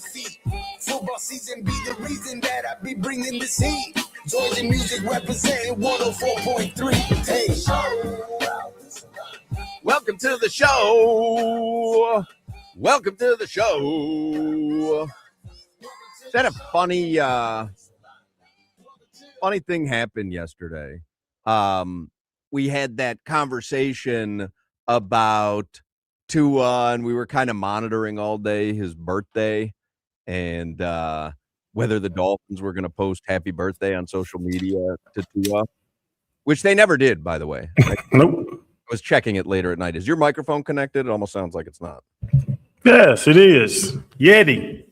feet. Football season be the reason that I be bringing this heat. Georgia music representing 104.3. Hey, welcome to the show. Welcome to the show. Is that a funny thing happened yesterday? We had that conversation about Tua, and we were kind of monitoring all day his birthday and whether the Dolphins were going to post happy birthday on social media to Tua, which they never did, by the way. Nope. I was checking it later at night. Is your microphone connected? It almost sounds like it's not. Yes, it is. Yeti.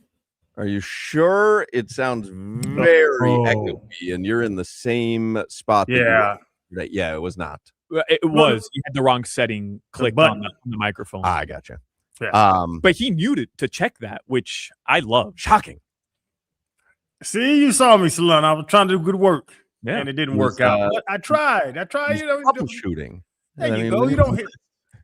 Are you sure? It sounds very echoey, and you're in the same spot. Yeah. Yeah, it was not. It was. You had the wrong setting clicked on the microphone. I gotcha. Yeah. But he muted to check that, which I love. Shocking. See, you saw me, Solana. I was trying to do good work. Yeah. And it didn't work out. But I tried. Troubleshooting. There you go. You don't hit.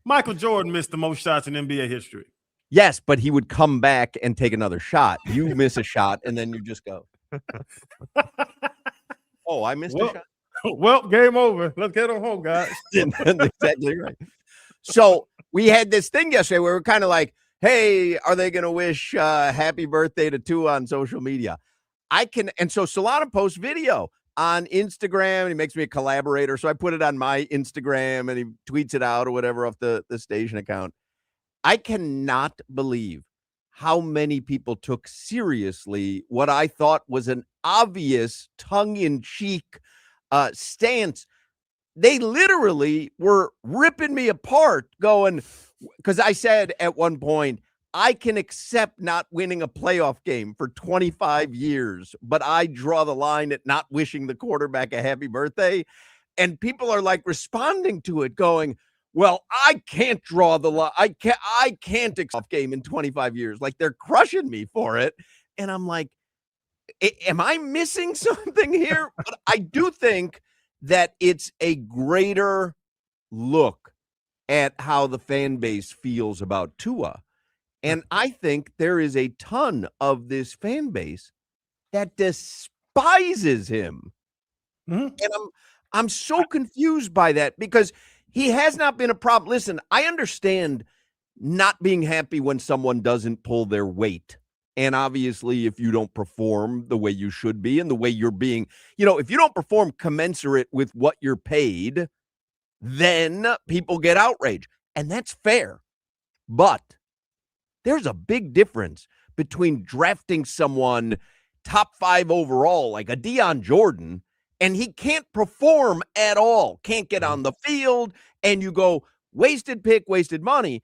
Michael Jordan missed the most shots in NBA history. Yes, but he would come back and take another shot. You miss a shot, and then you just go. Oh, I missed a shot. Well, game over. Let's get on home, guys. Exactly right. So we had this thing yesterday where we're kind of like, hey, are they going to wish happy birthday to Tua on social media? And so Solana posts video on Instagram, and he makes me a collaborator. So I put it on my Instagram, and he tweets it out or whatever off the station account. I cannot believe how many people took seriously what I thought was an obvious tongue-in-cheek stance. They literally were ripping me apart going, because I said at one point, I can accept not winning a playoff game for 25 years, but I draw the line at not wishing the quarterback a happy birthday. And people are like responding to it going, well, I can't draw the line. I can't accept game in 25 years. Like they're crushing me for it. And I'm like, am I missing something here? But I do think that it's a greater look at how the fan base feels about Tua. And I think there is a ton of this fan base that despises him. Mm-hmm. And I'm so confused by that because he has not been a problem. Listen, I understand not being happy when someone doesn't pull their weight. And obviously, if you don't perform the way you should be and the way you're being, if you don't perform commensurate with what you're paid, then people get outraged. And that's fair. But there's a big difference between drafting someone top 5 overall, like a Deion Jordan, and he can't perform at all, can't get on the field, and you go, wasted pick, wasted money.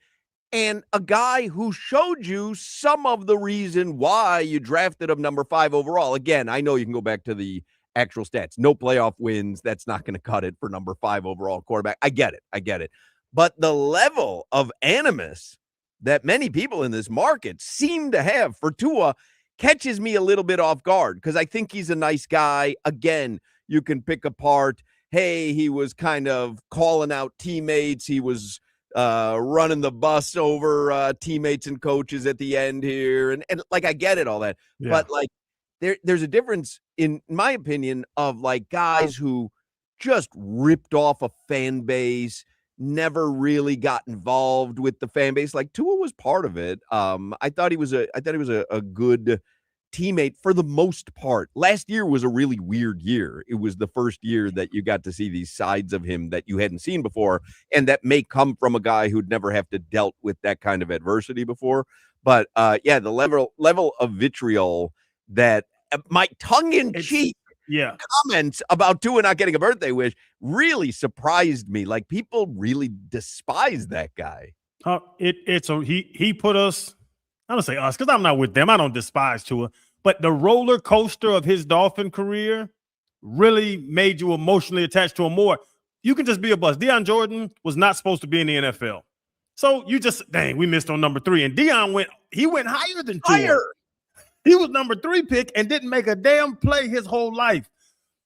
And a guy who showed you some of the reason why you drafted him number 5 overall. Again, I know you can go back to the actual stats. No playoff wins. That's not going to cut it for number 5 overall quarterback. I get it. But the level of animus that many people in this market seem to have for Tua catches me a little bit off guard because I think he's a nice guy. Again, you can pick apart, hey, he was kind of calling out teammates. He was running the bus over teammates and coaches at the end here. And like, I get it, all that. Yeah. But like there's a difference, in my opinion, of like guys who just ripped off a fan base, never really got involved with the fan base. Like Tua was part of it. I thought he was a good teammate for the most part. Last year was a really weird year. It was the first year that you got to see these sides of him that you hadn't seen before, and that may come from a guy who'd never have to dealt with that kind of adversity before. But the level of vitriol that my tongue-in-cheek comments about Tua not getting a birthday wish really surprised me. Like people really despise that guy. He put us. I don't say us because I'm not with them. I don't despise Tua, but the roller coaster of his Dolphin career really made you emotionally attached to him more. You can just be a bust. Deion Jordan was not supposed to be in the NFL, so you just we missed on number 3, and Deion went higher than Tua. He was number 3 pick and didn't make a damn play his whole life.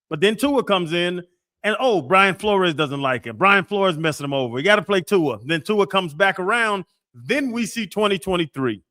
But then Tua comes in, and Brian Flores doesn't like him. Brian Flores messing him over. You got to play Tua. Then Tua comes back around. Then we see 2023.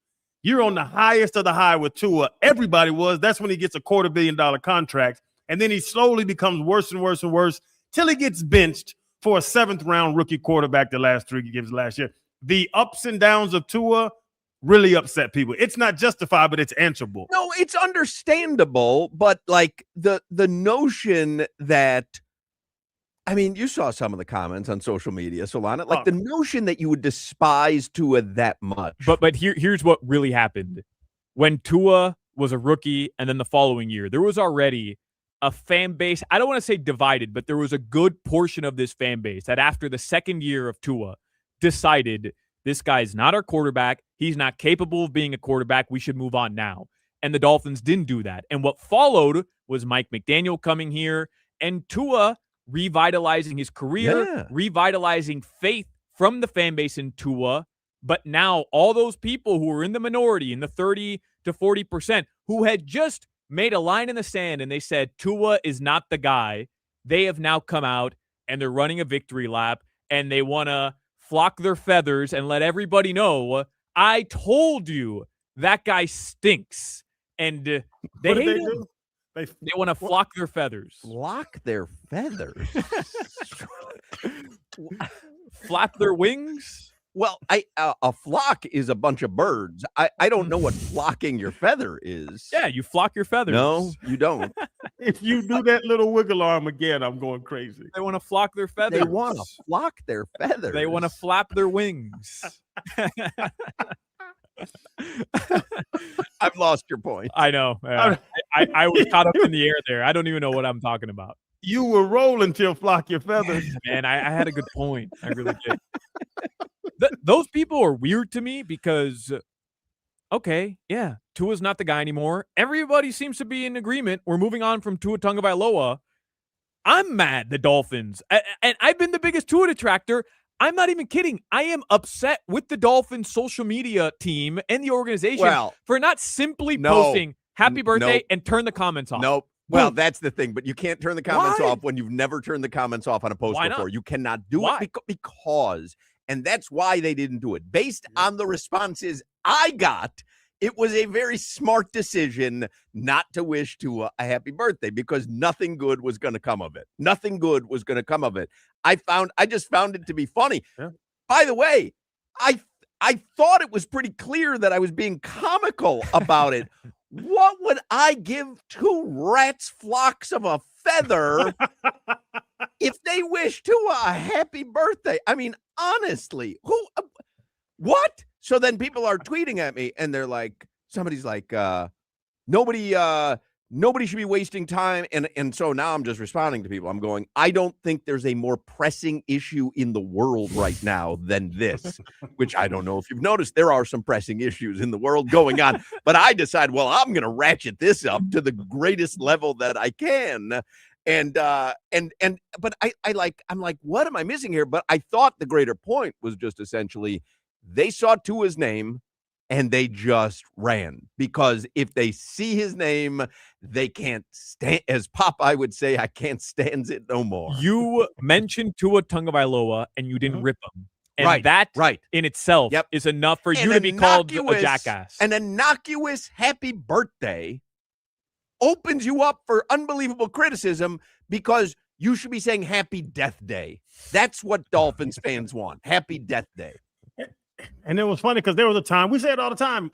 You're on the highest of the high with Tua. Everybody was. That's when he gets a $250 million contract. And then he slowly becomes worse and worse and worse till he gets benched for a 7th-round rookie quarterback the last 3 games last year. The ups and downs of Tua really upset people. It's not justified, but it's answerable. No, it's understandable, but like the notion that, I mean, you saw some of the comments on social media, Solana, like the notion that you would despise Tua that much. But here's what really happened. When Tua was a rookie and then the following year, there was already a fan base. I don't want to say divided, but there was a good portion of this fan base that after the second year of Tua decided this guy's not our quarterback. He's not capable of being a quarterback. We should move on now. And the Dolphins didn't do that. And what followed was Mike McDaniel coming here and Tua revitalizing his career, revitalizing faith from the fan base in Tua. But now all those people who were in the minority, in the 30 to 40%, who had just made a line in the sand and they said Tua is not the guy, they have now come out and they're running a victory lap and they want to flock their feathers and let everybody know, I told you that guy stinks. And they hate him. They want to flock their feathers. Flock their feathers? Flap their wings? Well, a flock is a bunch of birds. I don't know what flocking your feather is. Yeah, you flock your feathers. No, you don't. If you do that little wiggle arm again, I'm going crazy. They want to flock their feathers. They want to flock their feathers. They want to flap their wings. I've lost your point. I know. I was caught up in the air there. I don't even know what I'm talking about. You were rolling till flock your feathers. Man, I had a good point. I really did. Those people are weird to me because, okay, yeah, Tua's not the guy anymore. Everybody seems to be in agreement. We're moving on from Tua Tagovailoa. I'm mad, the Dolphins. And I've been the biggest Tua detractor. I'm not even kidding. I am upset with the Dolphins social media team and the organization for not simply posting happy birthday and turn the comments off. Nope. Well, that's the thing, but you can't turn the comments off when you've never turned the comments off on a post before. You cannot do it because, and that's why they didn't do it. Based on the responses I got, it was a very smart decision not to wish Tua a happy birthday because nothing good was going to come of it. Nothing good was going to come of it. I just found it to be funny. Yeah. By the way, I thought it was pretty clear that I was being comical about it. What would I give 2 rats flocks of a feather if they wish Tua a happy birthday? I mean, honestly, what? So then people are tweeting at me and they're like, somebody's like, nobody should be wasting time. And so now I'm just responding to people. I'm going, I don't think there's a more pressing issue in the world right now than this, which I don't know if you've noticed. There are some pressing issues in the world going on, but I decide, well, I'm going to ratchet this up to the greatest level that I can. But I'm like, what am I missing here? But I thought the greater point was just essentially they saw Tua's name and they just ran because if they see his name, they can't stand, as Popeye would say, I can't stand it no more. You mentioned Tua Tagovailoa and you didn't rip him. And that in itself is enough for you to be called a jackass. An innocuous happy birthday opens you up for unbelievable criticism because you should be saying happy death day. That's what Dolphins fans want. Happy death day. And it was funny because there was a time, we say it all the time,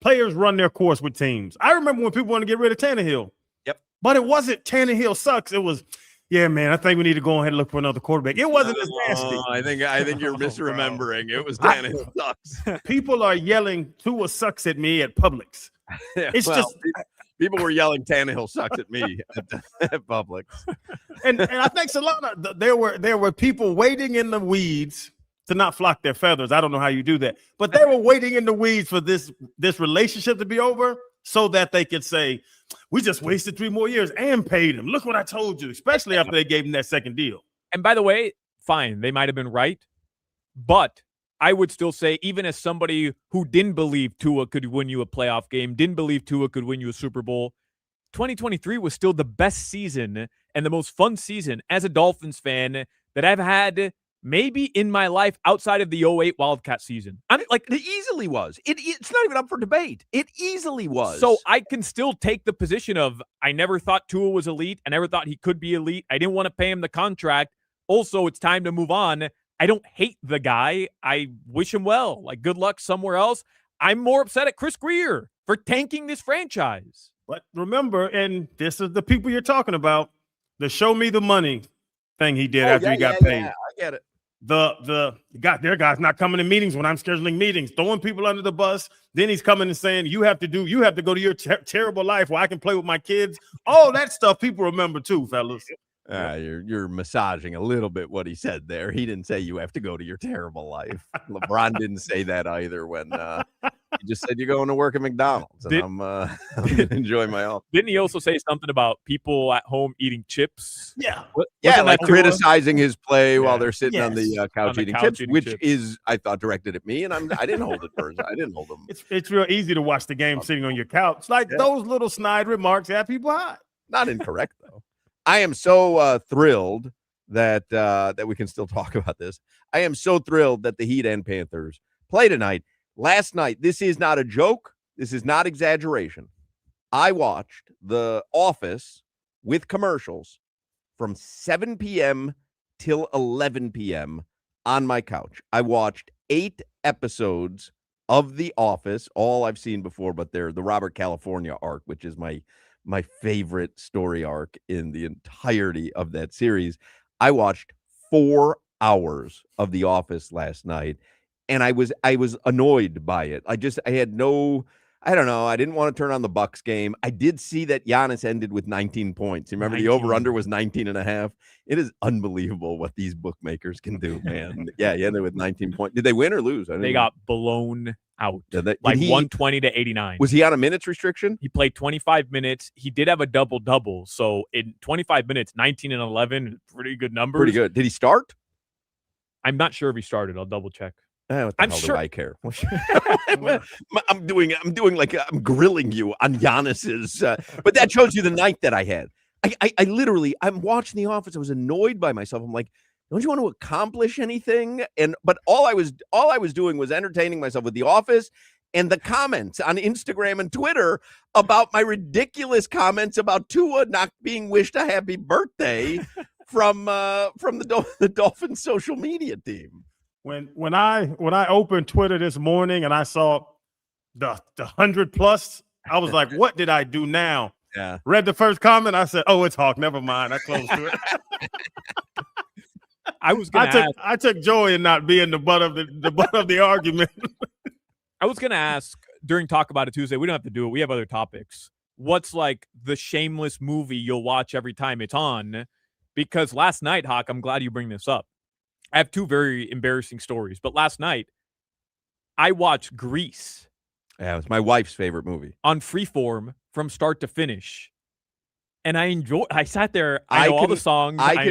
players run their course with teams. I remember when people wanted to get rid of Tannehill. Yep. But it wasn't Tannehill sucks. It was, yeah, man, I think we need to go ahead and look for another quarterback. It wasn't as nasty. I think you're misremembering. It was Tannehill sucks. People are yelling Tua sucks at me at Publix. It's just people were yelling Tannehill sucks at me at Publix. And I think Solana, there were people waiting in the weeds to not flock their feathers. I don't know how you do that, but they were waiting in the weeds for this relationship to be over so that they could say, we just wasted 3 more years and paid him. Look what I told you, especially after they gave him that second deal. And by the way, fine, they might have been right, but I would still say, even as somebody who didn't believe Tua could win you a playoff game, didn't believe Tua could win you a Super Bowl, 2023 was still the best season and the most fun season as a Dolphins fan that I've had maybe in my life outside of the 08 Wildcat season. I'm like, it easily was. It's not even up for debate. It easily was. So I can still take the position of I never thought Tua was elite. I never thought he could be elite. I didn't want to pay him the contract. Also, it's time to move on. I don't hate the guy. I wish him well. Like, good luck somewhere else. I'm more upset at Chris Greer for tanking this franchise. But remember, and this is the people you're talking about, the show me the money thing he did after he got paid. Yeah, I get it. Their guy's not coming to meetings when I'm scheduling meetings, throwing people under the bus. Then he's coming and saying, you have to go to your terrible life where I can play with my kids. All that stuff people remember too, fellas. You're massaging a little bit what he said there. He didn't say you have to go to your terrible life. LeBron didn't say that either when he just said you're going to work at McDonald's and I'm going to enjoy my own. Didn't he also say something about people at home eating chips? Yeah. Like criticizing his play while they're sitting on the couch eating chips, which is, I thought, directed at me, and I didn't hold it first. I didn't hold him. It's real easy to watch the game sitting on your couch. Like those little snide remarks have people hot. Not incorrect, though. I am so thrilled that we can still talk about this. I am so thrilled that the Heat and Panthers play tonight. Last night, this is not a joke. This is not exaggeration. I watched The Office with commercials from 7 p.m. till 11 p.m. on my couch. I watched 8 episodes of The Office, all I've seen before, but they're the Robert California arc, which is my favorite story arc in the entirety of that series. I watched 4 hours of The Office last night, and I was annoyed by it. I didn't want to turn on the Bucks game. I did see that Giannis ended with 19 points. Remember, the over-under was 19.5. It is unbelievable what these bookmakers can do, man. Yeah, he ended with 19 points. Did they win or lose? They got blown out. 120 to 89. Was he on a minutes restriction? He played 25 minutes. He did have a double-double. So in 25 minutes, 19 and 11, pretty good numbers. Pretty good. Did he start? I'm not sure if he started. I'll double-check. I'm sure I care. I'm grilling you on Giannis's, but that shows you the night that I had. I'm watching The Office. I was annoyed by myself. I'm like, don't you want to accomplish anything? But all I was doing was entertaining myself with The Office and the comments on Instagram and Twitter about my ridiculous comments about Tua not being wished a happy birthday from the Dolphins social media team. When I opened Twitter this morning and I saw the 100+, I was like, what did I do now? Yeah. Read the first comment. I said, oh, it's Hoch. Never mind. I closed to it. I took joy in not being the butt of the argument. I was gonna ask during Talk About It Tuesday. We don't have to do it. We have other topics. What's like the shameless movie you'll watch every time it's on? Because last night, Hoch, I'm glad you bring this up. I have 2 very embarrassing stories, but last night I watched Grease. Yeah, it was my wife's favorite movie on Freeform from start to finish, and I sat there. I know all the songs. I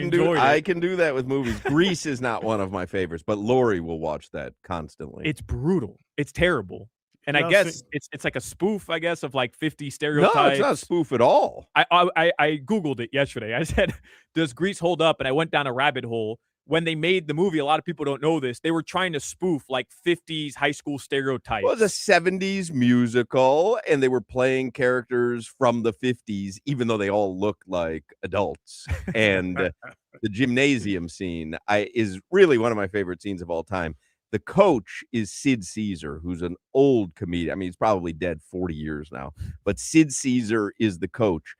can do that with movies. Grease is not one of my favorites, but Lori will watch that constantly. It's brutal. It's terrible. And I guess it's like a spoof, I guess, of like 50 stereotypes. No, it's not a spoof at all. I Googled it yesterday. I said, does Grease hold up? And I went down a rabbit hole. When they made the movie, a lot of people don't know this. They were trying to spoof like 50s high school stereotypes. Well, it was a 70s musical, and they were playing characters from the 50s, even though they all looked like adults. And the gymnasium scene is really one of my favorite scenes of all time. The coach is Sid Caesar, who's an old comedian. I mean, he's probably dead 40 years now, but Sid Caesar is the coach.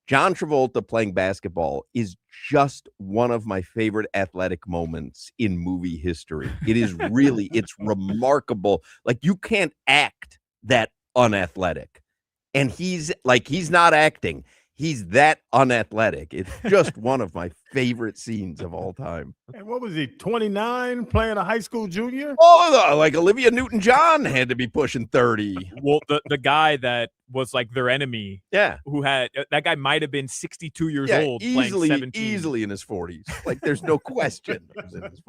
John Travolta playing basketball is just one of my favorite athletic moments in movie history. It is really, it's remarkable. Like, you can't act that unathletic. And he's not acting. He's that unathletic. It's just one of my favorite scenes of all time. And what was he, 29, playing a high school junior? Oh, like Olivia Newton-John had to be pushing 30. Well, the guy that was like their enemy, who had that guy might have been 62 years old, playing 17. Easily in his 40s. Like, there's no question he was in his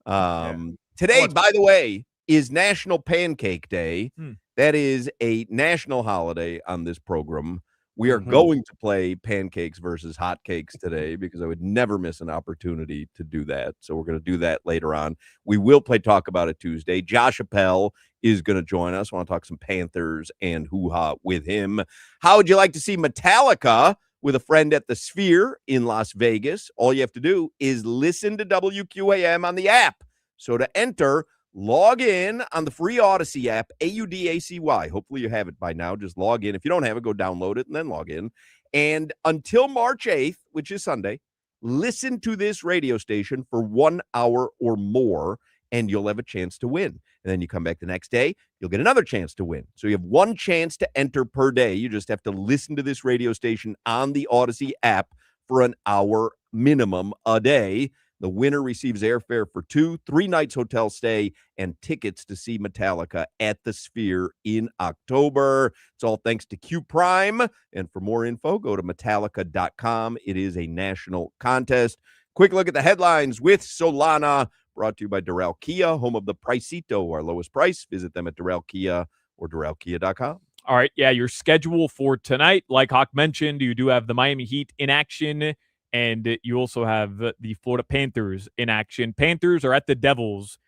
40s. Today, by the way, is National Pancake Day. That is a national holiday on this program. We are going to play pancakes versus hotcakes today because I would never miss an opportunity to do that. So we're going to do that later on. We will play Talk About It Tuesday. Josh Appel is going to join us. I want to talk some Panthers and hoo-ha with him. How would you like to see Metallica with a friend at the Sphere in Las Vegas? All you have to do is listen to WQAM on the app. So to enter, log in on the free Odyssey app, AUDACY. Hopefully you have it by now. Just log in. If you don't have it, go download it and then log in. And until March 8th, which is Sunday, listen to this radio station for 1 hour or more, and you'll have a chance to win. And then you come back the next day, you'll get another chance to win. So you have one chance to enter per day. You just have to listen to this radio station on the Odyssey app for an hour minimum a day. The winner receives airfare for 2, 3 nights hotel stay, and tickets to see Metallica at the Sphere in October. It's all thanks to Q Prime. And for more info, go to Metallica.com. It is a national contest. Quick look at the headlines with Solana, brought to you by Doral Kia, home of the Pricito, our lowest price. Visit them at Doral Kia or DoralKia.com. All right, yeah, your schedule for tonight, like Hoch mentioned, you do have the Miami Heat in action. And you also have the Florida Panthers in action. Panthers are at the Devils.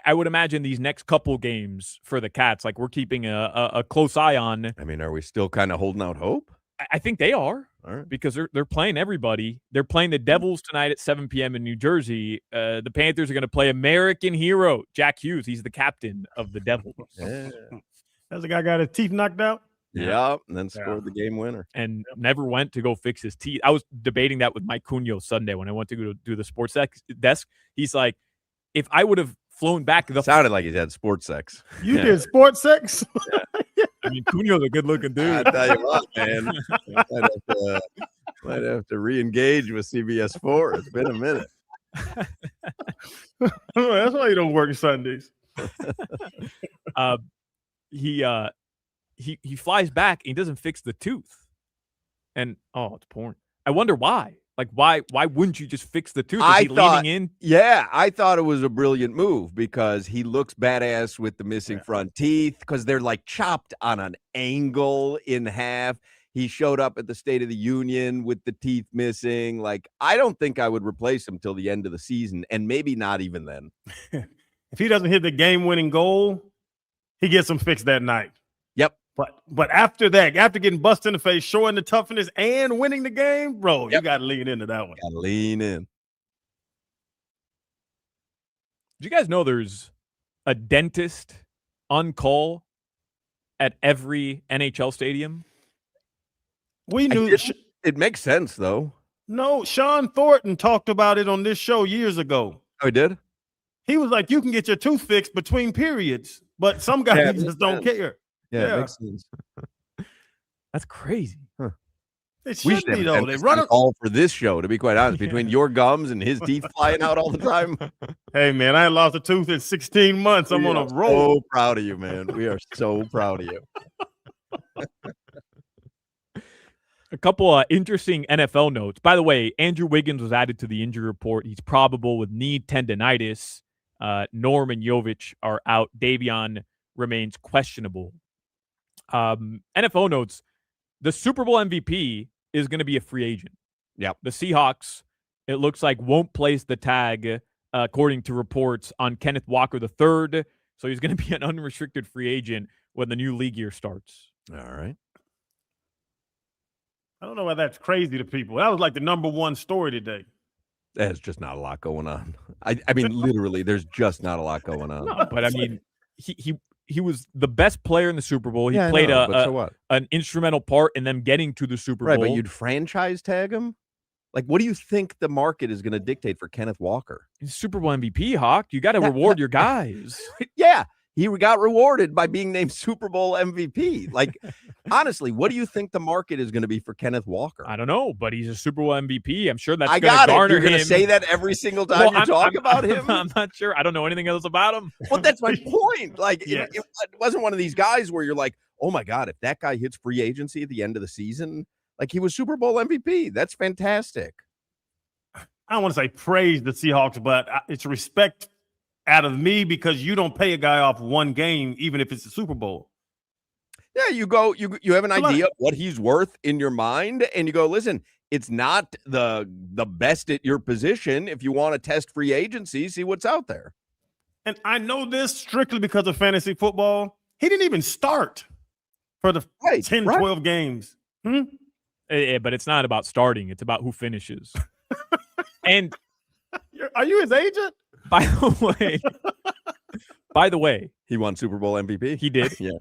I would imagine these next couple games for the Cats, like we're keeping a close eye on. I mean, are we still kind of holding out hope? I think they are, because they're playing everybody. They're playing the Devils tonight at 7 p.m. in New Jersey. The Panthers are going to play American hero Jack Hughes. He's the captain of the Devils. Yeah. That's the guy got his teeth knocked out. Yeah, and then scored the game winner. And never went to go fix his teeth. I was debating that with Mike Cunio Sunday when I went to go do the sports desk. He's like, if I would have flown back. Sounded like he had sports sex. You did sports sex? I mean, Cunio's a good-looking dude. I tell you what, man. Might have to re-engage with CBS 4. It's been a minute. That's why you don't work Sundays. He flies back and he doesn't fix the tooth. And it's porn. I wonder why. Like, why wouldn't you just fix the tooth? Is he leaning in? Yeah, I thought it was a brilliant move because he looks badass with the missing front teeth because they're like chopped on an angle in half. He showed up at the State of the Union with the teeth missing. Like, I don't think I would replace him till the end of the season, and maybe not even then. If he doesn't hit the game-winning goal, he gets them fixed that night. Yep. But after that, after getting busted in the face, showing the toughness and winning the game, bro, you got to lean into that one. Got to lean in. Do you guys know there's a dentist on call at every NHL stadium? We knew it makes sense, though. No, Sean Thornton talked about it on this show years ago. Oh, he did? He was like, you can get your tooth fixed between periods, but some guys just don't care. Yeah, it makes sense. That's crazy. Huh. It should be, though. They run all for this show, to be quite honest, between your gums and his teeth flying out all the time. Hey, man, I lost a tooth in 16 months. I'm on a roll. So proud of you, man. We are so proud of you. A couple interesting NFL notes. By the way, Andrew Wiggins was added to the injury report. He's probable with knee tendonitis. Norm and Jovic are out. Davion remains questionable. NFL notes. The Super Bowl MVP is going to be a free agent. Yep. The Seahawks, it looks like, won't place the tag, according to reports, on Kenneth Walker III. So he's going to be an unrestricted free agent when the new league year starts. All right. I don't know why that's crazy to people. That was like the number one story today. There's just not a lot going on. I mean, literally, there's just not a lot going on. No, but I mean, he was the best player in the Super Bowl. He played an instrumental part in them getting to the Super Bowl. Right, but you'd franchise tag him? Like, what do you think the market is going to dictate for Kenneth Walker? He's Super Bowl MVP, Hoch. You got to reward your guys. Yeah, he got rewarded by being named Super Bowl MVP. Like, honestly, what do you think the market is going to be for Kenneth Walker? I don't know, but he's a Super Bowl MVP. I'm sure that's going to garner You're going to say that every single time you talk about him? I'm not sure. I don't know anything else about him. Well, that's my point. Like, it wasn't one of these guys where you're like, oh, my God, if that guy hits free agency at the end of the season, like, he was Super Bowl MVP. That's fantastic. I don't want to say praise the Seahawks, but it's respect out of me because you don't pay a guy off one game, even if it's a Super Bowl. Yeah, you have an idea of what he's worth in your mind, and you go, listen, it's not the best at your position. If you want to test free agency, see what's out there. And I know this strictly because of fantasy football. He didn't even start for the 12 games. But it's not about starting. It's about who finishes. And are you his agent? By the way, he won Super Bowl MVP. He did. Yeah.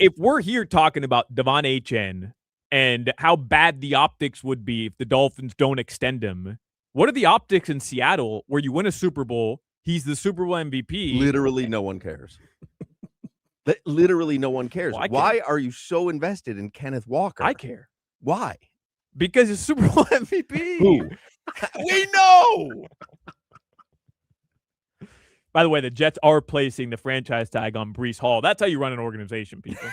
If we're here talking about Devon Achane and how bad the optics would be if the Dolphins don't extend him, what are the optics in Seattle where you win a Super Bowl? He's the Super Bowl MVP. Literally, no one cares. Literally, no one cares. Well, Why are you so invested in Kenneth Walker? I care. Why? Because he's Super Bowl MVP. Who? We know. By the way, the Jets are placing the franchise tag on Breece Hall. That's how you run an organization, people.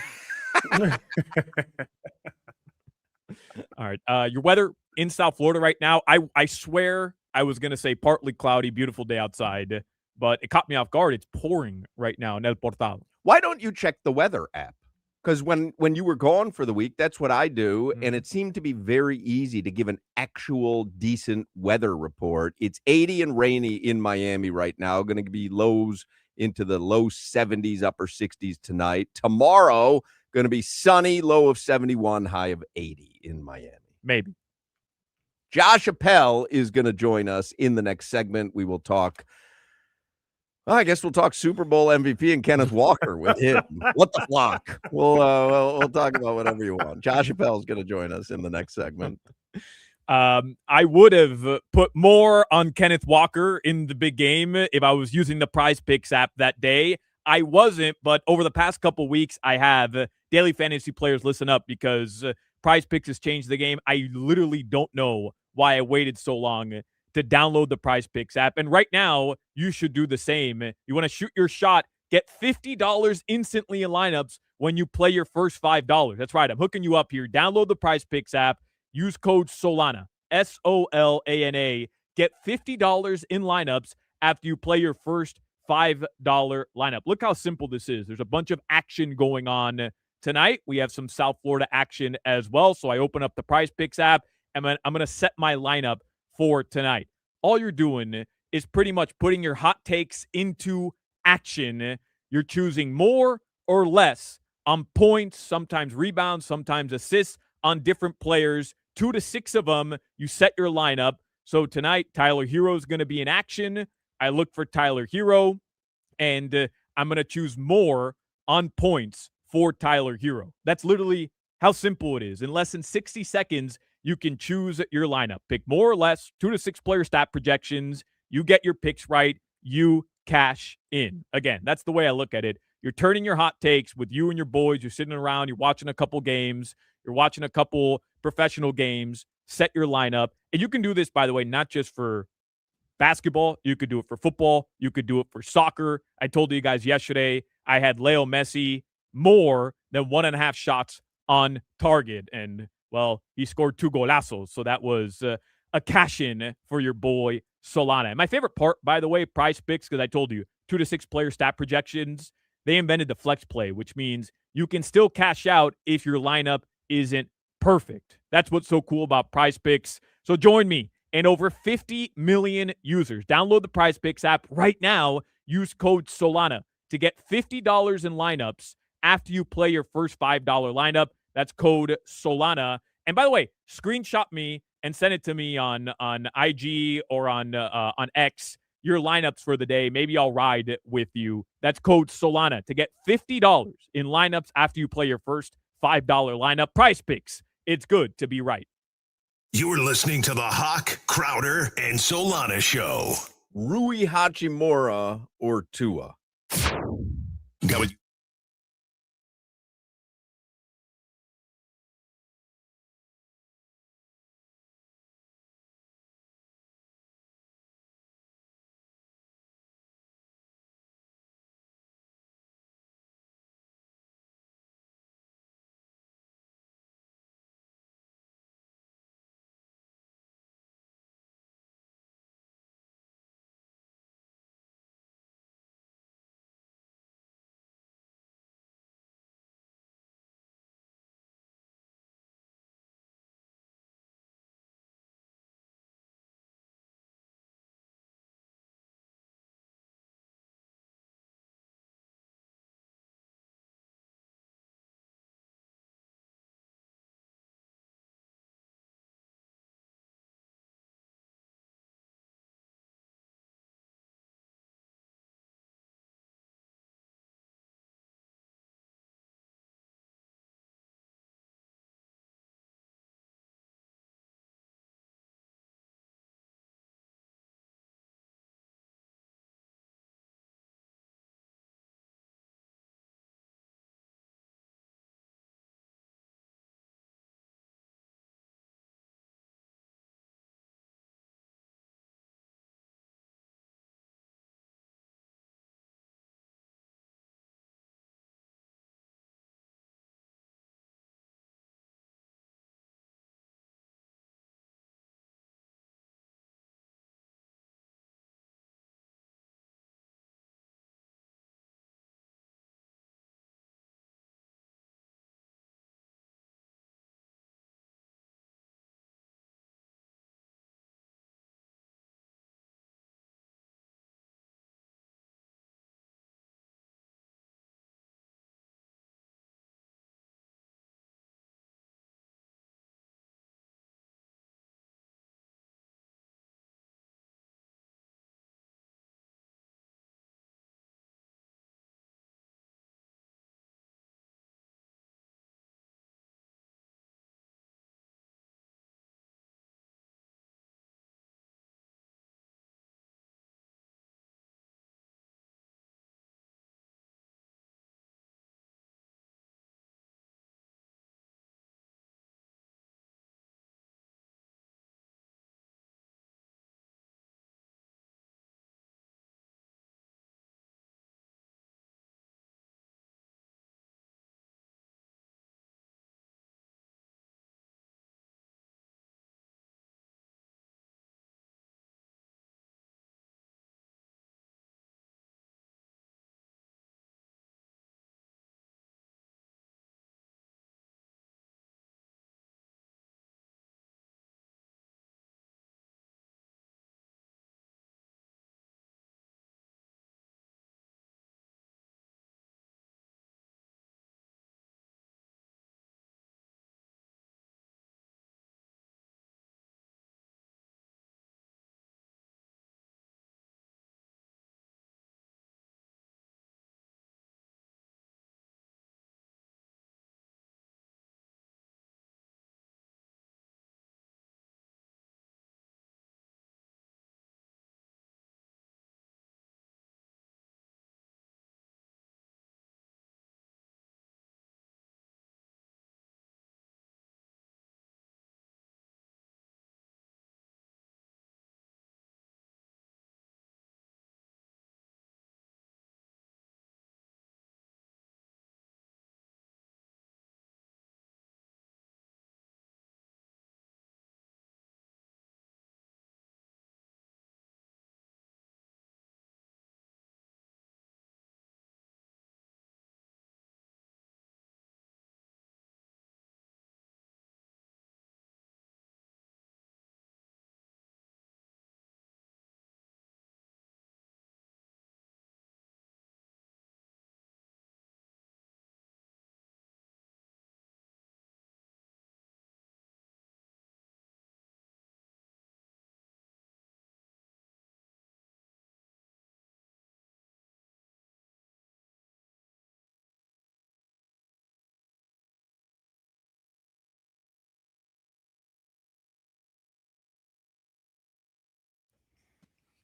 All right. Your weather in South Florida right now, I swear I was going to say partly cloudy, beautiful day outside, but it caught me off guard. It's pouring right now in El Portal. Why don't you check the weather app? Because when you were gone for the week, that's what I do. And it seemed to be very easy to give an actual decent weather report. It's 80 and rainy in Miami right now. Going to be lows into the low 70s, upper 60s tonight. Tomorrow, going to be sunny, low of 71, high of 80 in Miami. Maybe. Josh Appel is going to join us in the next segment. We will talk. Well, I guess we'll talk Super Bowl MVP and Kenneth Walker with him. What the flock? We'll talk about whatever you want. Josh Appel is going to join us in the next segment. I would have put more on Kenneth Walker in the big game if I was using the Prize Picks app that day. I wasn't, but over the past couple weeks, I have. Daily fantasy players, listen up, because Prize Picks has changed the game. I literally don't know why I waited so long to download the Prize Picks app. And right now, you should do the same. You want to shoot your shot, get $50 instantly in lineups when you play your first $5. That's right. I'm hooking you up here. Download the Prize Picks app. Use code Solana, SOLANA. Get $50 in lineups after you play your first $5 lineup. Look how simple this is. There's a bunch of action going on tonight. We have some South Florida action as well. So I open up the Prize Picks app, and I'm going to set my lineup for tonight. All you're doing is pretty much putting your hot takes into action. You're choosing more or less on points, sometimes rebounds, sometimes assists on different players. 2 to 6 of them, you set your lineup. So tonight, Tyler Hero is going to be in action. I look for Tyler Hero, and I'm going to choose more on points for Tyler Hero. That's literally how simple it is. In less than 60 seconds, you can choose your lineup. Pick more or less, 2 to 6 player stat projections. You get your picks right. You cash in. Again, that's the way I look at it. You're turning your hot takes with you and your boys. You're sitting around. You're watching a couple games. You're watching a couple professional games. Set your lineup. And you can do this, by the way, not just for basketball. You could do it for football. You could do it for soccer. I told you guys yesterday I had Leo Messi more than 1.5 shots on target. And well, he scored 2 golazos, so that was a cash-in for your boy Solana. And my favorite part, by the way, Prize Picks, because I told you, 2 to 6 player stat projections, they invented the flex play, which means you can still cash out if your lineup isn't perfect. That's what's so cool about Prize Picks. So join me and over 50 million users. Download the Prize Picks app right now. Use code Solana to get $50 in lineups after you play your first $5 lineup. That's code Solana. And by the way, screenshot me and send it to me on IG or on X, your lineups for the day. Maybe I'll ride with you. That's code Solana to get $50 in lineups after you play your first $5 lineup. Prize Picks. It's good to be right. You're listening to the Hoch, Crowder, and Solana Show. Rui Hachimura or Tua?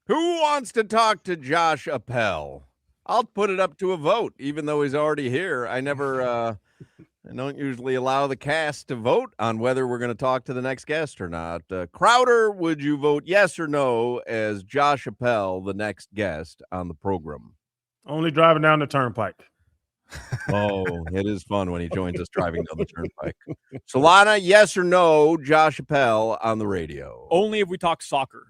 Who wants to talk to Josh Appel? I'll put it up to a vote, even though he's already here. I don't usually allow the cast to vote on whether we're going to talk to the next guest or not. Crowder, would you vote yes or no as Josh Appel, the next guest on the program? Only driving down the turnpike. Oh, it is fun when he joins us driving down the turnpike. Solana, yes or no, Josh Appel on the radio? Only if we talk soccer.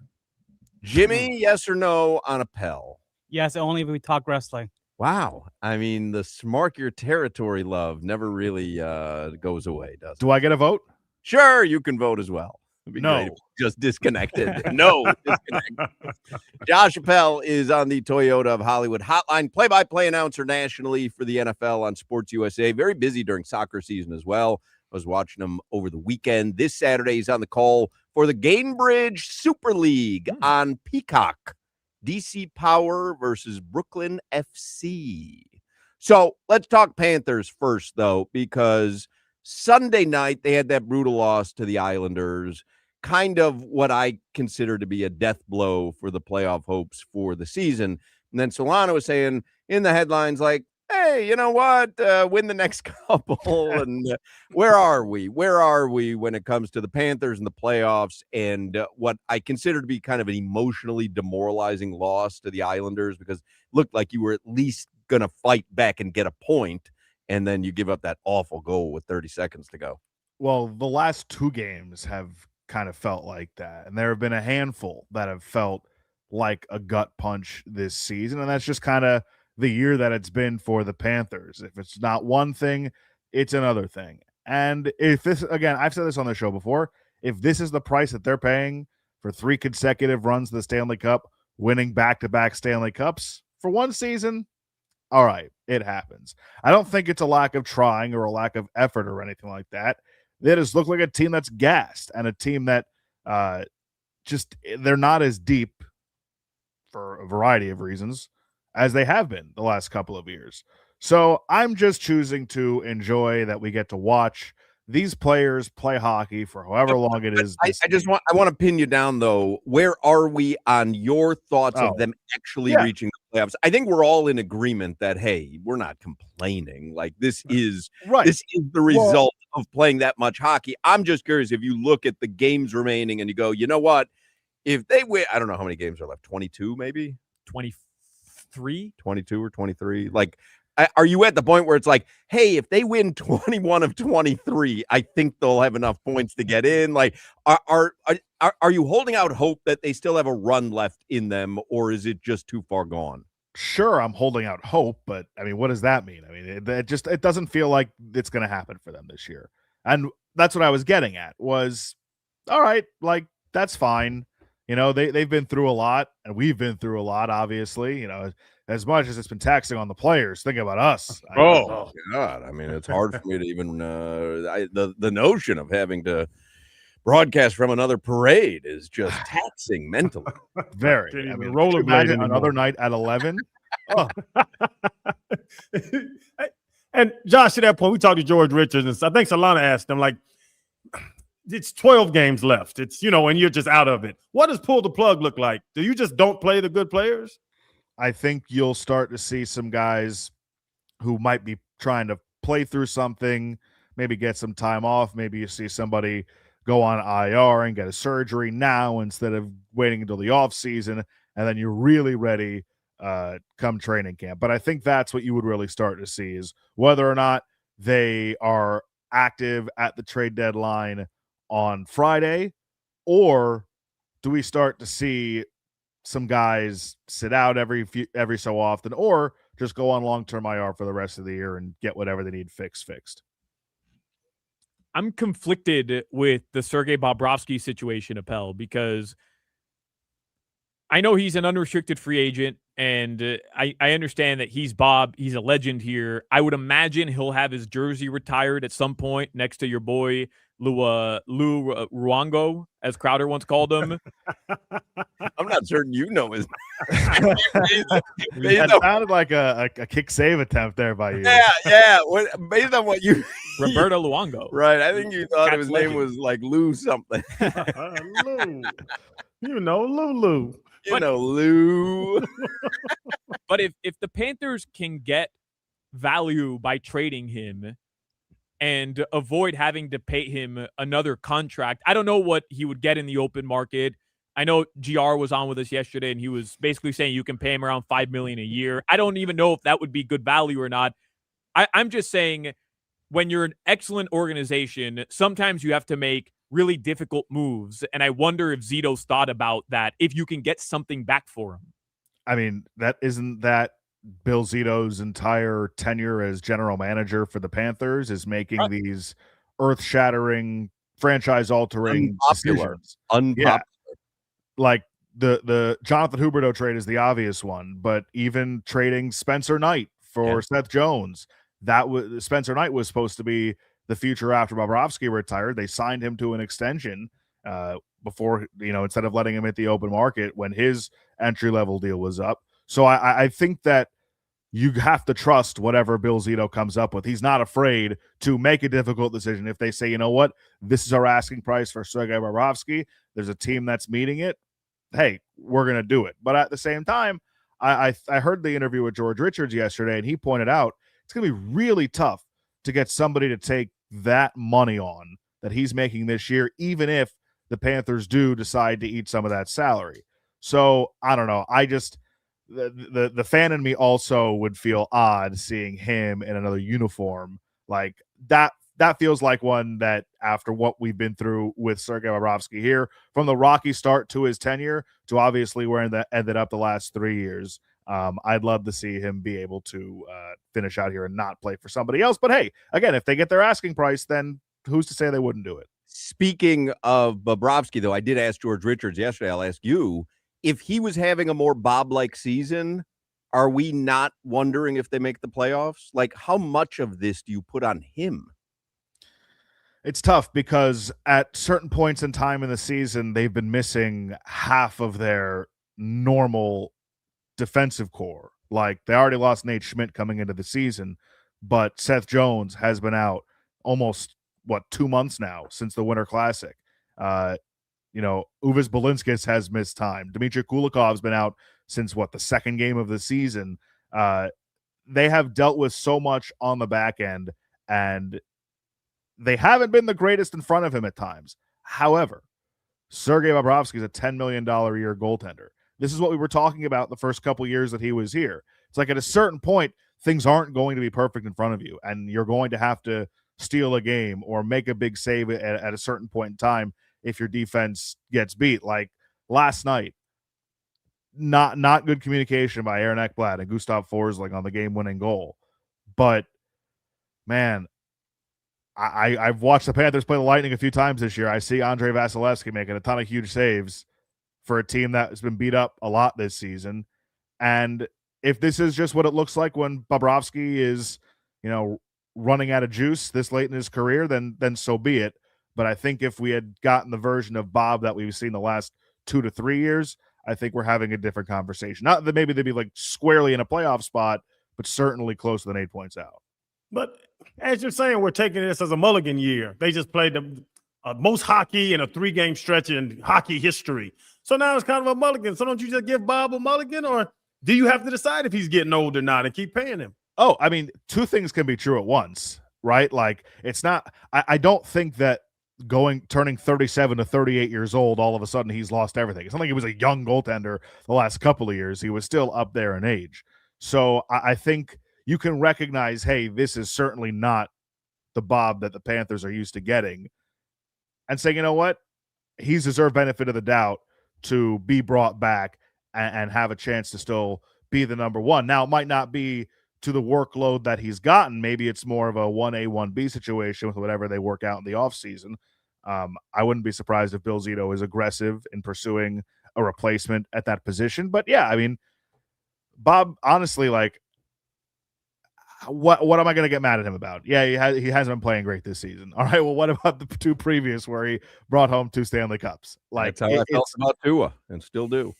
Jimmy, yes or no on Appel? Yes, only if we talk wrestling. Wow. I mean, the Mark Your Territory love never really goes away, does it? Do I get a vote? Sure, you can vote as well. It'd be No. great if you just disconnected. No, disconnected. Josh Appel is on the Toyota of Hollywood hotline, play-by-play announcer nationally for the NFL on Sports USA. Very busy during soccer season as well. I was watching him over the weekend. This Saturday, he's on the call for the Gainbridge Super League on Peacock. DC Power versus Brooklyn FC. So let's talk Panthers first, though, because Sunday night they had that brutal loss to the Islanders, kind of what I consider to be a death blow for the playoff hopes for the season. And then Solana was saying in the headlines, like, hey, you know what? Win the next couple. And where are we? Where are we when it comes to the Panthers and the playoffs and what I consider to be kind of an emotionally demoralizing loss to the Islanders, because it looked like you were at least going to fight back and get a point, and then you give up that awful goal with 30 seconds to go. Well, the last two games have kind of felt like that, and there have been a handful that have felt like a gut punch this season, and that's just kind of the year that it's been for the Panthers. If it's not one thing, it's another thing. And if this, again, I've said this on the show before, if this is the price that they're paying for 3 consecutive runs to the Stanley Cup, winning back-to-back Stanley Cups for one season, all right, it happens. I don't think it's a lack of trying or a lack of effort or anything like that. They just look like a team that's gassed and a team that just they're not as deep for a variety of reasons as they have been the last couple of years. So I'm just choosing to enjoy that we get to watch these players play hockey for however long it is. I want to pin you down, though. Where are we on your thoughts of them actually reaching the playoffs? I think we're all in agreement that, hey, we're not complaining. Like, this is the result of playing that much hockey. I'm just curious, if you look at the games remaining and you go, you know what? If they win, I don't know how many games are left, 22 maybe? 22 or 23. Like, are you at the point where it's like, hey, if they win 21 of 23, I think they'll have enough points to get in? Like, are you holding out hope that they still have a run left in them, or is it just too far gone? Sure, I'm holding out hope, but I mean, what does that mean? I mean, it doesn't feel like it's going to happen for them this year. And that's what I was getting at was, all right, like, that's fine. You know, they've been through a lot, and we've been through a lot, obviously. You know, as much as it's been taxing on the players, think about us. Oh God! I mean, it's hard for me to even the notion of having to broadcast from another parade is just taxing mentally. Very. I mean, rollerblade another night at 11. Oh. And Josh, to that point, we talked to George Richards, and I think Solana asked him, like, it's 12 games left. It's, you know, and you're just out of it. What does pull the plug look like? Do you just don't play the good players? I think you'll start to see some guys who might be trying to play through something, maybe get some time off. Maybe you see somebody go on IR and get a surgery now instead of waiting until the off season, and then you're really ready come training camp. But I think that's what you would really start to see, is whether or not they are active at the trade deadline on Friday, or do we start to see some guys sit out every so often, or just go on long-term IR for the rest of the year and get whatever they need fixed? I'm conflicted with the Sergei Bobrovsky situation, Appel, because I know he's an unrestricted free agent, and I understand that he's Bob. He's a legend here. I would imagine he'll have his jersey retired at some point next to your boy Lou Ruango, as Crowder once called him. I'm not certain you know his name. That sounded like a kick save attempt there by you. Yeah. Based on what you Roberto Luongo. Right. I think you thought his name was like Lou something. Lou. You know, Lulu. Lou. But if the Panthers can get value by trading him and avoid having to pay him another contract, I don't know what he would get in the open market. I know GR was on with us yesterday, and he was basically saying you can pay him around $5 million a year. I don't even know if that would be good value or not. I'm just saying, when you're an excellent organization, sometimes you have to make really difficult moves, and I wonder if Zito's thought about that, if you can get something back for him. I mean, isn't that Bill Zito's entire tenure as general manager for the Panthers, is making these earth-shattering, franchise-altering decisions. Unpopular. Yeah. Like the Jonathan Huberdeau trade is the obvious one, but even trading Spencer Knight for Seth Jones, Spencer Knight was supposed to be the future after Bobrovsky retired. They signed him to an extension before, instead of letting him hit the open market when his entry-level deal was up. So I think that you have to trust whatever Bill Zito comes up with. He's not afraid to make a difficult decision. If they say, you know what, this is our asking price for Sergei Bobrovsky, there's a team that's meeting it, hey, we're going to do it. But at the same time, I heard the interview with George Richards yesterday, and he pointed out it's going to be really tough to get somebody to take that money on that he's making this year, even if the Panthers do decide to eat some of that salary. So I don't know. I just the fan in me also would feel odd seeing him in another uniform like that. That feels like one that, after what we've been through with Sergei Bobrovsky here, from the rocky start to his tenure to obviously where that ended up the last 3 years, I'd love to see him be able to finish out here and not play for somebody else. But hey, again, if they get their asking price, then who's to say they wouldn't do it? Speaking of Bobrovsky, though, I did ask George Richards yesterday. I'll ask you, if he was having a more Bob-like season, are we not wondering if they make the playoffs? Like, how much of this do you put on him? It's tough because at certain points in time in the season, they've been missing half of their normal defensive core. Like, they already lost Nate Schmidt coming into the season, but Seth Jones has been out almost 2 months now since the Winter Classic. Uvis Balinskis has missed time. Dmitry Kulikov's been out since the second game of the season. They have dealt with so much on the back end, and they haven't been the greatest in front of him at times. However, Sergei Bobrovsky is a $10 million a year goaltender. This is what we were talking about the first couple years that he was here. It's like, at a certain point, things aren't going to be perfect in front of you, and you're going to have to steal a game or make a big save at a certain point in time if your defense gets beat. Like last night, not good communication by Aaron Ekblad and Gustav Forsling on the game-winning goal. But, man, I've watched the Panthers play the Lightning a few times this year. I see Andrei Vasilevsky making a ton of huge saves for a team that has been beat up a lot this season. And if this is just what it looks like when Bobrovsky is, running out of juice this late in his career, then so be it. But I think if we had gotten the version of Bob that we've seen the last 2 to 3 years, I think we're having a different conversation. Not that maybe they'd be like squarely in a playoff spot, but certainly closer than 8 points out. But as you're saying, we're taking this as a mulligan year. They just played the most hockey in a 3-game stretch in hockey history. So now it's kind of a mulligan. So don't you just give Bob a mulligan, or do you have to decide if he's getting old or not and keep paying him? Oh, I mean, two things can be true at once, right? Like, it's not – I don't think that turning 37 to 38 years old, all of a sudden he's lost everything. It's not like he was a young goaltender the last couple of years. He was still up there in age. So I think – you can recognize, hey, this is certainly not the Bob that the Panthers are used to getting, and say, you know what, he's deserved benefit of the doubt to be brought back and have a chance to still be the number one. Now, it might not be to the workload that he's gotten. Maybe it's more of a 1A, 1B situation with whatever they work out in the offseason. I wouldn't be surprised if Bill Zito is aggressive in pursuing a replacement at that position. But, yeah, I mean, Bob, honestly, like, what am I going to get mad at him about? Yeah, he hasn't been playing great this season. All right, well, what about the 2 previous where he brought home 2 Stanley Cups? Like, that's how I felt about Tua, and still do.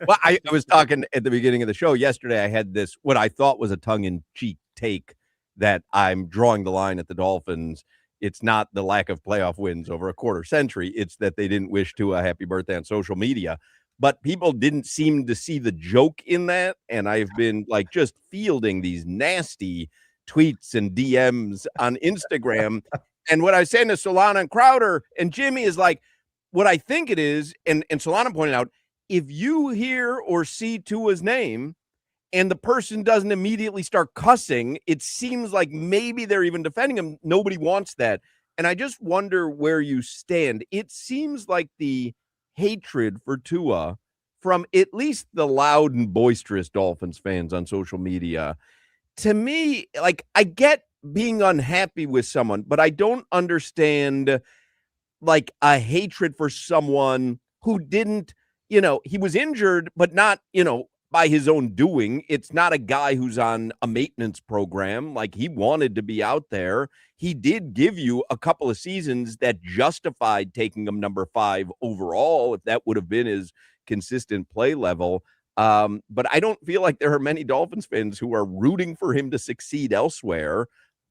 Well, I was talking at the beginning of the show yesterday. I had this, what I thought was a tongue-in-cheek take, that I'm drawing the line at the Dolphins It's not the lack of playoff wins over a quarter century. It's that they didn't wish Tua a happy birthday on social media. But people didn't seem to see the joke in that. And I've been like just fielding these nasty tweets and DMs on Instagram. And what I was saying to Solana and Crowder and Jimmy is like, what I think it is, and Solana pointed out, if you hear or see Tua's name and the person doesn't immediately start cussing, it seems like maybe they're even defending him. Nobody wants that. And I just wonder where you stand. It seems like the hatred for Tua from at least the loud and boisterous Dolphins fans on social media, to me, like, I get being unhappy with someone, but I don't understand like a hatred for someone who didn't, he was injured, but not, by his own doing. It's not a guy who's on a maintenance program. Like, he wanted to be out there. He did give you a couple of seasons that justified taking him number 5 overall, if that would have been his consistent play level. But I don't feel like there are many Dolphins fans who are rooting for him to succeed elsewhere.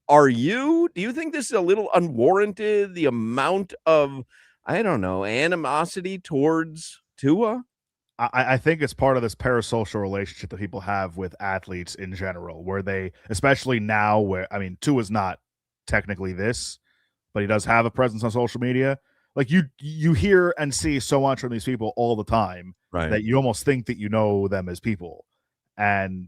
Do you think this is a little unwarranted, the amount of, I don't know, animosity towards Tua? I think it's part of this parasocial relationship that people have with athletes in general, where they, especially now where, Tua's not technically this, but he does have a presence on social media. Like you hear and see so much from these people all the time, right, that you almost think that you know them as people. And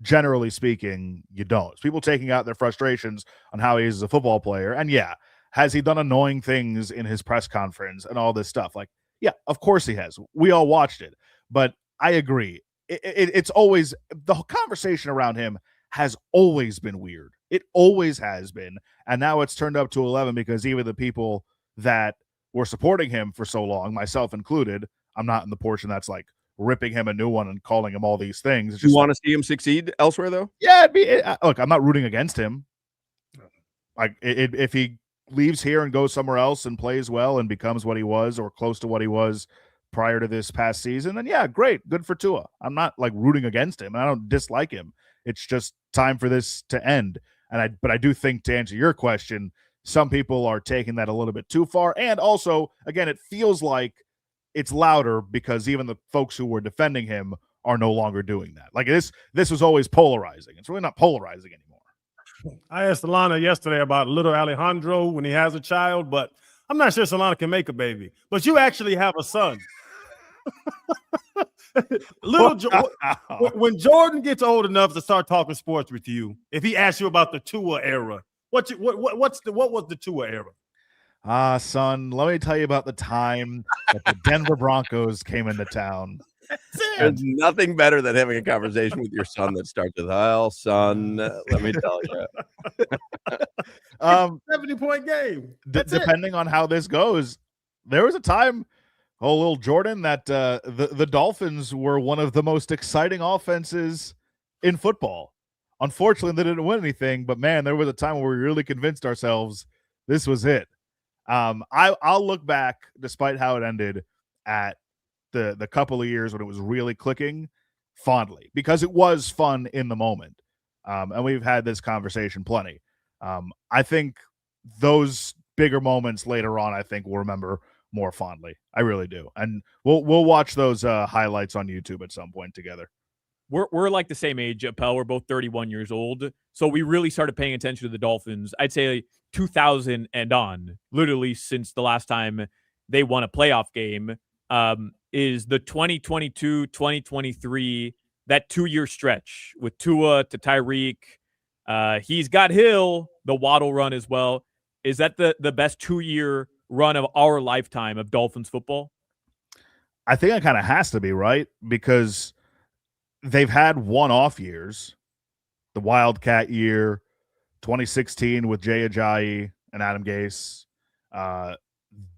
generally speaking, you don't. It's people taking out their frustrations on how he is as a football player. And yeah, has he done annoying things in his press conference and all this stuff? Like, yeah, of course he has. We all watched it. But I agree. It's always, the conversation around him has always been weird. It always has been. And now it's turned up to 11 because even the people that were supporting him for so long, myself included, I'm not in the portion that's like ripping him a new one and calling him all these things. It's just, you want to see him succeed elsewhere, though? Yeah, look, I'm not rooting against him. Like, if he leaves here and goes somewhere else and plays well and becomes what he was or close to what he was prior to this past season, then yeah, great, good for Tua. I'm not like rooting against him. I don't dislike him. It's just time for this to end. But I do think, to answer your question, some people are taking that a little bit too far. And also, again, it feels like it's louder because even the folks who were defending him are no longer doing that. Like, this was always polarizing. It's really not polarizing anymore. I asked Solana yesterday about little Alejandro when he has a child, but I'm not sure Solana can make a baby. But you actually have a son. When Jordan gets old enough to start talking sports with you, if he asks you about the Tua era, what was the Tua era? Son, let me tell you about the time that the Denver Broncos came into town. There's nothing better than having a conversation with your son that starts with, "Well, son, let me tell you." 70-point game. Depending on how this goes, there was a time, little Jordan, that the Dolphins were one of the most exciting offenses in football. Unfortunately, they didn't win anything, but man, there was a time where we really convinced ourselves this was it. I'll look back, despite how it ended, at the couple of years when it was really clicking fondly, because it was fun in the moment. And we've had this conversation plenty. I think those bigger moments later on, I think we'll remember more fondly. I really do. And we'll watch those highlights on YouTube at some point together. We're like the same age, Appel. We're both 31 years old. So we really started paying attention to the Dolphins, I'd say 2000 and on, literally since the last time they won a playoff game, is the 2022-2023, that 2-year stretch with Tua to Tyreek. He's got Hill, the Waddle run as well. Is that the best 2-year run of our lifetime of Dolphins football? I think it kind of has to be, right? Because they've had one-off years, the Wildcat year, 2016 with Jay Ajayi and Adam Gase,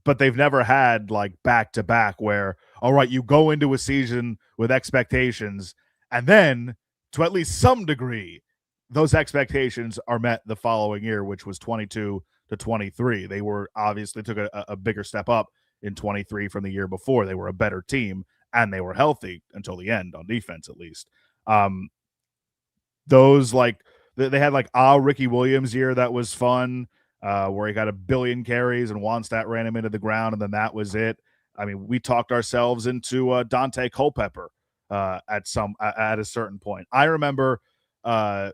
but they've never had like back-to-back where, all right, you go into a season with expectations, and then to at least some degree, those expectations are met the following year, which was 22 to 23. They were obviously took a bigger step up in 23 from the year before. They were a better team, and they were healthy until the end on defense, at least. Those like they had like Ricky Williams year that was fun. where he got 1 billion carries and Wannstedt ran him into the ground, and then that was it. I mean, we talked ourselves into Dante Culpepper at a certain point. I remember, I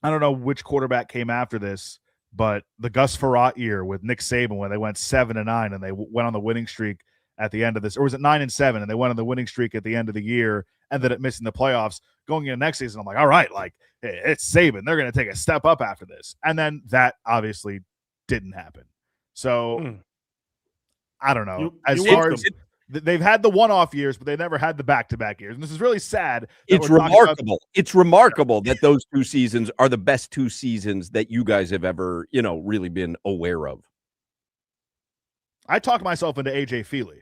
don't know which quarterback came after this, but the Gus Frerotte year with Nick Saban when they went 7-9 and they went on the winning streak at the end of this, or was it 9-7 and they went on the winning streak at the end of the year, ended up missing the playoffs. Going into next season, I'm like, all right, like it's Saban. They're going to take a step up after this. And then that obviously didn't happen. So I don't know. As far as they've had the one-off years, but they never had the back-to-back years. And this is really sad. It's remarkable. It's remarkable that those 2 seasons are the best 2 seasons that you guys have ever, really been aware of. I talked myself into AJ Feely.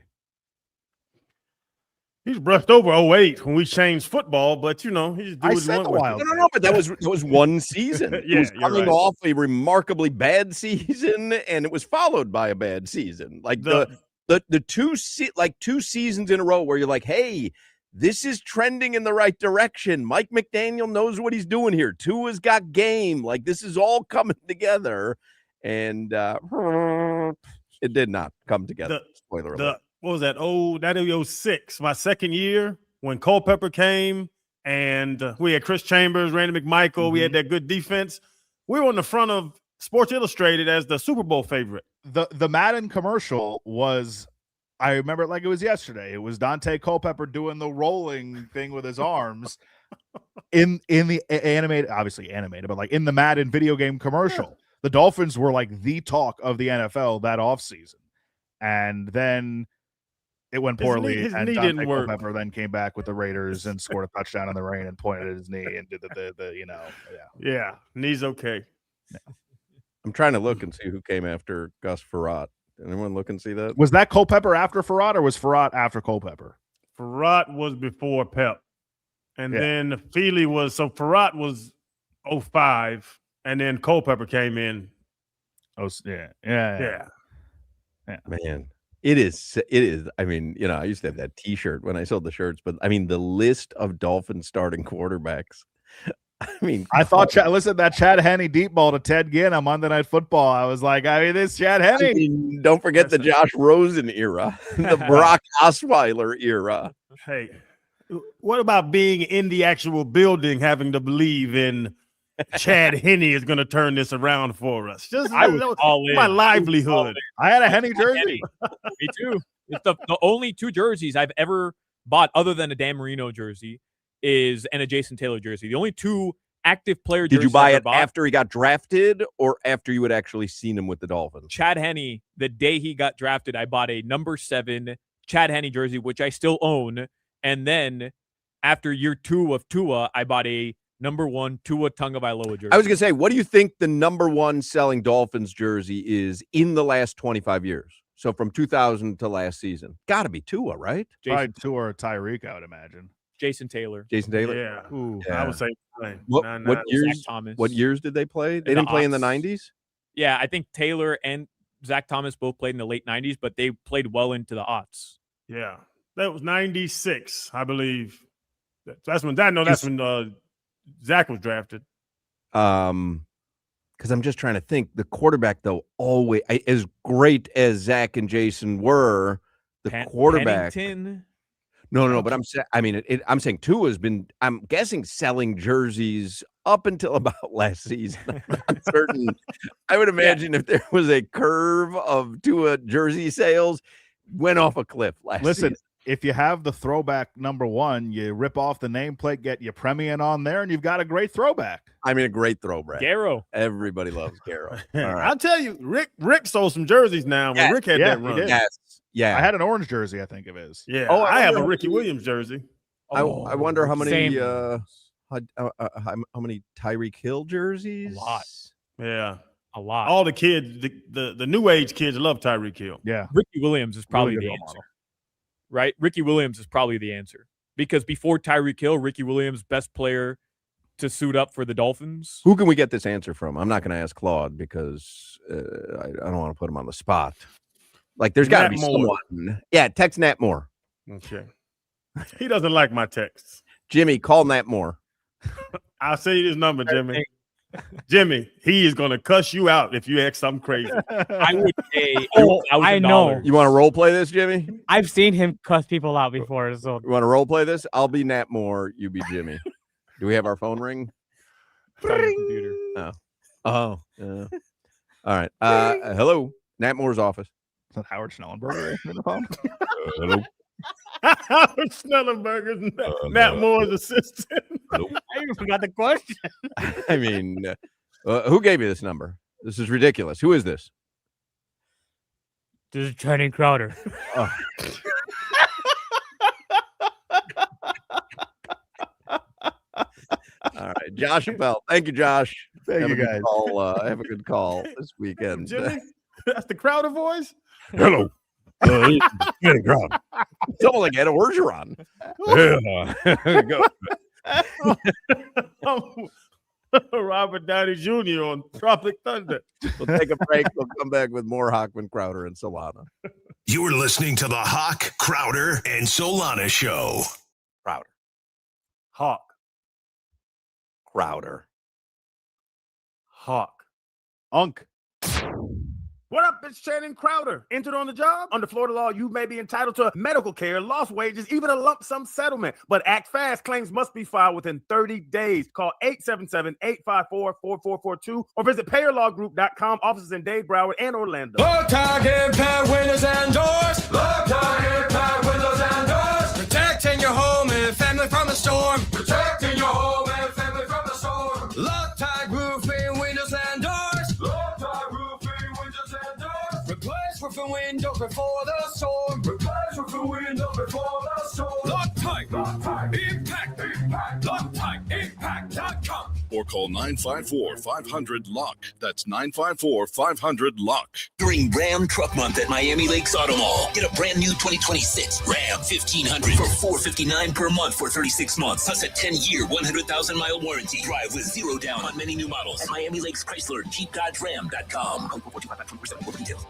He's brushed over 08 when we changed football, but he's doing No, but that was one season. It was coming off a remarkably bad season, and it was followed by a bad season. Like the 2 seasons in a row where you're like, hey, this is trending in the right direction. Mike McDaniel knows what he's doing here. Tua's got game. Like this is all coming together, and it did not come together. Spoiler alert. What was that? That was 06, my second year when Culpepper came, and we had Chris Chambers, Randy McMichael. We had that good defense. We were on the front of Sports Illustrated as the Super Bowl favorite. The Madden commercial was, I remember it like it was yesterday. It was Dante Culpepper doing the rolling thing with his arms in the animated, obviously animated, but like in the Madden video game commercial. The Dolphins were like the talk of the NFL that offseason. And then it went poorly, and Dante Culpepper then came back with the Raiders and scored a touchdown in the rain and pointed at his knee and did Yeah, knee's okay. Yeah. I'm trying to look and see who came after Gus Frerotte. Did anyone look and see that? Was that Culpepper after Frerotte, or was Frerotte after Culpepper? Frerotte was before Pep, and then Feely was, so Frerotte was 05, and then Culpepper came in. Yeah. Man, it is. I mean, I used to have that T-shirt when I sold the shirts, but I mean, the list of Dolphins starting quarterbacks. I mean, I thought, listen, that Chad Henne deep ball to Ted Ginn on Monday Night Football. I was like, this Chad Henne. Don't forget the Josh Rosen era, the Brock Osweiler era. Hey, what about being in the actual building, having to believe in Chad Henne is going to turn this around for us? Just I was all in. My livelihood. I had a Henne jersey. Me too. It's the only 2 jerseys I've ever bought other than a Dan Marino jersey and a Jason Taylor jersey. The only 2 active player jerseys. Did you buy it after he got drafted or after you had actually seen him with the Dolphins? Chad Henne, the day he got drafted, I bought a number 7 Chad Henne jersey, which I still own. And then after year 2 of Tua, I bought a number 1 Tua Tagovailoa jersey. I was going to say, what do you think the number 1 selling Dolphins jersey is in the last 25 years? So from 2000 to last season. Got to be Tua, right? Probably Tua or Tyreek, I would imagine. Jason Taylor. Yeah. Yeah. I would say. What years did they play? They didn't play in the 90s? Yeah, I think Taylor and Zach Thomas both played in the late 90s, but they played well into the aughts. Yeah. That was 96, I believe. That's when Zach was drafted. Because I'm just trying to think. The quarterback, though, always as great as Zach and Jason were, the quarterback. Pennington? No. But I'm saying Tua has been. I'm guessing selling jerseys up until about last season. I'm not certain. I would imagine if there was a curve of Tua jersey sales, went off a cliff last season. If you have the throwback number 1, you rip off the nameplate, get your premium on there, and you've got a great throwback. I mean, a great throwback. Garrow. Everybody loves Garrow. All right. I'll tell you, Rick sold some jerseys now when Rick had that run. Yeah. I had an orange jersey, I think it is. Yeah. Oh, I have a Ricky Williams jersey. I wonder how many how many Tyreek Hill jerseys? A lot. Yeah. A lot. All the kids, the new age kids love Tyreek Hill. Yeah. Ricky Williams is probably the answer. Model. Right? Ricky Williams is probably the answer. Because before Tyreek Hill, Ricky Williams, best player to suit up for the Dolphins. Who can we get this answer from? I'm not going to ask Claude because I don't want to put him on the spot. Like, there's got to be someone. Yeah, text Nat Moore. Okay. He doesn't like my texts. Jimmy, call Nat Moore. I'll send you this number, Jimmy. Jimmy, he is going to cuss you out if you ask something crazy. I would say, I know. You want to role play this, Jimmy? I've seen him cuss people out before. So You want to role play this? I'll be Nat Moore. You be Jimmy. Do we have our phone ring? It's on your computer. Oh. Yeah. All right. Hello. Nat Moore's office. Is that Howard Schnellenberger in the phone? Hello. Howard Schnellenberger's Matt Moore's assistant. I even forgot the question. I mean, who gave you this number? This is ridiculous. Who is this? This is Channing Crowder. Oh. All right, Josh Appel. Thank you, Josh. Thank you, guys. Have a good call this weekend. Jimmy, that's the Crowder voice. Hello. Someone like Ed Orgeron. Robert Downey Jr. on Tropic Thunder. We'll take a break. We'll come back with more Hochman, Crowder, and Solana. You're listening to the Hoch, Crowder, and Solana Show. Crowder. Hawk. Crowder. Hawk. Unk. What up? It's Channing Crowder. Entered on the job? Under Florida law, you may be entitled to medical care, lost wages, even a lump sum settlement. But act fast. Claims must be filed within 30 days. Call 877-854-4442 or visit payerlawgroup.com. Offices in Dade, Broward, and Orlando. Loctite Impact Windows and Doors. Loctite Impact Windows and Doors. Protecting your home and family from the storm. Protecting your home and family from the storm. Loctite Roofing Windows and Doors. Loctite Roofing Windows and Doors. Replace roofing windows before the storm. Replace roofing windows before the storm. Loctite. Loctite Impact. Impact. Loctite Impact.com. Or call 954-500-LOCK. That's 954-500-LOCK. During Ram Truck Month at Miami Lakes Auto Mall, get a brand new 2026 Ram 1500 for $459 per month for 36 months, plus a 10-year, 100,000-mile warranty. Drive with zero down on many new models at Miami Lakes Chrysler, JeepDodgeRam.com.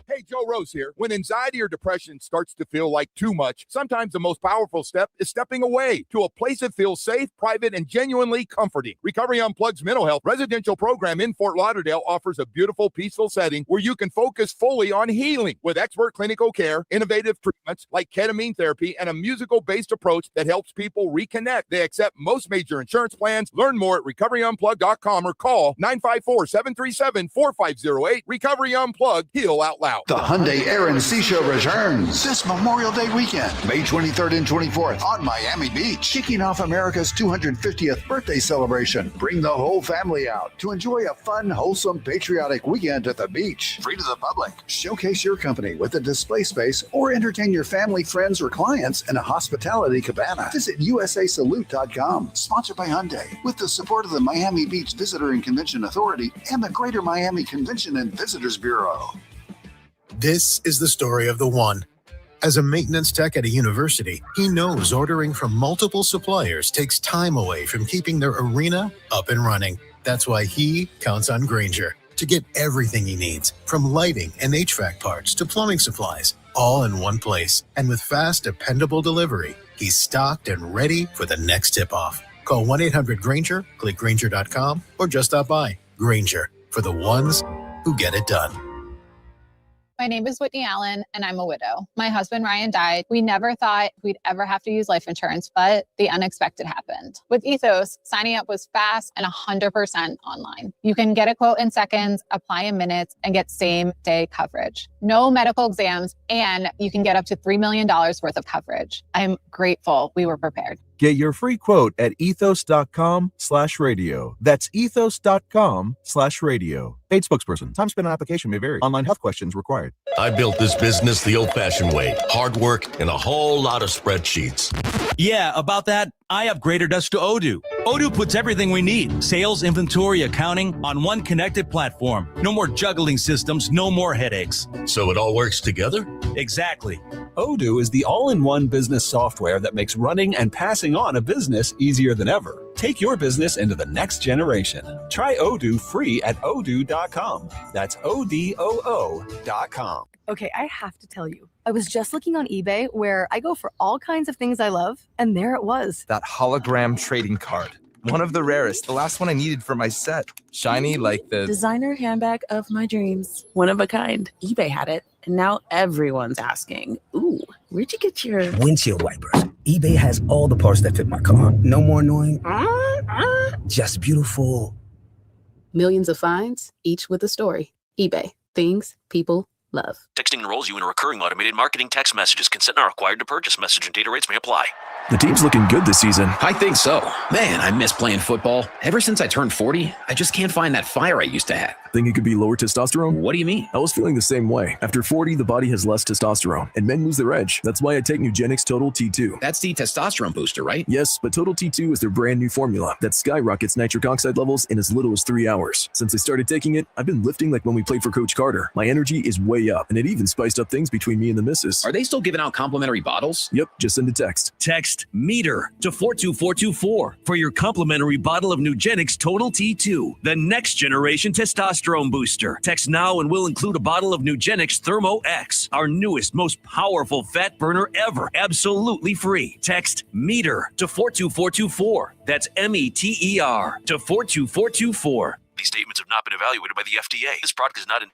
Hey, Joe Rose here. When anxiety or depression starts to feel like too much, sometimes the most powerful step is stepping away to a place that feels safe, private, and genuinely comforting. Recovery Unplugged's mental health residential program in Fort Lauderdale offers a beautiful, peaceful setting where you can focus fully on healing with expert clinical care, innovative treatments like ketamine therapy, and a musical-based approach that helps people reconnect. They accept most major insurance plans. Learn more at recoveryunplugged.com or call 954-737-4508. Recovery Unplugged. Heal out loud. The Hyundai Air and Sea Show returns this Memorial Day weekend, May 23rd and 24th on Miami Beach, kicking off America's 250th birthday celebration. Bring the whole family out to enjoy a fun, wholesome, patriotic weekend at the beach. Free to the public. Showcase your company with a display space or entertain your family, friends, or clients in a hospitality cabana. Visit usasalute.com. Sponsored by Hyundai with the support of the Miami Beach Visitor and Convention Authority and the Greater Miami Convention and Visitors Bureau. This is the story of the one. As a maintenance tech at a university, he knows ordering from multiple suppliers takes time away from keeping their arena up and running. That's why he counts on Grainger to get everything he needs, from lighting and HVAC parts to plumbing supplies, all in one place. And with fast, dependable delivery, he's stocked and ready for the next tip-off. Call 1-800-GRAINGER, click Grainger.com, or just stop by. Grainger, for the ones who get it done. My name is Whitney Allen, and I'm a widow. My husband, Ryan, died. We never thought we'd ever have to use life insurance, but the unexpected happened. With Ethos, signing up was fast and 100% online. You can get a quote in seconds, apply in minutes, and get same-day coverage. No medical exams, and you can get up to $3 million worth of coverage. I'm grateful we were prepared. Get your free quote at ethos.com/radio. That's ethos.com/radio. Paid spokesperson. Time spent on application may vary. Online health questions required. I built this business the old-fashioned way. Hard work and a whole lot of spreadsheets. Yeah, about that, I upgraded us to Odoo. Odoo puts everything we need, sales, inventory, accounting, on one connected platform. No more juggling systems, no more headaches. So it all works together? Exactly. Odoo is the all-in-one business software that makes running and passing on a business easier than ever. Take your business into the next generation. Try Odoo free at odoo.com. That's ODOO.com. Okay, I have to tell you, I was just looking on eBay where I go for all kinds of things I love, and there it was. That hologram trading card. One of the rarest. The last one I needed for my set. Shiny like the designer handbag of my dreams. One of a kind. eBay had it, and now everyone's asking, ooh, where'd you get your windshield wipers. eBay has all the parts that fit my car. No more annoying, just beautiful. millions of finds, each with a story. eBay. Things people love. Texting enrolls you in a recurring automated marketing text messages. Consent not required to purchase. Message and data rates may apply. The team's looking good this season. I think so. Man, I miss playing football. Ever since I turned 40, I just can't find that fire I used to have. Think it could be lower testosterone? What do you mean? I was feeling the same way. After 40, the body has less testosterone, and men lose their edge. That's why I take Nugenix Total T2. That's the testosterone booster, right? Yes, but Total T2 is their brand new formula that skyrockets nitric oxide levels in as little as 3 hours. Since I started taking it, I've been lifting like when we played for Coach Carter. My energy is way up, and it even spiced up things between me and the missus. Are they still giving out complimentary bottles? Yep, just send a text. Text METER to 42424 for your complimentary bottle of Nugenix Total T2, the next generation testosterone booster. Text now and we'll include a bottle of Nugenix Thermo X, our newest, most powerful fat burner ever, absolutely free. Text METER to 42424. That's METER to 42424. These statements have not been evaluated by the FDA. This product is not in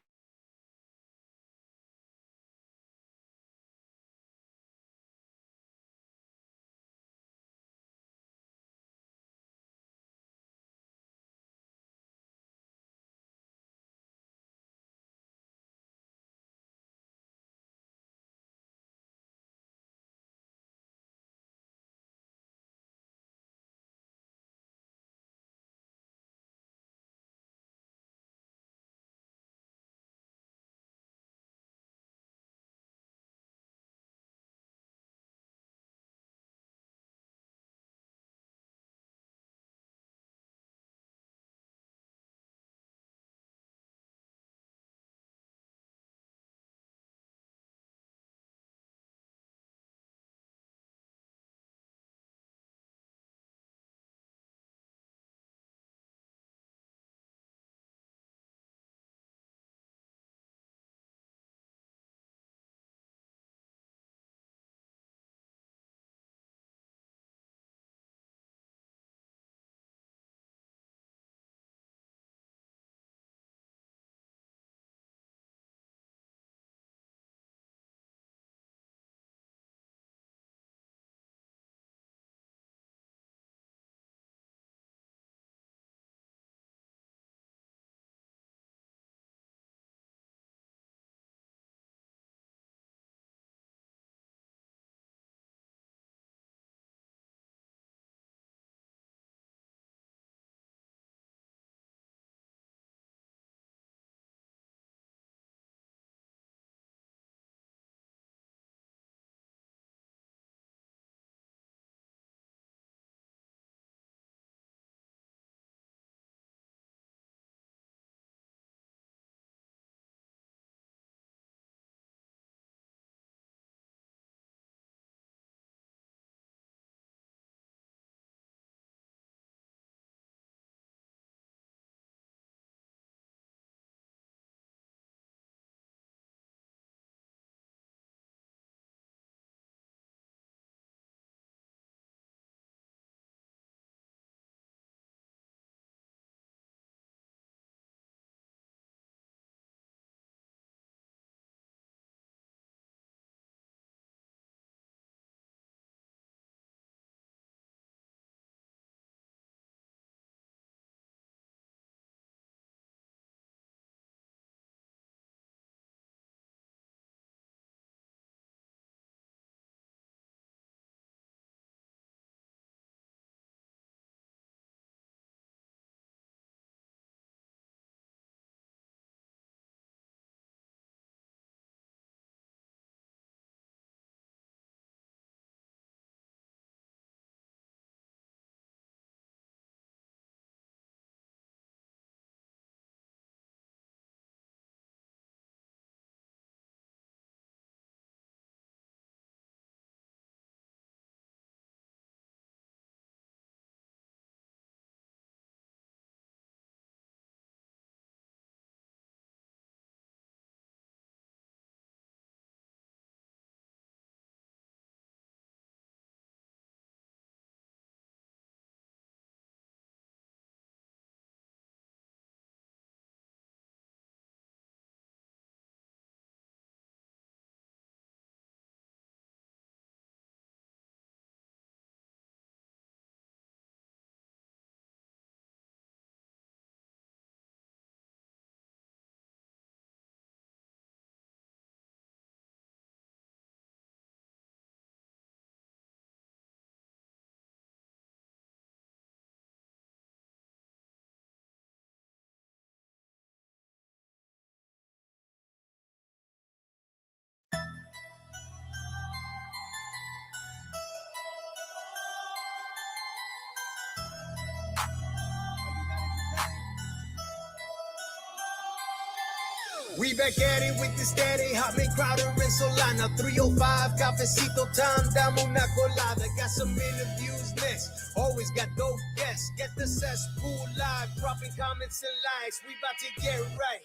We back at it with the steady, Hotman, Crowder, and Solana. 305, cafecito time, dame una colada. Got some interviews next, always got dope guests. Get the cesspool live, dropping comments and likes. We about to get right,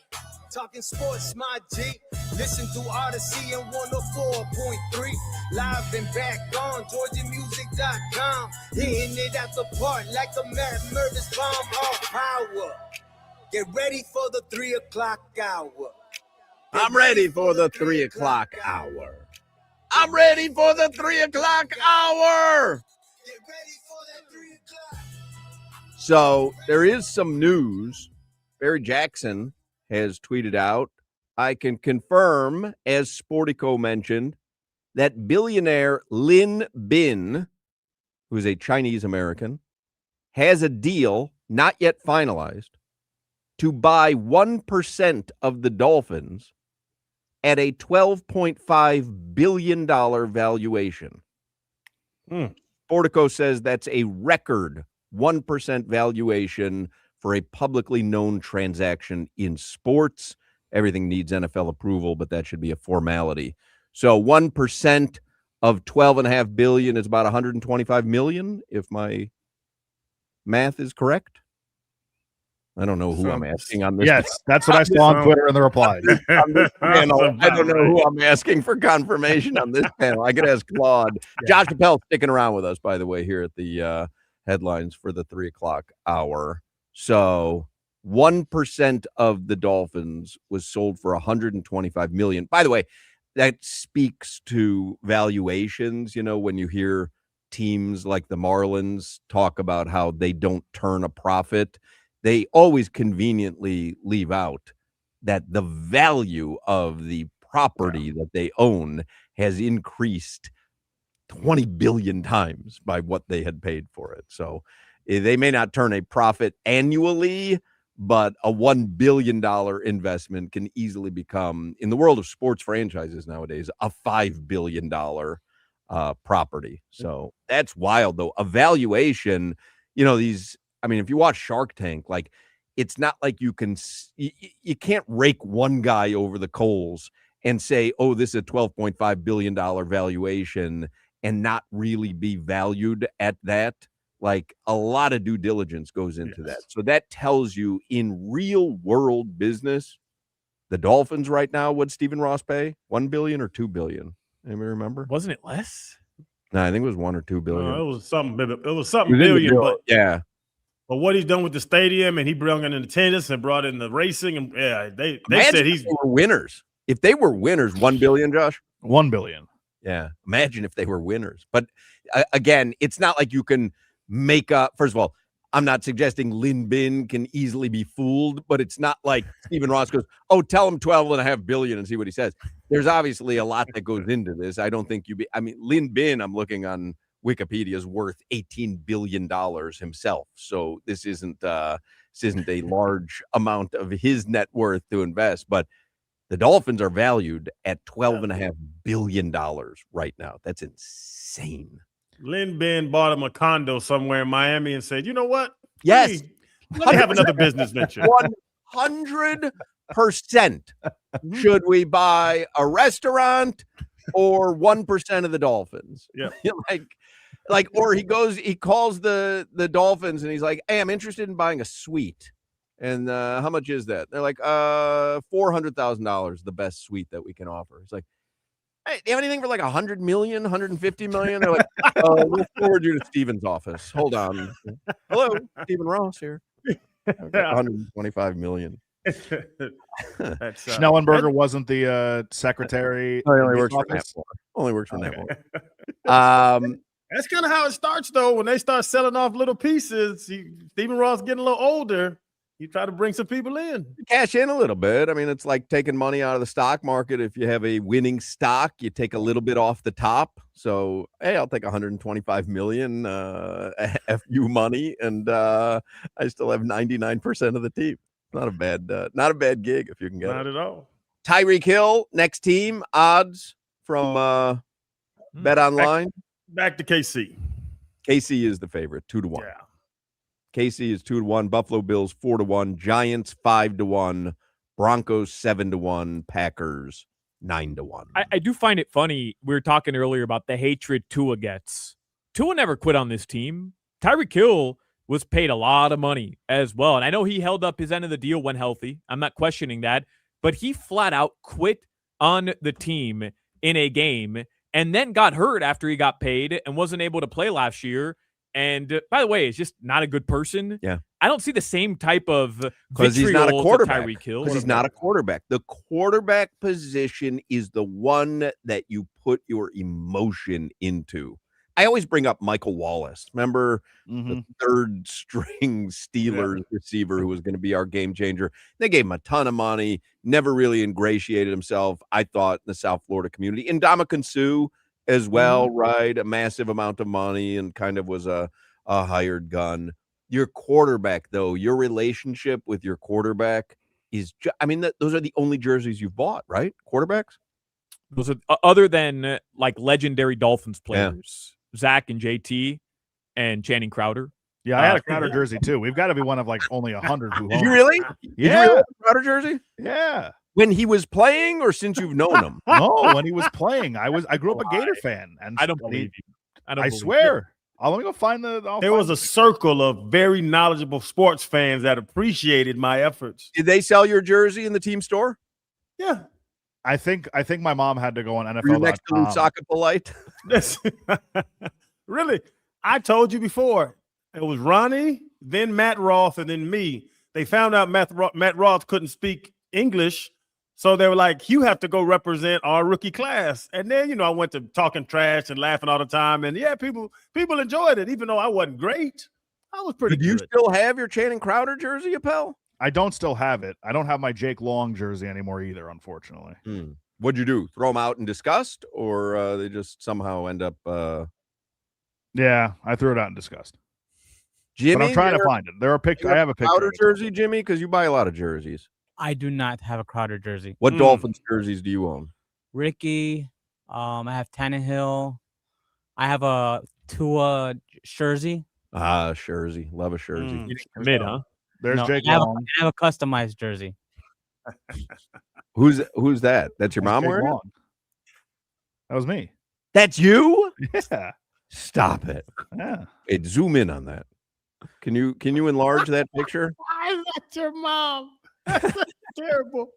talking sports, my G. Listen to Odyssey and 104.3. Live and back on GeorgiaMusic.com. Hitting it at the park like the Matt Murders bomb off power. Get ready for the 3 o'clock hour. I'm ready for the 3 o'clock hour. I'm ready for the 3 o'clock hour. Get ready for that 3 o'clock. So there is some news. Barry Jackson has tweeted out, I can confirm, as Sportico mentioned, that billionaire Lin Bin, who is a Chinese American, has a deal not yet finalized to buy 1% of the Dolphins at a $12.5 billion valuation. Sportico says that's a record 1% valuation for a publicly known transaction in sports. Everything needs NFL approval, but that should be a formality. So 1% of $12.5 billion is about $125 million, if my math is correct. I don't know who I'm asking on this. Yes, that's what I saw on Twitter in the replies. On this panel. I don't know who I'm asking for confirmation on this panel. I could ask Claude. Josh Appel sticking around with us, by the way, here at the headlines for the 3 o'clock hour. So 1% of the Dolphins was sold for $125 million. By the way, that speaks to valuations. You know, when you hear teams like the Marlins talk about how they don't turn a profit, they always conveniently leave out that the value of the property that they own has increased 20 billion times by what they had paid for it. So they may not turn a profit annually, but a $1 billion investment can easily become, in the world of sports franchises nowadays, a $5 billion property. So that's wild, though. A valuation, you know, these, I mean, if you watch Shark Tank, like, it's not like you can't rake one guy over the coals and say, oh, this is a $12.5 billion valuation and not really be valued at that. Like, a lot of due diligence goes into that. So that tells you in real world business, the Dolphins right now, what'd Stephen Ross pay? $1 billion or $2 billion? Anybody remember? Wasn't it less? No, I think it was $1 or $2 billion. No, it was something billion, but yeah. But what he's done with the stadium, and he brought in the attendance and brought in the racing, and they said they were winners. If they were winners, $1 billion, Josh? $1 billion. Yeah. Imagine if they were winners. But again, it's not like you can make up. First of all, I'm not suggesting Lin Bin can easily be fooled, but it's not like Stephen Ross goes, oh, tell him $12.5 billion and see what he says. There's obviously a lot that goes into this. I don't think Lin Bin, I'm looking on Wikipedia, is worth $18 billion himself. So this isn't a large amount of his net worth to invest, but the Dolphins are valued at $12.5 billion right now. That's insane. Lin Bin bought him a condo somewhere in Miami and said, you know what? Yes. Let me have another business venture. 100%. Should we buy a restaurant or 1% of the Dolphins? Yeah. Or he calls the Dolphins and he's like, hey, I'm interested in buying a suite. And how much is that? They're like, $400,000, the best suite that we can offer. It's like, hey, do you have anything for like $100 million, $150 million? They're like, we'll forward you to Steven's office. Hold on. Hello, Stephen Ross here. $125 million. Schnellenberger wasn't the secretary. Oh, he only works for Netflix. Only works for Netflix. That's kind of how it starts, though. When they start selling off little pieces, Stephen Ross getting a little older. You try to bring some people in. Cash in a little bit. I mean, it's like taking money out of the stock market. If you have a winning stock, you take a little bit off the top. So, hey, I'll take $125 million FU money, and I still have 99% of the team. Not a bad gig if you can get it. Not at all. Tyreek Hill, next team, odds from Bet Online. Back to KC. KC is the favorite, 2-1. KC is 2-1. Buffalo Bills 4-1. Giants 5-1. Broncos 7-1, Packers 9-1. I do find it funny. We were talking earlier about the hatred Tua gets. Tua never quit on this team. Tyreek Hill was paid a lot of money as well. And I know he held up his end of the deal when healthy. I'm not questioning that. But he flat out quit on the team in a game and then got hurt after he got paid and wasn't able to play last year. And by the way, is just not a good person. Yeah. I don't see the same type of Because he's not a quarterback. Tyreek Hill. Because he's not a quarterback. The quarterback position is the one that you put your emotion into. I always bring up Michael Wallace. Remember the third string Steelers receiver who was going to be our game changer? They gave him a ton of money, never really ingratiated himself, I thought, in the South Florida community. And Ndamukong Suh as well, right? A massive amount of money and kind of was a hired gun. Your quarterback, though, your relationship with your quarterback is those are the only jerseys you've bought, right? Quarterbacks? Those are other than like legendary Dolphins players. Zach and JT and Channing Crowder. Yeah, I had a Crowder jersey too. We've got to be one of like only 100 who Did you really? Yeah. Did you really have a Crowder jersey? Yeah. When he was playing or since you've known him? No, when he was playing. I grew up a Gator fan. And I don't believe you. I swear. Let me go find There was a circle of very knowledgeable sports fans that appreciated my efforts. Did they sell your jersey in the team store? Yeah. I think my mom had to go on NFL. Were you next to Lusaka Polite? Really? I told you before. It was Ronnie, then Matt Roth, and then me. They found out Matt Roth couldn't speak English, so they were like, "You have to go represent our rookie class." And then, I went to talking trash and laughing all the time, and people enjoyed it, even though I wasn't great. I was pretty good. Do you still have your Channing Crowder jersey, Appel? I don't still have it. I don't have my Jake Long jersey anymore either, unfortunately. What'd you do? Throw them out in disgust, or they just somehow end up? Yeah, I threw it out in disgust. Jimmy, but I'm trying to find it. There are pictures. I have a picture. Crowder jersey, Jimmy, because you buy a lot of jerseys. I do not have a Crowder jersey. What Dolphins jerseys do you own? Ricky. I have Tannehill. I have a Tua jersey. Jersey. Love a jersey. You didn't commit, huh? There's Jake I Long. have a customized jersey. Who's that? That's your mom Jake wearing it? Long. That was me. That's you? Yeah. Stop it. Yeah. Hey, zoom in on that. Can you enlarge that picture? Why is that your mom? That's terrible.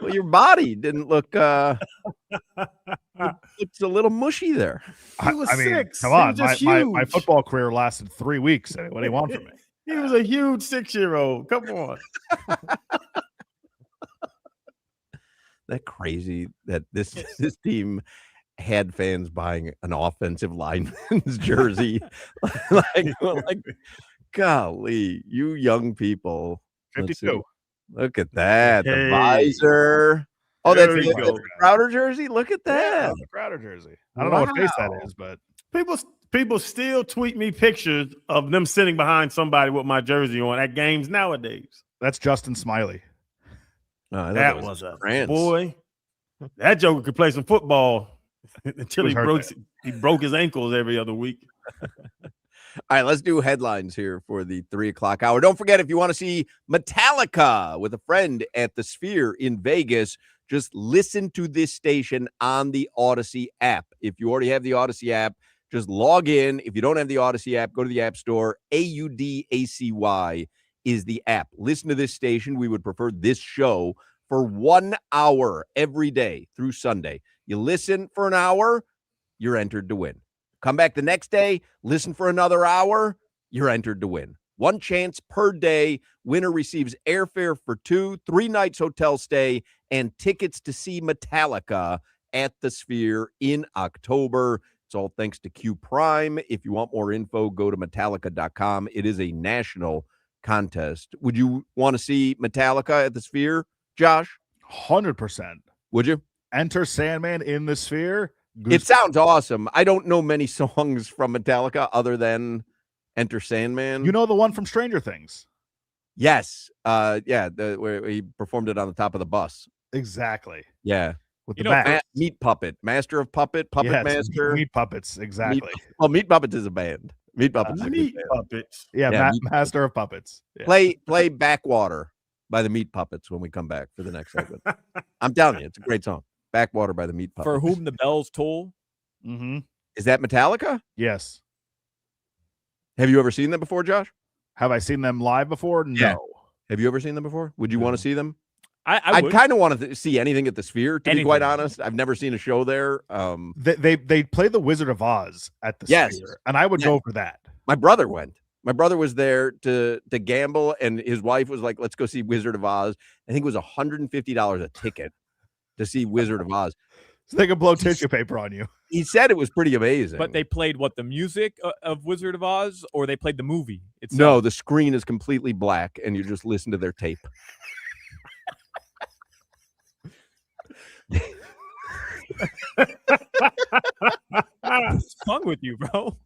Well, your body didn't look it's a little mushy there. He was 6. Come on. He was just My huge. football career lasted 3 weeks. What do you want from me? He was a huge 6-year-old. Come on. That crazy that this team had fans buying an offensive lineman's jersey. like, golly, you young people. 52. Look at that. Hey. The visor. Oh, There that's you the go. Crowder jersey. Look at that. Yeah, the Crowder jersey. I don't know what face that is, but People still tweet me pictures of them sitting behind somebody with my jersey on at games nowadays. that's Justin Smiley. No, That was a France. boy. That joker could play some football until Who's hurt he broke his ankles every other week. All right, let's do headlines here for the 3:00 hour. Don't forget, if you want to see Metallica with a friend at the Sphere in Vegas, just listen to this station on the Odyssey app. If you already have the Odyssey app, just log in. If you don't have the Odyssey app, go to the App Store. AUDACY is the app. Listen to this station. We would prefer this show for 1 hour every day through Sunday. You listen for an hour, you're entered to win. Come back the next day, listen for another hour, you're entered to win. One chance per day. Winner receives airfare for 2, 3 nights hotel stay, and tickets to see Metallica at the Sphere in October. It's all thanks to Q Prime. If you want more info, go to Metallica.com. It is a national contest. Would you want to see Metallica at the Sphere, Josh? 100%. Would you? Enter Sandman in the Sphere. It sounds awesome. I don't know many songs from Metallica other than Enter Sandman. You know the one from Stranger Things? Yes. Where he performed it on the top of the bus. Exactly. Yeah. With the bat. Meat Puppet. Master of Puppet. Puppet Yes, Master. Meat Puppets. Exactly. Meat Puppets is a band. Meat Puppets is a good Meat band. Puppets. Yeah, Yeah, Master of Puppets. Yeah. Play Backwater. by the Meat Puppets when we come back for the next segment. I'm telling you, it's a great song. Backwater by the Meat Puppets. For Whom the Bells Toll. Mm-hmm. Is that Metallica? Yes. Have you ever seen them before, Josh? Have I seen them live before? No. Yeah. Have you ever seen them before? Would you want to see them? I I'd kind of want to see anything at the Sphere, to be quite Anything. honest. I've never seen a show there. They play the Wizard of Oz at the Sphere, and I would go for that. My brother went. My brother was there to gamble, and his wife was like, let's go see Wizard of Oz. I think it was $150 a ticket to see Wizard of Oz. So they can blow tissue paper on you. He said it was pretty amazing. But they played the music of Wizard of Oz, or they played the movie itself? No, the screen is completely black, and you just listen to their tape. What's wrong with you, bro?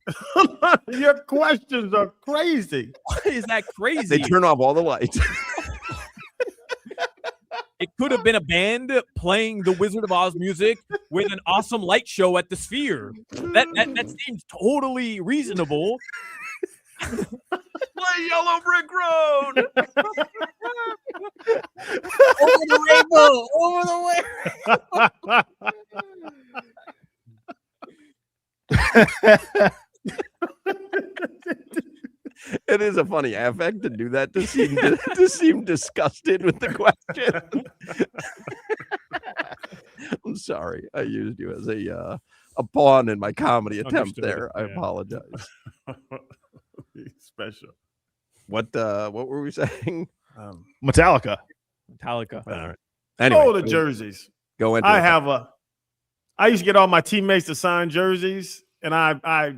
Your questions are crazy. Why is that crazy? They turn off all the lights. It could have been a band playing the Wizard of Oz music with an awesome light show at the Sphere. That seems totally reasonable. Play Yellow Brick Road. Over the rainbow. Over the It is a funny affect to do that, to seem disgusted with the question. I'm sorry. I used you as a pawn in my comedy attempt there. I apologize. Special. What were we saying? Metallica. All right. Anyway, the jerseys. Go into I used to get all my teammates to sign jerseys, and I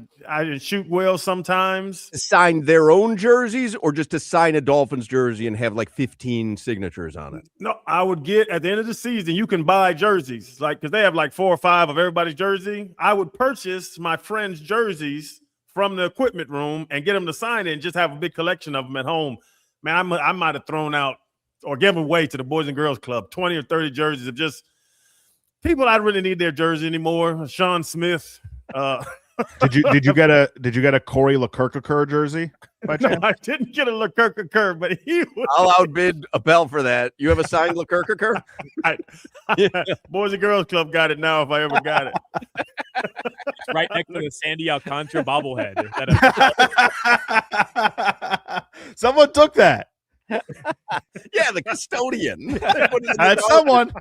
shoot well sometimes. To sign their own jerseys, or just to sign a Dolphins jersey and have like 15 signatures on it? No, I would get at the end of the season, you can buy jerseys, like because they have like 4 or 5 of everybody's jersey. I would purchase my friends' jerseys from the equipment room and get them to sign it and just have a big collection of them at home. Man, I might have thrown out or given away to the Boys and Girls Club 20 or 30 jerseys of just people I really need their jersey anymore. Sean Smith. Did you get a Corey LeKirk jersey? By No, chance? I didn't get a LeKirk, but he was. I'll outbid a bell for that. You have a signed LeKirk? Boys and Girls Club got it now if I ever got it. It's right next to the Sandy Alcantara bobblehead. Someone took that. Yeah, the custodian. That's someone.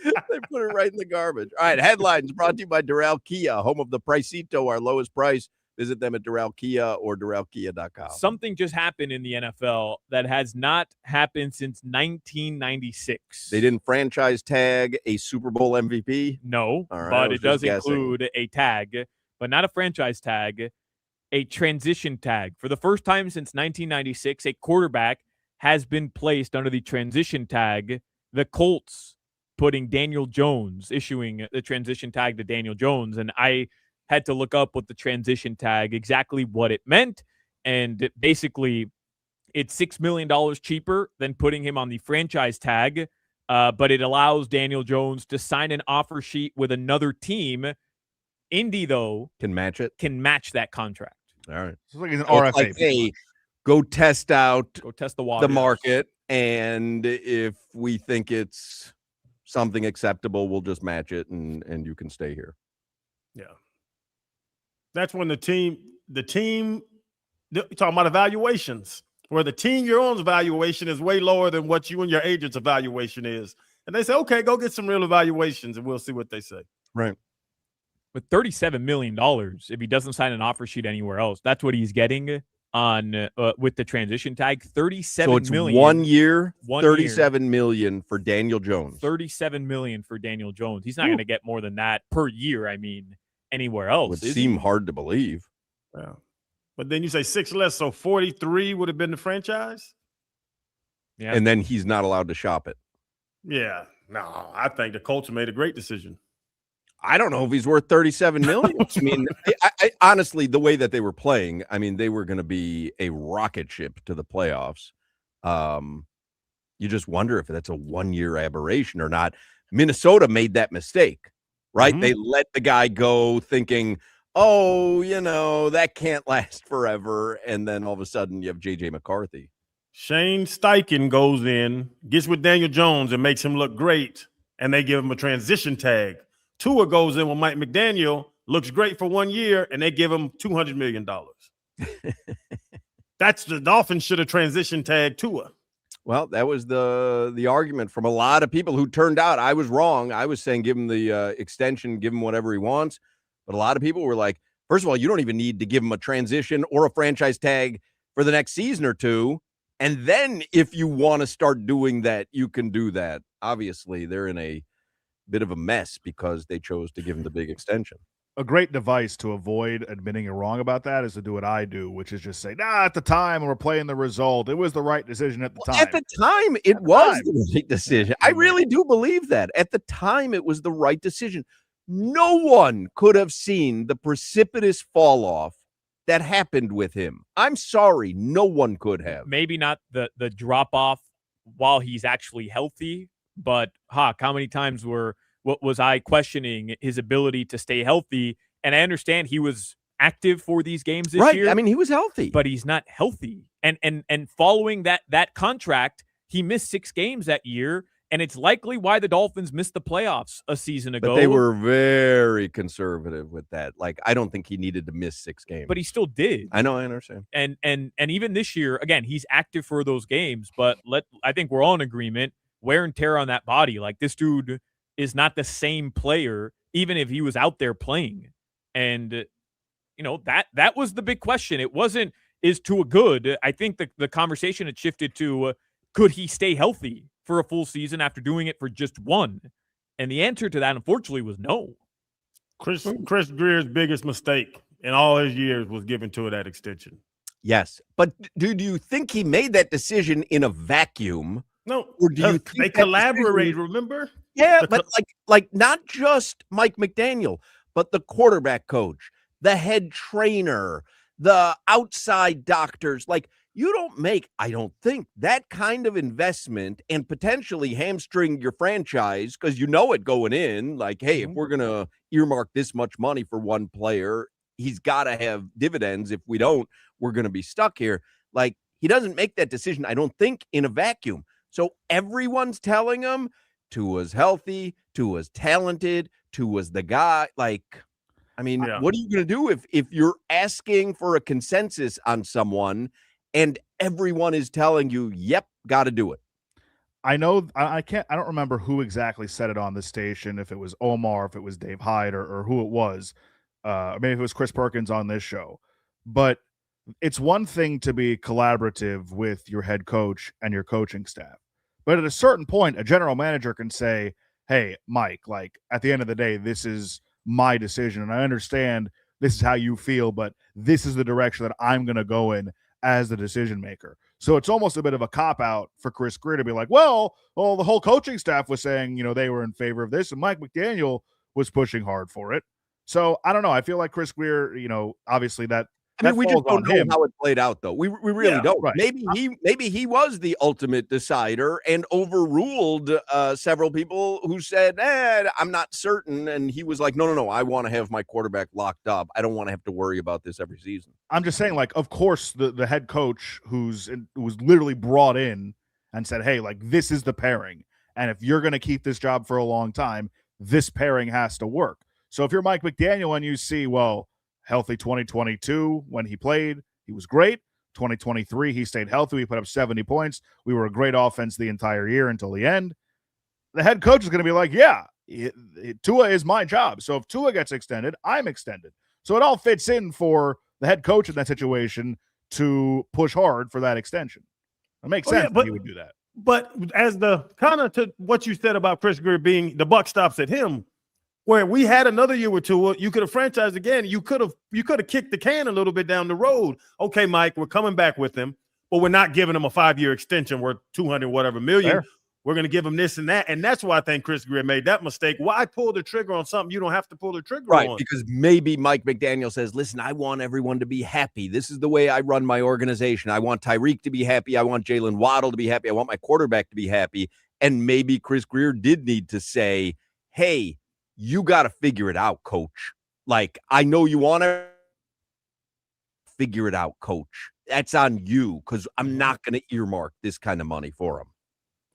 They put it right in the garbage. All right, headlines brought to you by Doral Kia, home of the Pricito, our lowest price. Visit them at Doral Kia or DoralKia.com. Something just happened in the NFL that has not happened since 1996. They didn't franchise tag a Super Bowl MVP? No, All right, I but was it does just guessing. include a tag, but not a franchise tag, a transition tag. For the first time since 1996, a quarterback has been placed under the transition tag. The Colts putting Daniel Jones, issuing the transition tag to Daniel Jones. And I had to look up what the transition tag, exactly what it meant. And basically, it's $6 million cheaper than putting him on the franchise tag. But it allows Daniel Jones to sign an offer sheet with another team. Indy, though, Can match it? can match that contract. All right. It's like he's an So it's RFA. like, hey, go test out Go test the water. the market, and if we think it's something acceptable, we'll just match it, and you can stay here. Yeah. That's when the team, talking about evaluations, where the team you're on's valuation is way lower than what you and your agent's evaluation is. And they say, okay, go get some real evaluations and we'll see what they say. Right. With $37 million, if he doesn't sign an offer sheet anywhere else, that's what he's getting on with the transition tag. So it's $37 million. 1 year, One $37 million for Daniel Jones. $37 million for Daniel Jones. He's not going to get more than that per year. I mean, anywhere else. Would is seem he? hard to believe. Yeah. But then you say 6 less, so 43 would have been the franchise? Yeah. And then he's not allowed to shop it. Yeah. No, I think the Colts made a great decision. I don't know if he's worth $37 million. I mean, I honestly, the way that they were playing, I mean, they were going to be a rocket ship to the playoffs. You just wonder if that's a 1 year aberration or not. Minnesota made that mistake, right? Mhm. They let the guy go thinking, oh, that can't last forever. And then all of a sudden you have JJ McCarthy. Shane Steichen goes in, gets with Daniel Jones and makes him look great, and they give him a transition tag. Tua goes in with Mike McDaniel, looks great for 1 year, and they give him $200 million. That's the Dolphins should have transition tagged Tua. Well, that was the argument from a lot of people who turned out I was wrong. I was saying give him the extension, give him whatever he wants. But a lot of people were like, first of all, you don't even need to give him a transition or a franchise tag for the next season or two. And then if you want to start doing that, you can do that. Obviously, they're in a bit of a mess because they chose to give him the big extension. A great device to avoid admitting you're wrong about that is to do what I do, which is just say, at the time we're playing the result, it was the right decision at the time. At the time, it was the right decision. I really do believe that. At the time, it was the right decision. No one could have seen the precipitous fall off that happened with him. I'm sorry, no one could have. Maybe not the drop off while he's actually healthy, but Hoch, how many times was I questioning his ability to stay healthy? And I understand he was active for these games this year. I mean, he was healthy, but he's not healthy. And following that contract, he missed 6 games that year. And it's likely why the Dolphins missed the playoffs a season ago. But they were very conservative with that. Like, I don't think he needed to miss 6 games. But he still did. I know, I understand. And even this year, again, he's active for those games. But I think we're all in agreement, wear and tear on that body. Like, this dude is not the same player, even if he was out there playing. And, that was the big question. It wasn't, is Tua good? I think the conversation had shifted to, could he stay healthy for a full season after doing it for just 1? And the answer to that, unfortunately, was no. Chris Greer's biggest mistake in all his years was giving Tua that extension. Yes. But do you think he made that decision in a vacuum? No. Or do you think they collaborate, remember? Yeah, but like not just Mike McDaniel, but the quarterback coach, the head trainer, the outside doctors. Like, you don't make, I don't think, that kind of investment and potentially hamstring your franchise because you know it going in. Like, hey, if we're going to earmark this much money for one player, he's got to have dividends. If we don't, we're going to be stuck here. Like, he doesn't make that decision, I don't think, in a vacuum. So everyone's telling him Tua's healthy, Tua's talented, Tua's the guy. Like, I mean, what are you going to do if you're asking for a consensus on someone and everyone is telling you, yep, got to do it? I know I don't remember who exactly said it on the station, if it was Omar, if it was Dave Hyde, or who it was. Maybe it was Chris Perkins on this show. But it's one thing to be collaborative with your head coach and your coaching staff. But at a certain point, a general manager can say, hey, Mike, like, at the end of the day, this is my decision. And I understand this is how you feel, but this is the direction that I'm going to go in as the decision maker. So it's almost a bit of a cop-out for Chris Greer to be like, well, the whole coaching staff was saying, they were in favor of this, and Mike McDaniel was pushing hard for it. So I don't know. I feel like Chris Greer, obviously that I mean, we just don't know how it played out, though. We really don't. Right. Maybe he was the ultimate decider and overruled several people who said, I'm not certain. And he was like, no, I want to have my quarterback locked up. I don't want to have to worry about this every season. I'm just saying, like, of course, the head coach who's literally brought in and said, hey, like, this is the pairing. And if you're going to keep this job for a long time, this pairing has to work. So if you're Mike McDaniel and you see, well, healthy 2022 when he played, he was great. 2023, he stayed healthy. We put up 70 points. We were a great offense the entire year until the end. The head coach is going to be like, Tua is my job. So if Tua gets extended, I'm extended. So it all fits in for the head coach in that situation to push hard for that extension. It makes sense that he would do that. But as the kind of to what you said about Chris Greer being the buck stops at him, where we had another year or two, you could have franchised again. You could have kicked the can a little bit down the road. Okay, Mike, we're coming back with him, but we're not giving him a 5-year extension worth 200 whatever million. Fair. We're going to give him this and that. And that's why I think Chris Greer made that mistake. Why pull the trigger on something you don't have to pull the trigger on? Right, because maybe Mike McDaniel says, listen, I want everyone to be happy. This is the way I run my organization. I want Tyreek to be happy. I want Jalen Waddle to be happy. I want my quarterback to be happy. And maybe Chris Greer did need to say, hey, you got to figure it out, coach. Like, I know you want to figure it out, coach. that's on you because I'm not going to earmark this kind of money for him.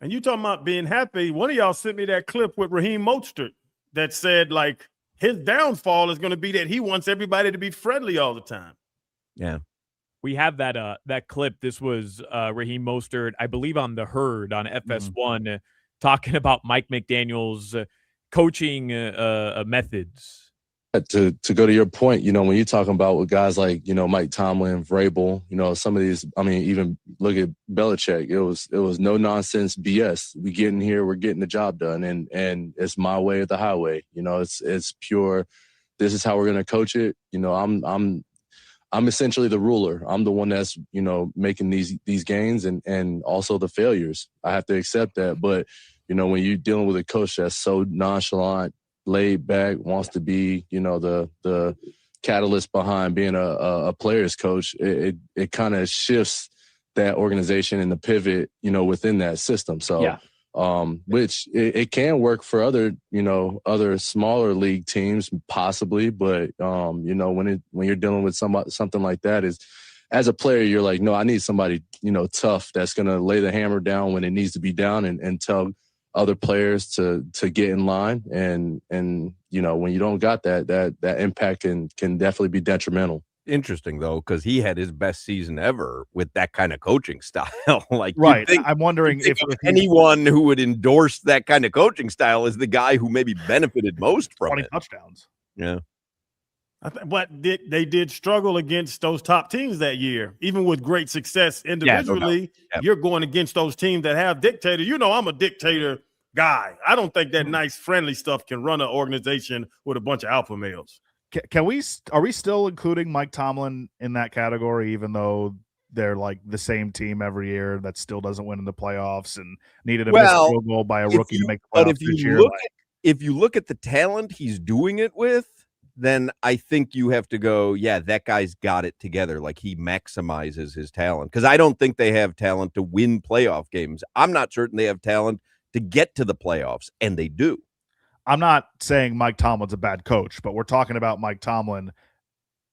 And you talking about being happy. One of y'all sent me that clip with Raheem Mostert that said, like, his downfall is going to be that he wants everybody to be friendly all the time. Yeah. We have that clip. This was Raheem Mostert, I believe, on The Herd on FS1, talking about Mike McDaniel's coaching methods. To go to your point, when you're talking about with guys like, Mike Tomlin, Vrabel, some of these, I mean, even look at Belichick. It was no nonsense BS. We get in here, we're getting the job done, and it's my way or the highway. It's pure. This is how we're gonna coach it. I'm essentially the ruler. I'm the one that's making these gains and also the failures. I have to accept that. But when you're dealing with a coach that's so nonchalant, laid back, wants to be, the catalyst behind being a player's coach, it kind of shifts that organization and the pivot, within that system. So, which it can work for other smaller league teams possibly, but when you're dealing with something like that, is as a player, you're like, no, I need somebody, tough that's going to lay the hammer down when it needs to be down and tell other players to get in line. And when you don't got that impact can definitely be detrimental. Interesting though, because he had his best season ever with that kind of coaching style. Right. I'm wondering if anyone who would endorse that kind of coaching style is the guy who maybe benefited most from 20 it. touchdowns. Yeah. But they did struggle against those top teams that year, even with great success individually. You're going against those teams that have dictators. I'm a dictator guy. I don't think that nice, friendly stuff can run an organization with a bunch of alpha males. Are we still including Mike Tomlin in that category, even though they're like the same team every year that still doesn't win in the playoffs and needed a missed field goal by a rookie to make the playoffs this year? If you look at the talent he's doing it with, then I think you have to go, yeah, that guy's got it together. Like he maximizes his talent. Because I don't think they have talent to win playoff games. I'm not certain they have talent to get to the playoffs, and they do. I'm not saying Mike Tomlin's a bad coach, but we're talking about Mike Tomlin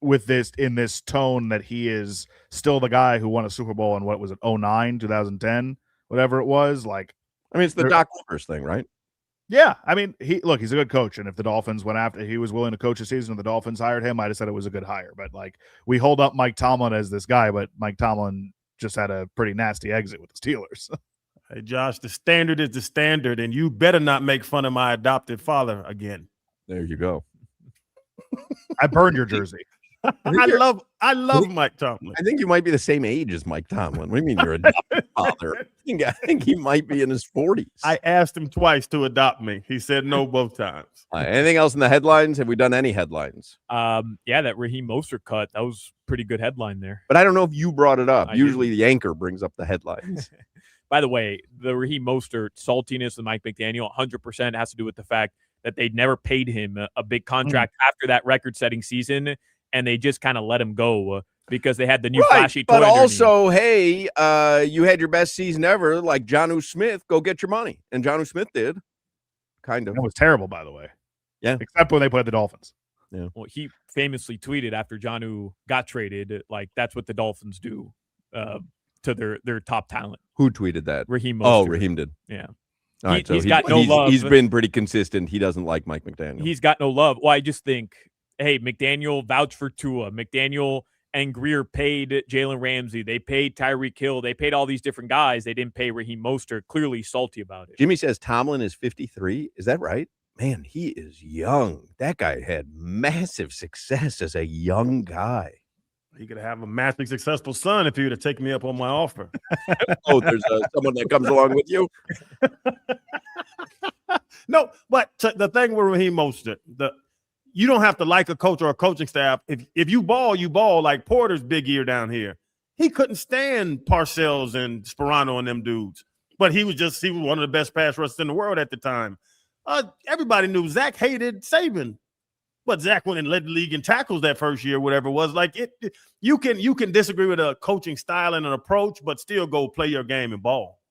in this tone that he is still the guy who won a Super Bowl in, what was it, 2009, 2010, whatever it was. Like, I mean, it's the Doc Rivers thing, right? Yeah, I mean, he's a good coach, and if the Dolphins went after, he was willing to coach a season, and the Dolphins hired him, I'd have said it was a good hire. But like, we hold up Mike Tomlin as this guy, but Mike Tomlin just had a pretty nasty exit with the Steelers. Hey, Josh, the standard is the standard, and you better not make fun of my adopted father again. There you go. I burned your jersey. I love Mike Tomlin. I think you might be the same age as Mike Tomlin. What do you mean you're adopted father? I think he might be in his 40s. I asked him twice to adopt me. He said no both times. Anything else in the headlines? Have we done any headlines? Yeah, that Raheem Mostert cut, that was pretty good headline there. But I don't know if you brought it up. Usually the anchor brings up the headlines. By the way, the Raheem Mostert saltiness with Mike McDaniel 100% has to do with the fact that they'd never paid him a big contract after that record-setting season, and they just kind of let him go because they had the new flashy toy. But also, hey, you had your best season ever, like Jonnu Smith. Go get your money, and Jonnu Smith did. Kind of. It was terrible, by the way. Yeah, except when they played the Dolphins. Yeah. Well, he famously tweeted after Jonnu got traded, like that's what the Dolphins do to their top talent. Who tweeted that? Raheem Mostert. Oh, Raheem did. Yeah. All right, he's got no love. He's been pretty consistent. He doesn't like Mike McDaniel. He's got no love. Well, I just think, hey, McDaniel vouched for Tua. McDaniel and Greer paid Jalen Ramsey. They paid Tyreek Hill. They paid all these different guys. They didn't pay Raheem Mostert. Clearly salty about it. Jimmy says Tomlin is 53. Is that right? Man, he is young. That guy had massive success as a young guy. He could have a massively successful son if he would have taken me up on my offer. Oh, there's someone that comes along with you? No, but the thing with Raheem Mostert, you don't have to like a coach or a coaching staff. If you ball, you ball. Like Porter's big ear down here. He couldn't stand Parcells and Sperano and them dudes. But he was one of the best pass rushers in the world at the time. Everybody knew Zach hated Saban. But Zach went and led the league in tackles that first year, whatever it was. Like you can disagree with a coaching style and an approach, but still go play your game and ball.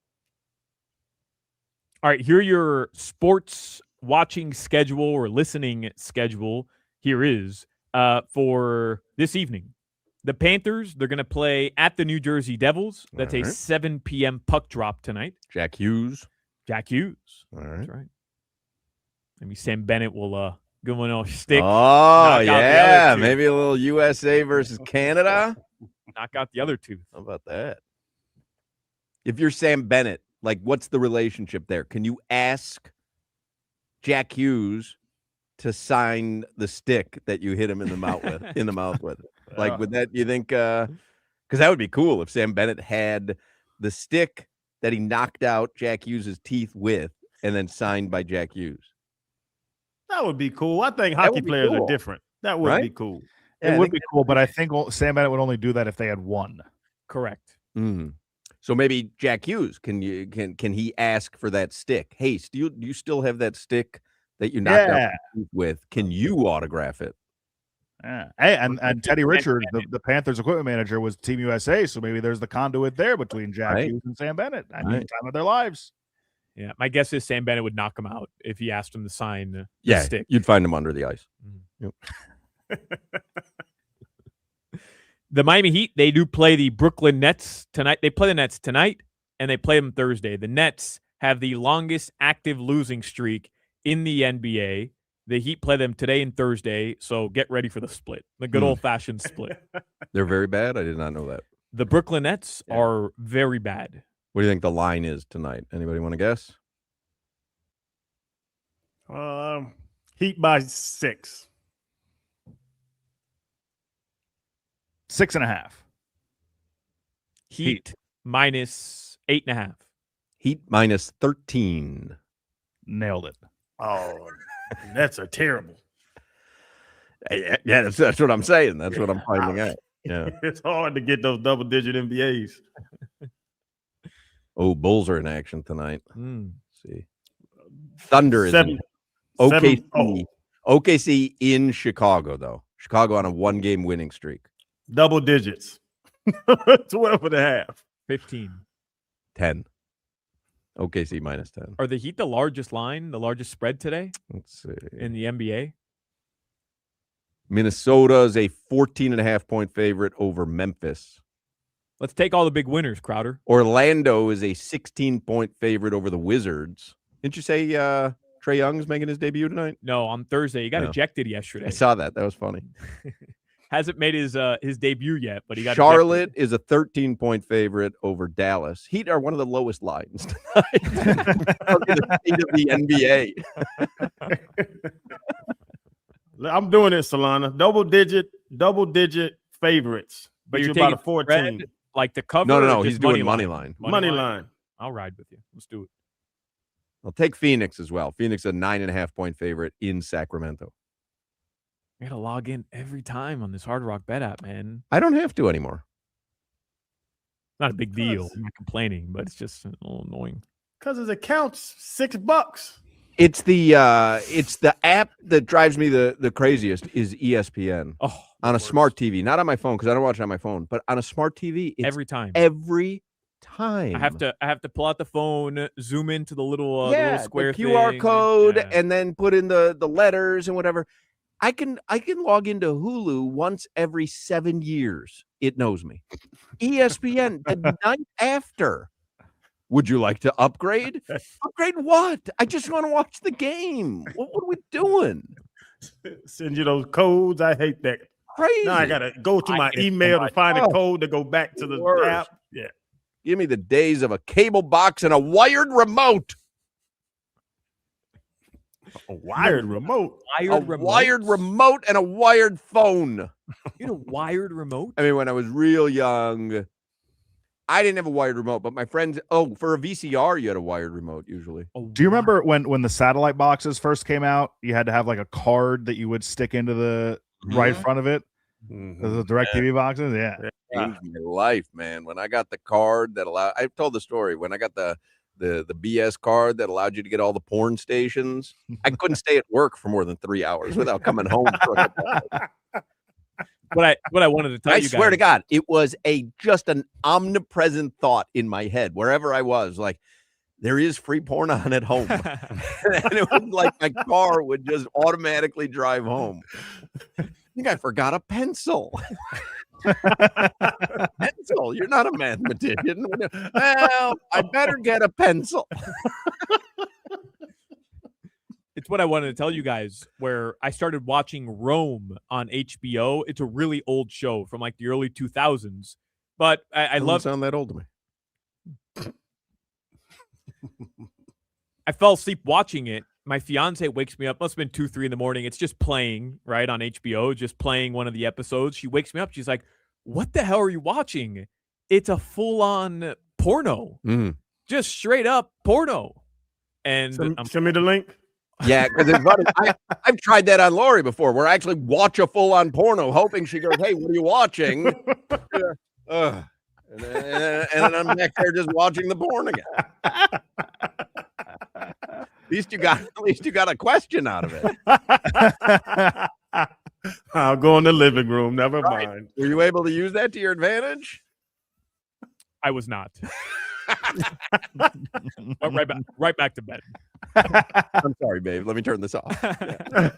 All right, here your sports watching schedule or listening schedule. Here is for this evening. The Panthers, they're going to play at the New Jersey Devils. That's All a right. 7 p.m. puck drop tonight. Jack Hughes. Jack Hughes. All right. That's right. Maybe Sam Bennett will give one a stick. Oh, yeah. Maybe a little USA versus Canada. Knock out the other two. How about that? If you're Sam Bennett, like, what's the relationship there? Can you ask Jack Hughes to sign the stick that you hit him in the mouth with? Like, would that, you think, because that would be cool if Sam Bennett had the stick that he knocked out Jack Hughes' teeth with and then signed by Jack Hughes. That would be cool. I think hockey players are different. That would be cool. Yeah, it would be cool, but I think Sam Bennett would only do that if they had won. Correct. Mm. So maybe Jack Hughes, can he ask for that stick? Hey, do you still have that stick that you knocked out with? Can you autograph it? Yeah. Hey, and Teddy Richards, the Panthers equipment manager, was Team USA, so maybe there's the conduit there between Jack Hughes and Sam Bennett. I mean, time of their lives. Yeah, my guess is Sam Bennett would knock him out if he asked him to sign the stick. You'd find him under the ice. Mm-hmm. Yep. The Miami Heat, they do play the Brooklyn Nets tonight. They play the Nets tonight, and they play them Thursday. The Nets have the longest active losing streak in the NBA. The Heat play them today and Thursday, so get ready for the split, the good old-fashioned split. They're very bad? I did not know that. The Brooklyn Nets are very bad. What do you think the line is tonight? Anybody want to guess? Heat by 6. 6.5. Heat minus 8.5. Heat minus 13. Nailed it. Oh, Nets are terrible. Yeah, that's what I'm saying. That's what I'm finding out. Yeah, it's hard to get those double-digit NBAs. Oh, Bulls are in action tonight. Mm. See, Thunder is in OKC. OKC in Chicago, though. Chicago on a 1-game winning streak. Double digits. 12.5. 15. 10. OKC minus 10. Are the Heat the largest line, the largest spread today? Let's see. In the NBA? Minnesota is a 14.5-point favorite over Memphis. Let's take all the big winners, Crowder. Orlando is a 16-point favorite over the Wizards. Didn't you say Trae Young's making his debut tonight? No, on Thursday. He got ejected yesterday. I saw that. That was funny. Hasn't made his debut yet, but he got Charlotte is a 13-point favorite over Dallas. Heat are one of the lowest lines tonight of the NBA. I'm doing it, Solana. Double digit favorites. But you're about a taking 14. spread, like the cover. No. or He's just doing money line. Money line. I'll ride with you. Let's do it. I'll take Phoenix as well. Phoenix a 9.5-point favorite in Sacramento. I gotta log in every time on this Hard Rock Bet app, man. I don't have to anymore. Not a big deal. I'm not complaining, but it's just a little annoying. Because his account's $6. It's the app that drives me the craziest is ESPN. Oh, on a smart TV, not on my phone because I don't watch it on my phone, but on a smart TV, it's every time. I have to pull out the phone, zoom into the little square the QR thing, code, and then put in the letters and whatever. I can log into Hulu once every 7 years. It knows me. ESPN the night after. Would you like to upgrade? Upgrade what? I just want to watch the game. What are we doing? Send you those codes. I hate that. Crazy. Now I gotta go to my email to find a code to go back to the app. Yeah. Give me the days of a cable box and a wired remote. A wired remote. Wired remote and a wired phone. You had a wired remote? I mean, when I was real young, I didn't have a wired remote, but my friends, for a VCR, you had a wired remote usually. Do you remember when the satellite boxes first came out? You had to have like a card that you would stick into the right in front of it. The DirecTV boxes, yeah. Changed my life, man. When I got the card that allowed, I've told the story. When I got the BS card that allowed you to get all the porn stations, I couldn't stay at work for more than 3 hours without coming home. What I wanted to tell you guys. I swear to God, it was just an omnipresent thought in my head wherever I was. Like, there is free porn on at home, and it was like my car would just automatically drive home. I think I forgot a pencil. Pencil. You're not a mathematician. Well, I better get a pencil. It's what I wanted to tell you guys, where I started watching Rome on HBO. It's a really old show from like the early 2000s, but I love. Sound that old to me. I fell asleep watching it. My fiance wakes me up. Must have been 2, 3 in the morning. It's just playing right on HBO, just playing one of the episodes. She wakes me up. She's like, "What the hell are you watching?" It's a full-on porno, just straight up porno. And send me the link. Yeah, because it's funny. I've tried that on Lori before, where I actually watch a full-on porno, hoping she goes, "Hey, what are you watching?" And then I'm back there just watching the porn again. At least you got a question out of it. I'll go in the living room. Never mind. Were you able to use that to your advantage? I was not. right back to bed. I'm sorry, babe. Let me turn this off. Yeah.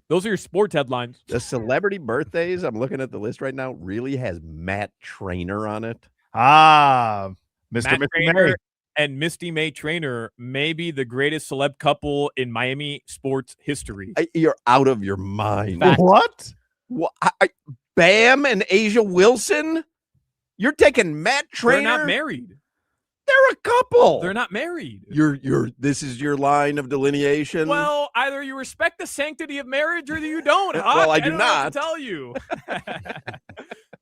Those are your sports headlines. The celebrity birthdays, I'm looking at the list right now, really has Matt Trainer on it. Mr. Matt Misty Trainer May. and Misty May Trainer may be the greatest celeb couple in Miami sports history. You're out of your mind. What? Bam and Asia Wilson? You're taking Matt Trainer? They're not married. They're a couple. They're not married. This is your line of delineation. Well, either you respect the sanctity of marriage or you don't. Hoch. Well, I do don't know what not to tell you.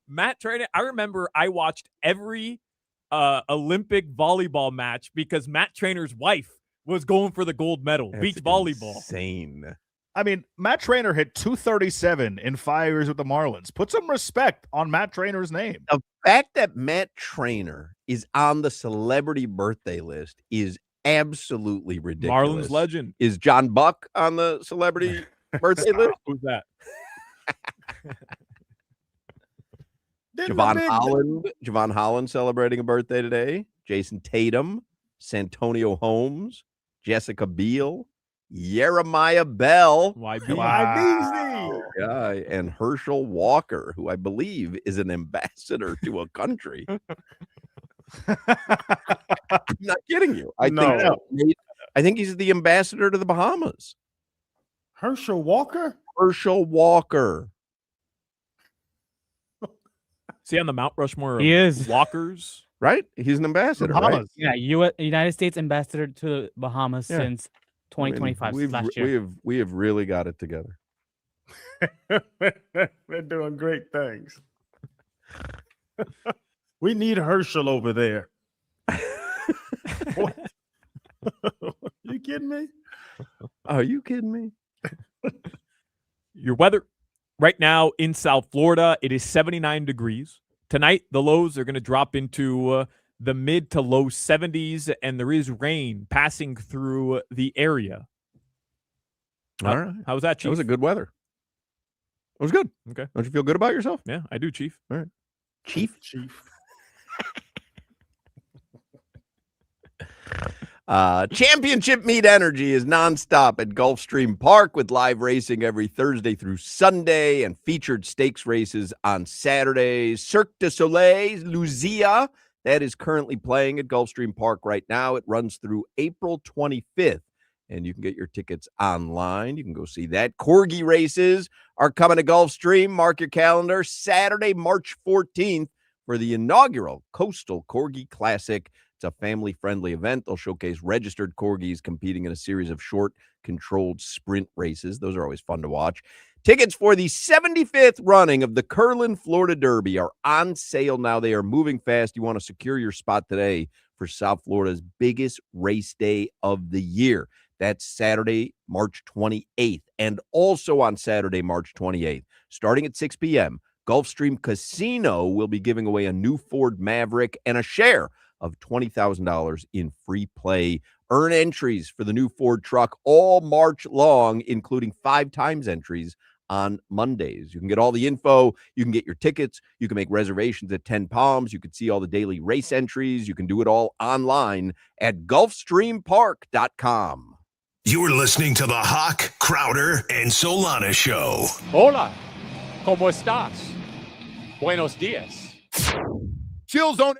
Matt Trainer. I remember I watched every Olympic volleyball match because Matt Trainer's wife was going for the gold medal. That's beach volleyball. Insane. I mean, Matt Trainer hit 237 in 5 years with the Marlins. Put some respect on Matt Trainer's name. The fact that Matt Trainer is on the celebrity birthday list is absolutely ridiculous. Marlins legend. Is John Buck on the celebrity birthday list? Who's that? Javon Holland celebrating a birthday today. Jason Tatum, Santonio Holmes, Jessica Biel, Jeremiah Bell, guy, and Herschel Walker, who I believe is an ambassador to a country. I'm not kidding you. I think he's the ambassador to the Bahamas. Herschel Walker? Herschel Walker. See on the Mount Rushmore He is. Walkers? Right? He's an ambassador, Bahamas. right? Yeah, United States ambassador to Bahamas since 2025. Last year. We have really got it together. They're doing great things. We need Herschel over there. What? You kidding me? Are you kidding me? Your weather right now in South Florida, it is 79 degrees. Tonight, the lows are going to drop into the mid to low 70s, and there is rain passing through the area. All right. How was that, Chief? That was a good weather. It was good. Okay. Don't you feel good about yourself? Yeah, I do, Chief. All right. Chief. Championship Meet Energy is nonstop at Gulfstream Park with live racing every Thursday through Sunday and featured stakes races on Saturdays. Cirque du Soleil Lucia, that is currently playing at Gulfstream Park right now. It runs through April 25th, and you can get your tickets online. You can go see that. Corgi races are coming to Gulfstream. Mark your calendar. Saturday, March 14th for the inaugural Coastal Corgi Classic. It's a family-friendly event. They'll showcase registered corgis competing in a series of short, controlled sprint races. Those are always fun to watch. Tickets for the 75th running of the Curlin Florida Derby are on sale now. They are moving fast. You want to secure your spot today for South Florida's biggest race day of the year. That's Saturday, March 28th. And also on Saturday, March 28th, starting at 6 p.m., Gulfstream Casino will be giving away a new Ford Maverick and a share of $20,000 in free play. Earn entries for the new Ford truck all March long, including 5 times entries on Mondays. You can get all the info. You can get your tickets. You can make reservations at 10 Palms. You can see all the daily race entries. You can do it all online at gulfstreampark.com. You're listening to the Hoch, Crowder, and Solana Show. Hola, ¿cómo estás? Buenos días. Chill Zone.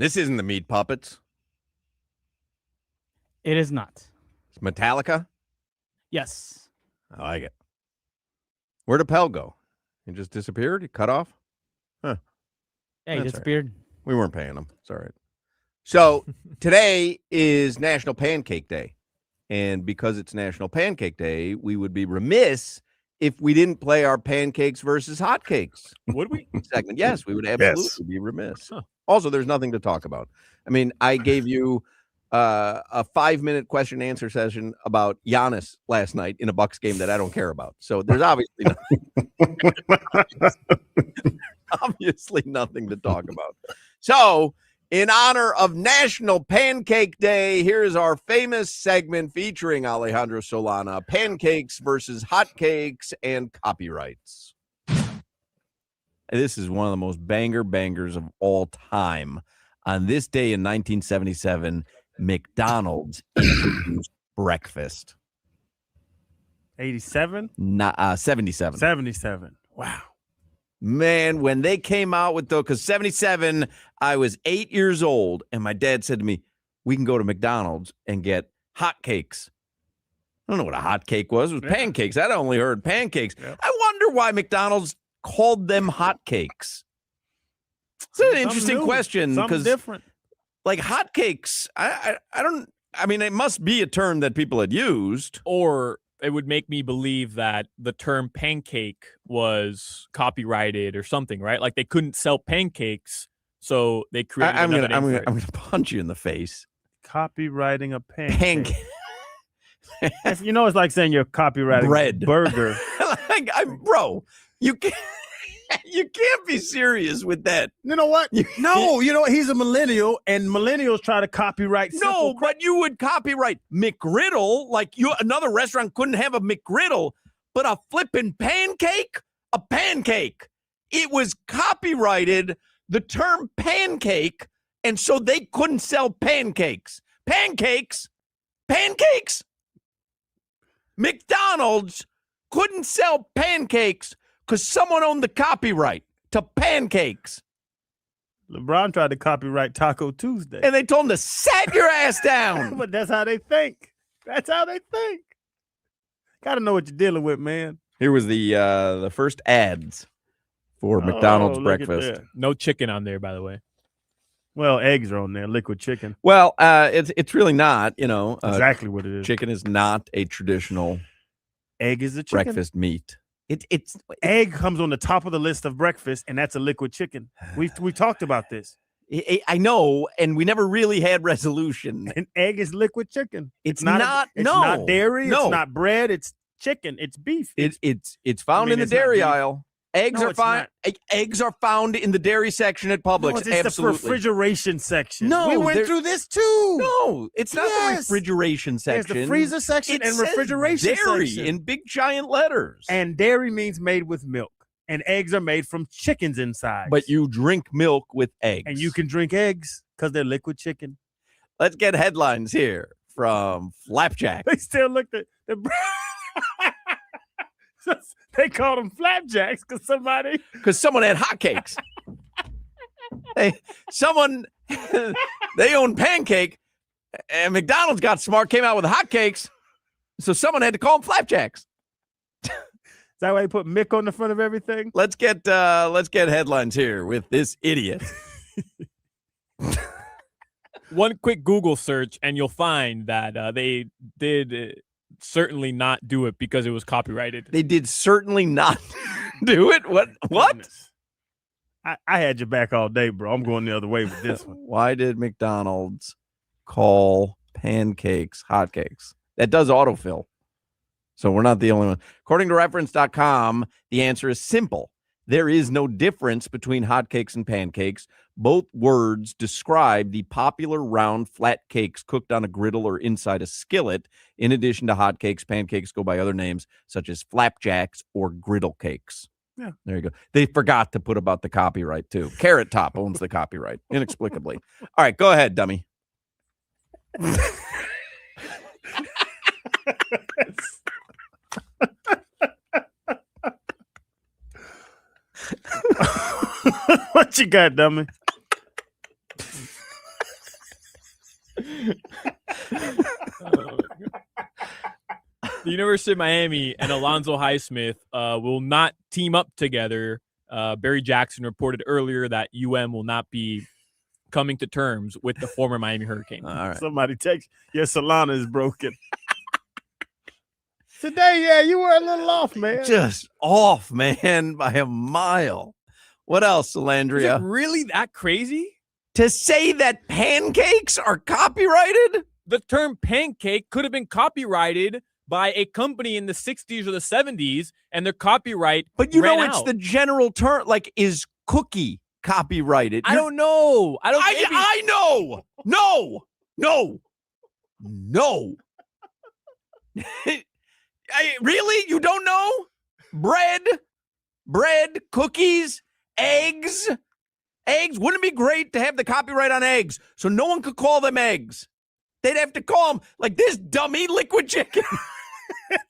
This isn't the Meat Puppets. It is not. It's Metallica. Yes. I like it. Where'd Appel go? He just disappeared? He cut off? Huh. Yeah, he That's disappeared. We weren't paying them. It's all right. So today is National Pancake Day. And because it's National Pancake Day, we would be remiss if we didn't play our pancakes versus hotcakes. Would we? Segment. Yes, we would absolutely be remiss. Huh. Also, there's nothing to talk about. I mean, I gave you a 5-minute question answer session about Giannis last night in a Bucks game that I don't care about. So there's obviously nothing to talk about. So in honor of National Pancake Day, here's our famous segment featuring Alejandro Solana, pancakes versus hotcakes and copyrights. This is one of the most bangers of all time. On this day in 1977, McDonald's introduced breakfast. 87? 77. 77. Wow. Man, when they came out with because 77, I was 8 years old, and my dad said to me, we can go to McDonald's and get hotcakes. I don't know what a hotcake was. It was pancakes. I'd only heard pancakes. Yeah. I wonder why McDonald's called them hotcakes. It's an interesting question. Something different. Like hotcakes, I mean, it must be a term that people had used. Or it would make me believe that the term pancake was copyrighted or something, right? Like they couldn't sell pancakes, so they created another name. I'm gonna punch you in the face. Copywriting a pancake. You know, it's like saying you're copywriting bread burger. Bro, you can't. You can't be serious with that. You know what? No, you know what? He's a millennial, and millennials try to copyright. No, but you would copyright McGriddle. Like another restaurant couldn't have a McGriddle, but a flipping pancake, a pancake. It was copyrighted, the term pancake, and so they couldn't sell pancakes. Pancakes. McDonald's couldn't sell pancakes because someone owned the copyright to pancakes. LeBron tried to copyright Taco Tuesday. And they told him to sit your ass down. But that's how they think. Got to know what you're dealing with, man. Here was the first ads for McDonald's breakfast. No chicken on there, by the way. Well, eggs are on there, liquid chicken. Well, it's really not, exactly what it is. Chicken is not a traditional egg is a chicken breakfast meat. It's egg comes on the top of the list of breakfast, and that's a liquid chicken. We talked about this. I know, and we never really had resolution. An egg is liquid chicken. It's not dairy. No. It's not bread. It's chicken. It's beef. It's found in the dairy aisle. Eggs are found. Eggs are found in the dairy section at Publix. No, it's absolutely. the refrigeration section. No, we went through this too. No, it's not the refrigeration section. There's the freezer section and refrigeration dairy section in big giant letters. And dairy means made with milk, and eggs are made from chickens inside. But you drink milk with eggs, and you can drink eggs because they're liquid chicken. Let's get headlines here from Flapjack. They still looked at the. They called them flapjacks because someone had hotcakes. They own pancake, and McDonald's got smart, came out with hotcakes, so someone had to call them flapjacks. Is that why they put Mick on the front of everything? Let's get headlines here with this idiot. One quick Google search, and you'll find that they did. Certainly not do it because it was copyrighted. They did certainly not do it. What? I had your back all day, bro. I'm going the other way with this one. Why did McDonald's call pancakes hotcakes? That does autofill. So we're not the only one. According to reference.com, the answer is simple. There is no difference between hotcakes and pancakes. Both words describe the popular round flat cakes cooked on a griddle or inside a skillet. In addition to hotcakes, pancakes go by other names such as flapjacks or griddle cakes. Yeah. There you go. They forgot to put about the copyright too. Carrot Top owns the copyright inexplicably. All right, go ahead, dummy. What you got, dummy? The University of Miami and Alonzo Highsmith will not team up together. Barry Jackson reported earlier that UM will not be coming to terms with the former Miami Hurricane. All right. Somebody text, your Solana is broken. Today, yeah, you were a little off, man. Just off, man, by a mile. What else, Is it Salandria? really that crazy? To say that pancakes are copyrighted? The term pancake could have been copyrighted by a company in the 60s or the 70s, and their copyright But you ran know, it's out. the general term. Like, is cookie copyrighted? I don't know. I know. No. Really? You don't know? Bread, cookies, eggs. Wouldn't it be great to have the copyright on eggs so no one could call them eggs? They'd have to call them like this dummy liquid chicken.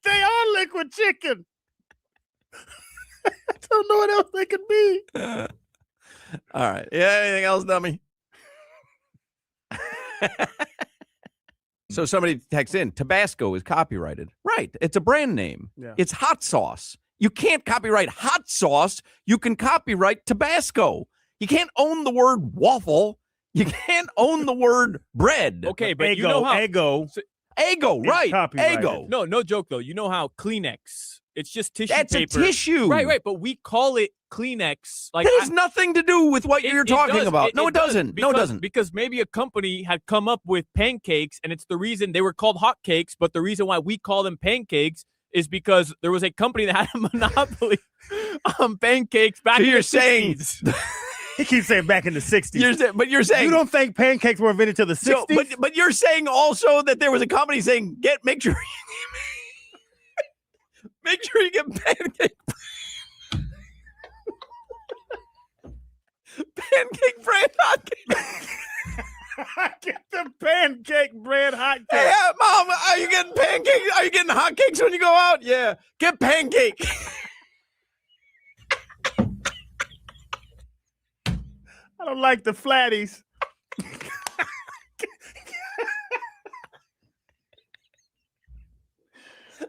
They are liquid chicken. I don't know what else they could be. All right. Yeah, anything else, dummy? So somebody texts in, Tabasco is copyrighted. Right. It's a brand name. Yeah. It's hot sauce. You can't copyright hot sauce. You can copyright Tabasco. You can't own the word waffle. You can't own the word bread. Okay, but Eggo, you know how Eggo, right. copyrighted. Eggo. No joke though. You know how Kleenex, it's just tissue That's paper. a tissue. Right, but we call it Kleenex. Like That has nothing to do with what you're talking does. about. No, it doesn't. No, it Because- doesn't. Because maybe a company had come up with pancakes, and it's the reason they were called hotcakes, but the reason why we call them pancakes is because there was a company that had a monopoly on pancakes back So in you're the saying 60s. He keeps saying back in the 60s. But you're saying you don't think pancakes were invented till the 60s? so, but you're saying also that there was a company saying make sure you get pancake bread hotcakes. Get the pancake bread hotcakes. Hey, Mom, are you getting pancakes? Are you getting hotcakes when you go out? Yeah, get pancake. I don't like the flatties.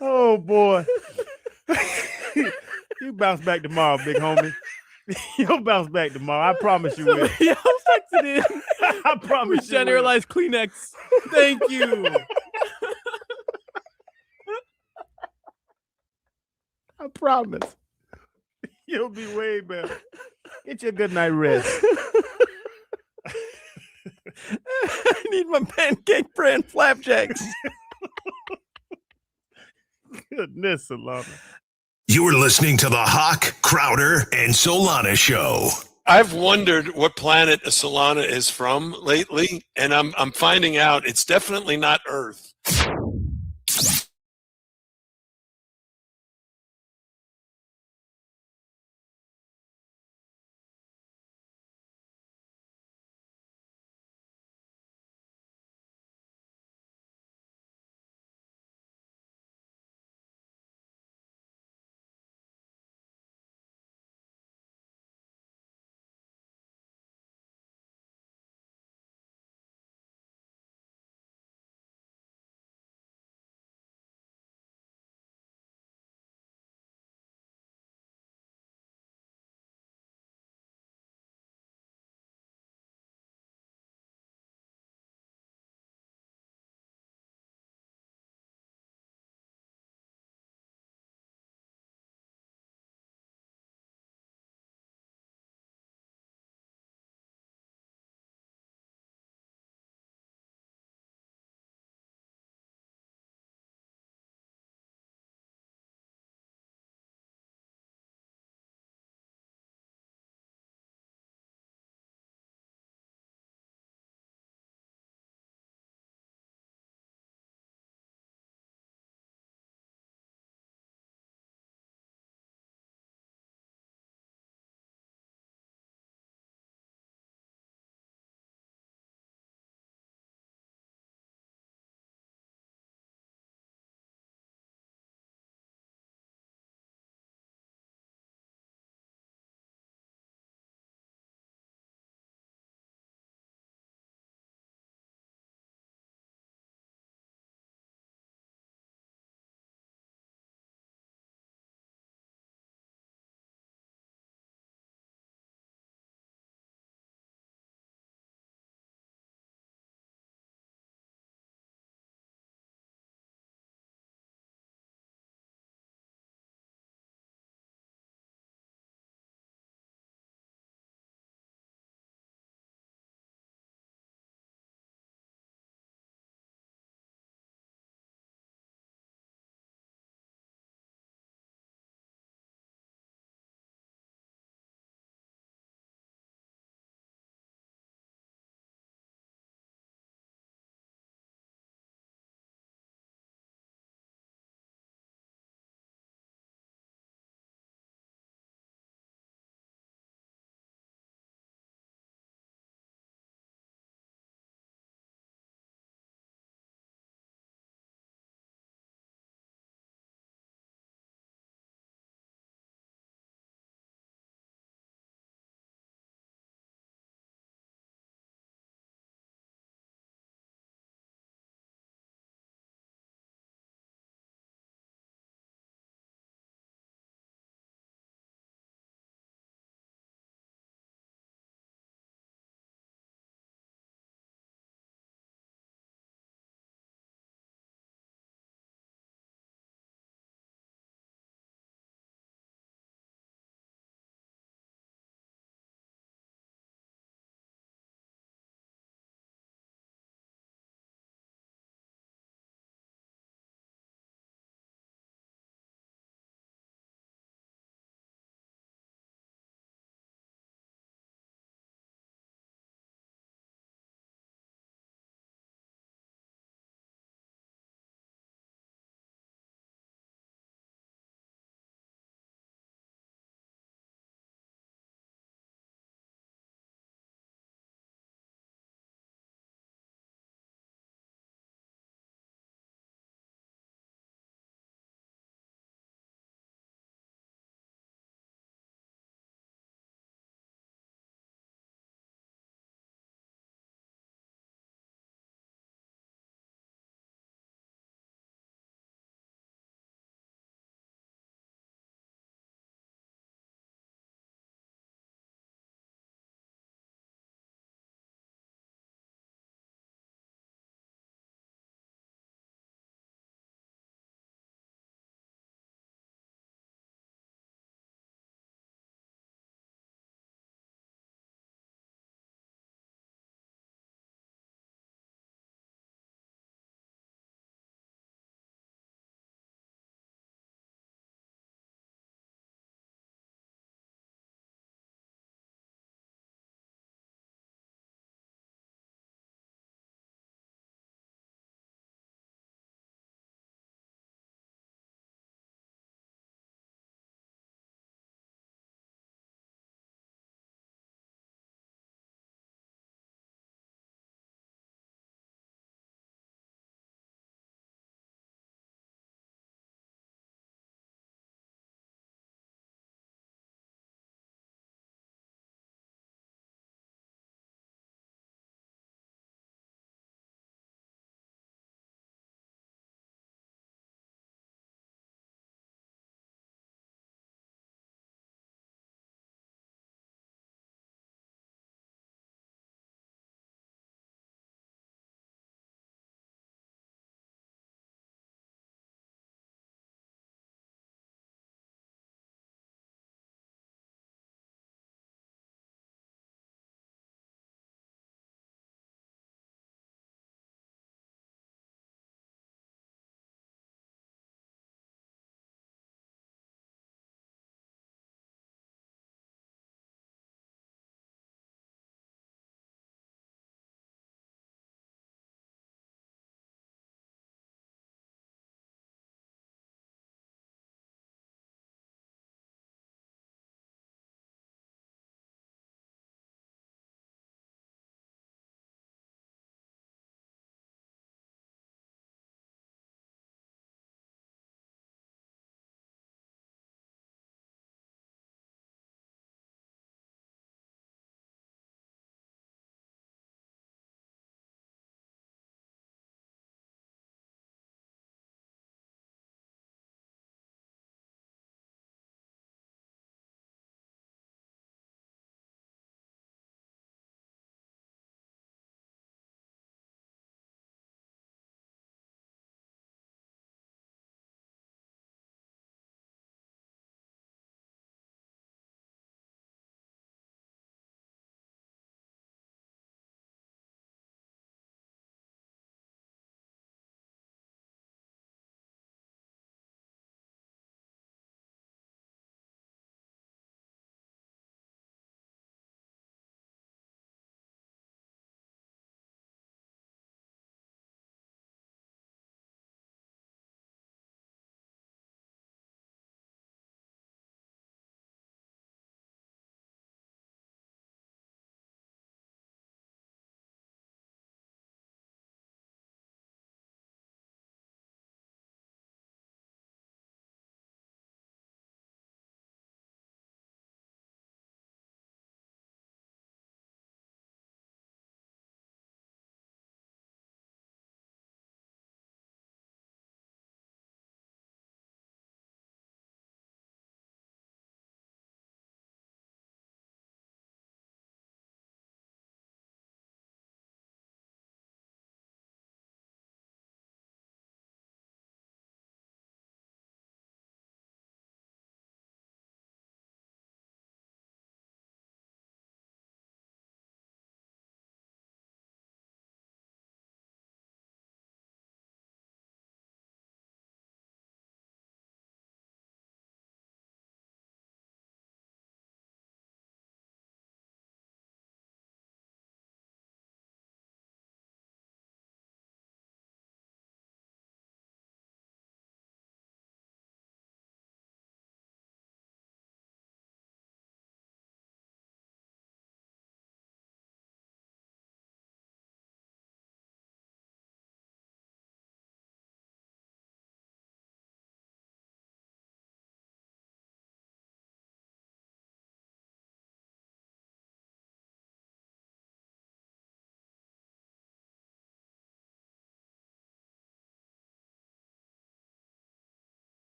Oh boy. You bounce back tomorrow, big homie. You'll bounce back tomorrow. I promise you will. Somebody else texted in. I promise you will. Generalized Kleenex. Thank you. I promise. You'll be way better. Get your good night rest. I need my pancake brand flapjacks. Goodness, Solana. You're listening to the Hoch, Crowder, and Solana Show. I've wondered what planet a Solana is from lately, and I'm finding out it's definitely not Earth.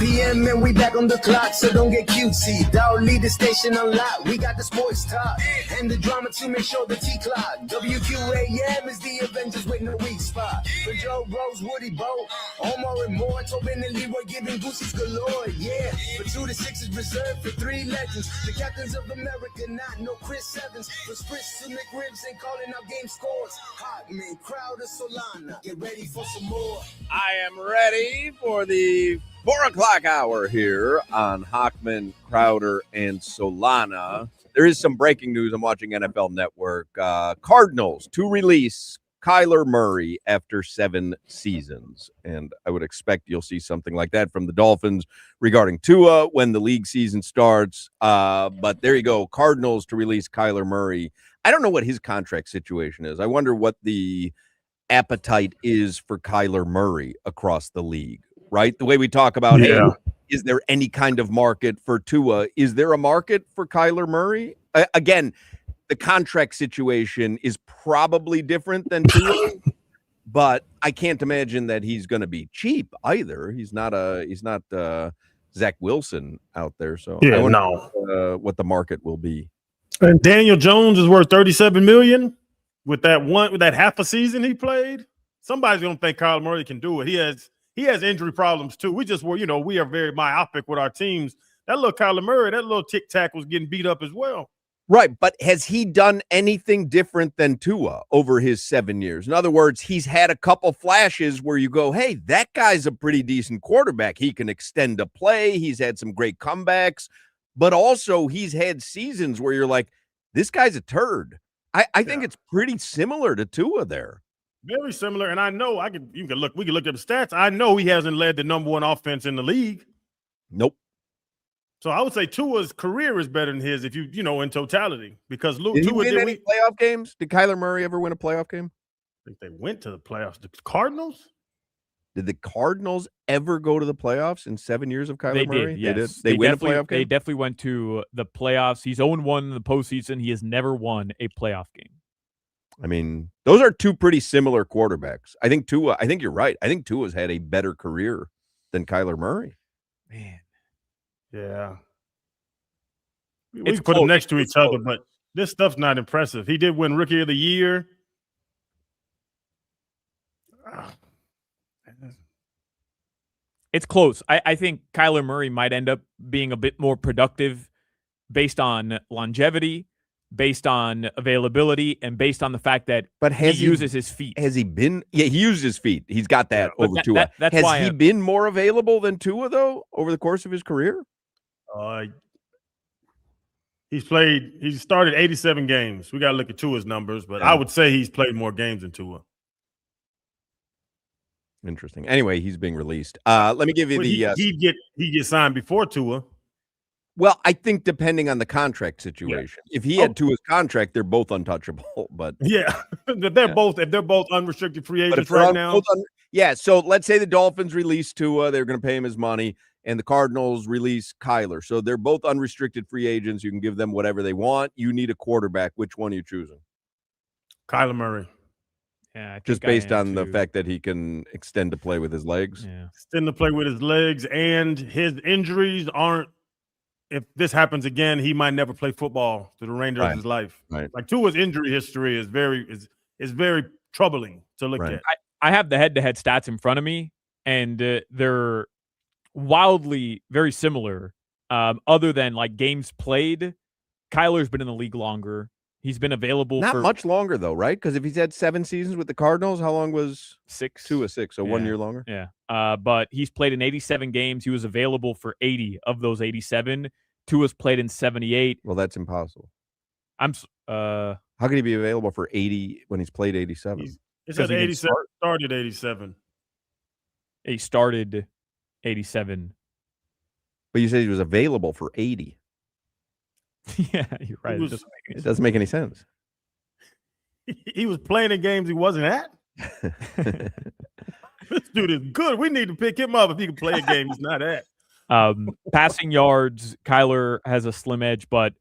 PM and we back on the clock, so don't get cutesy. Dog lead the station unlocked. We got the sports talk and the drama to make sure the T-clock. WQAM is the Avengers with no weak spot. For Joe Rose, Woody Bo, Omar and more, Tobin and Leroy giving gooses galore. Yeah, for 2 to 6 is reserved for 3 legends. The captains of America, not no Chris Evans. For Spritz to McRibs and calling out game scores. Hotman, Crowder, Solana, get ready for some more. I am ready for the 4 o'clock hour here on Hochman, Crowder, and Solana. There is some breaking news. I'm watching NFL Network. Cardinals to release Kyler Murray after 7 seasons. And I would expect you'll see something like that from the Dolphins regarding Tua when the league season starts. But there you go. Cardinals to release Kyler Murray. I don't know what his contract situation is. I wonder what the appetite is for Kyler Murray across the league. Right? The way we talk about, hey, is there any kind of market for Tua? Is there a market for Kyler Murray? Again, the contract situation is probably different than Tua, but I can't imagine that he's going to be cheap either. He's not Zach Wilson out there. So I wonder what the market will be. And Daniel Jones is worth $37 million with that half a season he played. Somebody's going to think Kyler Murray can do it. He has injury problems too. We are very myopic with our teams. That little Kyler Murray, that little tic-tac was getting beat up as well. Right, but has he done anything different than Tua over his 7 years? In other words, he's had a couple flashes where you go, hey, that guy's a pretty decent quarterback. He can extend a play. He's had some great comebacks, but also he's had seasons where you're like, this guy's a turd. I think it's pretty similar to Tua there. Very similar, and I know we can look at the stats. I know he hasn't led the number 1 offense in the league. Nope. So I would say Tua's career is better than his if you know in totality because Tua did win any playoff games? Did Kyler Murray ever win a playoff game? I think they went to the playoffs. The Cardinals? Did the Cardinals ever go to the playoffs in 7 years of Kyler Murray? Yes. They did. They win a playoff game? They definitely went to the playoffs. He's 0-1 in the postseason. He has never won a playoff game. I mean, those are 2 pretty similar quarterbacks. I think you're right. I think Tua's had a better career than Kyler Murray. Man. Yeah. We put them next to each other, but this stuff's not impressive. He did win Rookie of the Year. It's close. I think Kyler Murray might end up being a bit more productive based on longevity, based on availability, and based on the fact that he uses his feet. Has he been? Yeah, he used his feet. He's got that over Tua. Has he been more available than Tua, though, over the course of his career? He's started 87 games. We got to look at Tua's numbers, but I would say he's played more games than Tua. Interesting. Anyway, he's being released. Let me give you He'd get signed before Tua. Well, I think depending on the contract situation. Yeah. If he had Tua's contract, they're both untouchable. But they're both unrestricted free agents right now. So let's say the Dolphins release Tua, they're going to pay him his money, and the Cardinals release Kyler. So they're both unrestricted free agents. You can give them whatever they want. You need a quarterback. Which one are you choosing? Kyler Murray. Yeah, just based on the fact that he can extend the play with his legs. Yeah, extend the play with his legs, and his injuries aren't. If this happens again, he might never play football for the remainder of his life. Right. Like Tua's injury history is very troubling to look at. I have the head-to-head stats in front of me, and they're wildly very similar. Other than like games played, Kyler's been in the league longer. He's been available not much longer though, right? Because if he's had 7 seasons with the Cardinals, how long was 6? Tua 6, so 1 year longer. Yeah. But he's played in 87 games. He was available for 80 of those 87. Tua's played in 78. Well, that's impossible. How could he be available for 80 when he's played 87? It says 87 started 87. He started 87. But you said he was available for 80. Yeah, you're right. It doesn't make any sense. He was playing in games he wasn't at. This dude is good. We need to pick him up if he can play a game. He's not at. Passing yards, Kyler has a slim edge, but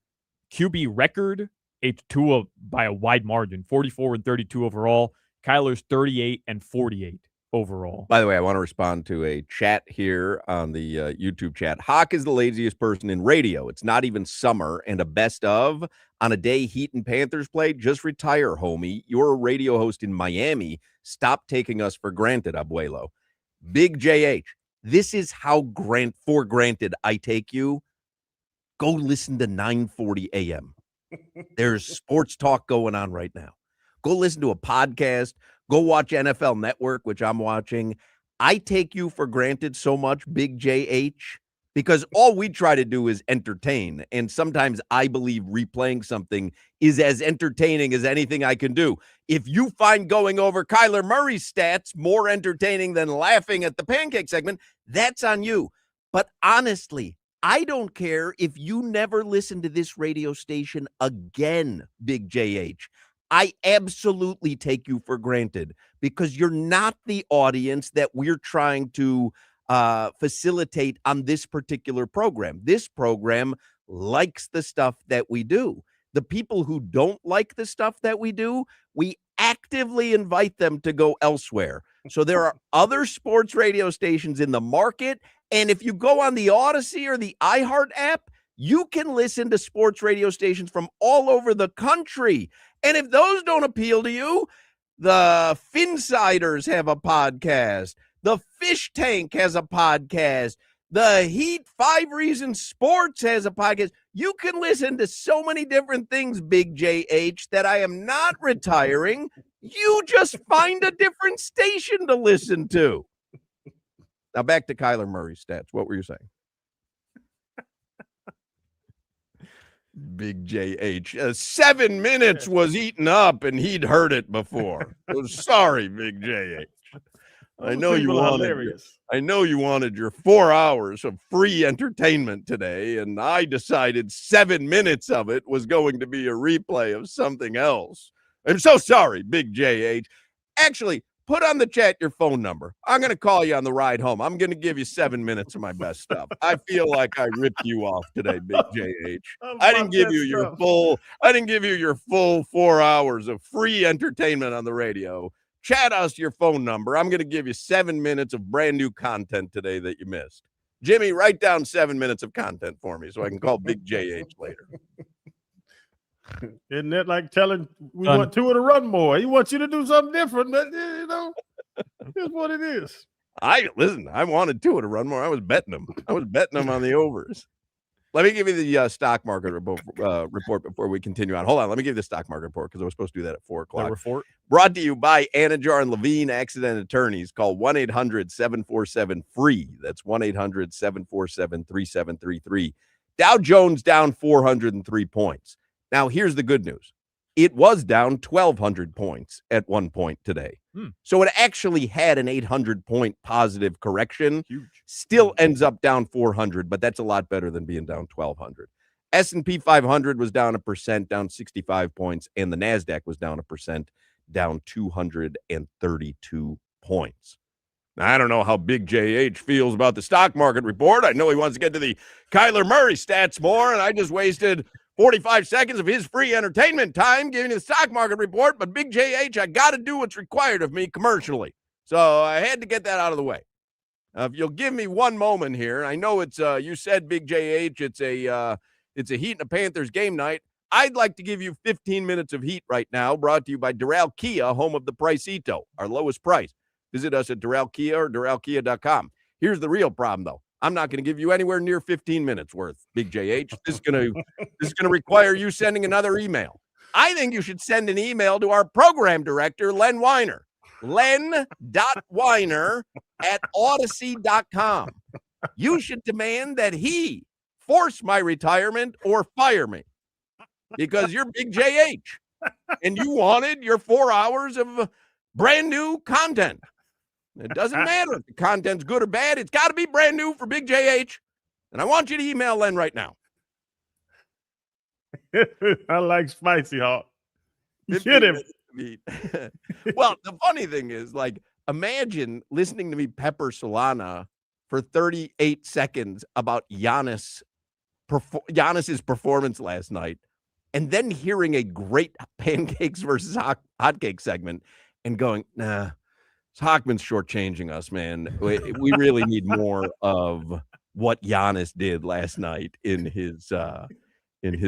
QB record, it's Tua by a wide margin, 44 and 32 overall. Kyler's 38 and 48 overall. By the way, I want to respond to a chat here on the YouTube chat. Hoch is the laziest person in radio. It's not even summer, and a best of on a day Heat and Panthers play. Just retire, homie. You're a radio host in Miami. Stop taking us for granted, abuelo. Big JH. This is how for granted I take you. Go listen to 9:40 a.m. There's sports talk going on right now. Go listen to a podcast. Go watch NFL Network, which I'm watching. I take you for granted so much, Big JH, because all we try to do is entertain. And sometimes I believe replaying something is as entertaining as anything I can do. If you find going over Kyler Murray's stats more entertaining than laughing at the pancake segment, that's on you. But honestly, I don't care if you never listen to this radio station again, Big JH. I absolutely take you for granted because you're not the audience that we're trying to facilitate on this particular program. This program likes the stuff that we do. The people who don't like the stuff that we do, we actively invite them to go elsewhere. So there are other sports radio stations in the market. And if you go on the Odyssey or the iHeart app, you can listen to sports radio stations from all over the country. And if those don't appeal to you, the Finsiders have a podcast. The Fish Tank has a podcast. The Heat 5 Reasons Sports has a podcast. You can listen to so many different things, Big JH, that I am not retiring. You just find a different station to listen to. Now back to Kyler Murray's stats. What were you saying? Big JH. 7 minutes was eaten up, and he'd heard it before. So sorry, Big JH. I know you wanted your 4 hours of free entertainment today, and I decided 7 minutes of it was going to be a replay of something else. I'm so sorry, Big JH. Actually, put on the chat your phone number. I'm going to call you on the ride home. I'm going to give you 7 minutes of my best stuff. I feel like I ripped you off today, Big JH. I didn't give you your full 4 hours of free entertainment on the radio. Chat us your phone number. I'm going to give you 7 minutes of brand new content today that you missed. Jimmy, write down 7 minutes of content for me so I can call Big JH later. Isn't that like telling we want Tua to run more? He wants you to do something different, but here's what it is. I wanted Tua to run more. I was betting him on the overs. Let me give you the stock market report before we continue on. Hold on. Let me give you the stock market report because I was supposed to do that at 4 o'clock. The report? Brought to you by Anajar and Levine Accident Attorneys. Call 1-800-747-FREE. That's 1-800-747-3733. Dow Jones down 403 points. Now, here's the good news. It was down 1,200 points at one point today. So it actually had an 800-point positive correction. Huge. Still ends up down 400, but that's a lot better than being down 1,200. S&P 500 was down 1%, down 65 points, and the NASDAQ was down 1%, down 232 points. Now, I don't know how Big JH feels about the stock market report. I know he wants to get to the Kyler Murray stats more, and I just wasted 45 seconds of his free entertainment time giving you the stock market report, but Big JH, I got to do what's required of me commercially. So I had to get that out of the way. If you'll give me one moment here, I know it's, you said, Big JH, it's a Heat and a Panthers game night. I'd like to give you 15 minutes of heat right now, brought to you by Doral Kia, home of the Priceito, our lowest price. Visit us at Doral Kia or DoralKia.com. Here's the real problem, though. I'm not going to give you anywhere near 15 minutes worth, Big JH. This is going to require you sending another email. I think you should send an email to our program director, Len Weiner. Len.Weiner@Odyssey.com. You should demand that he force my retirement or fire me because you're Big JH and you wanted your 4 hours of brand new content. It doesn't matter if the content's good or bad. It's got to be brand new for Big JH. And I want you to email Len right now. I like spicy, Hawk. Hit him. Well, the funny thing is, like, imagine listening to me pepper Solana for 38 seconds about Giannis's performance last night, and then hearing a great pancakes versus hotcake segment and going, nah, Hochman's shortchanging us, man. We really need more of what Giannis did last night in his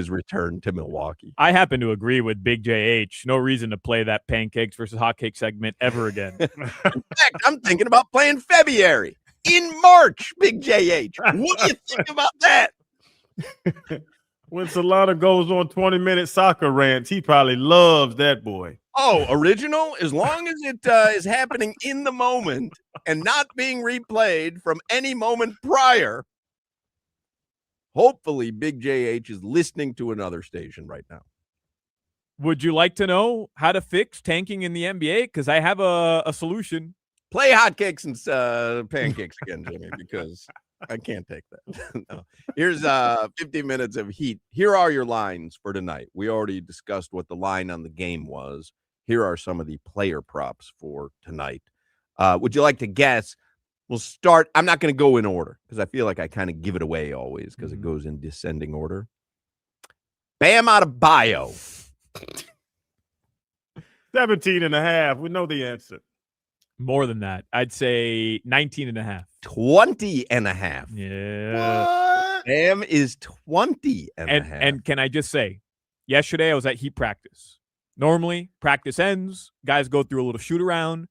return to Milwaukee. I happen to agree with Big JH. No reason to play that pancakes versus hotcake segment ever again. In fact, I'm thinking about playing February in March, Big JH. What do you think about that? When Solana goes on 20-minute soccer rants, he probably loves that boy. Oh, original? As long as it is happening in the moment and not being replayed from any moment prior. Hopefully, Big JH is listening to another station right now. Would you like to know how to fix tanking in the NBA? Because I have a solution. Play hotcakes and pancakes again, Jimmy, because I can't take that. No. Here's 15 minutes of heat. Here are your lines for tonight. We already discussed what the line on the game was. Here are some of the player props for tonight. Would you like to guess? We'll start. I'm not going to go in order because I feel like I kind of give it away always because it goes in descending order. Bam Adebayo. 17.5. We know the answer. More than that. I'd say 19.5. 20.5. Yeah. What? Bam is 20.5. And can I just say, yesterday I was at Heat practice. Normally, practice ends, guys go through a little shoot around.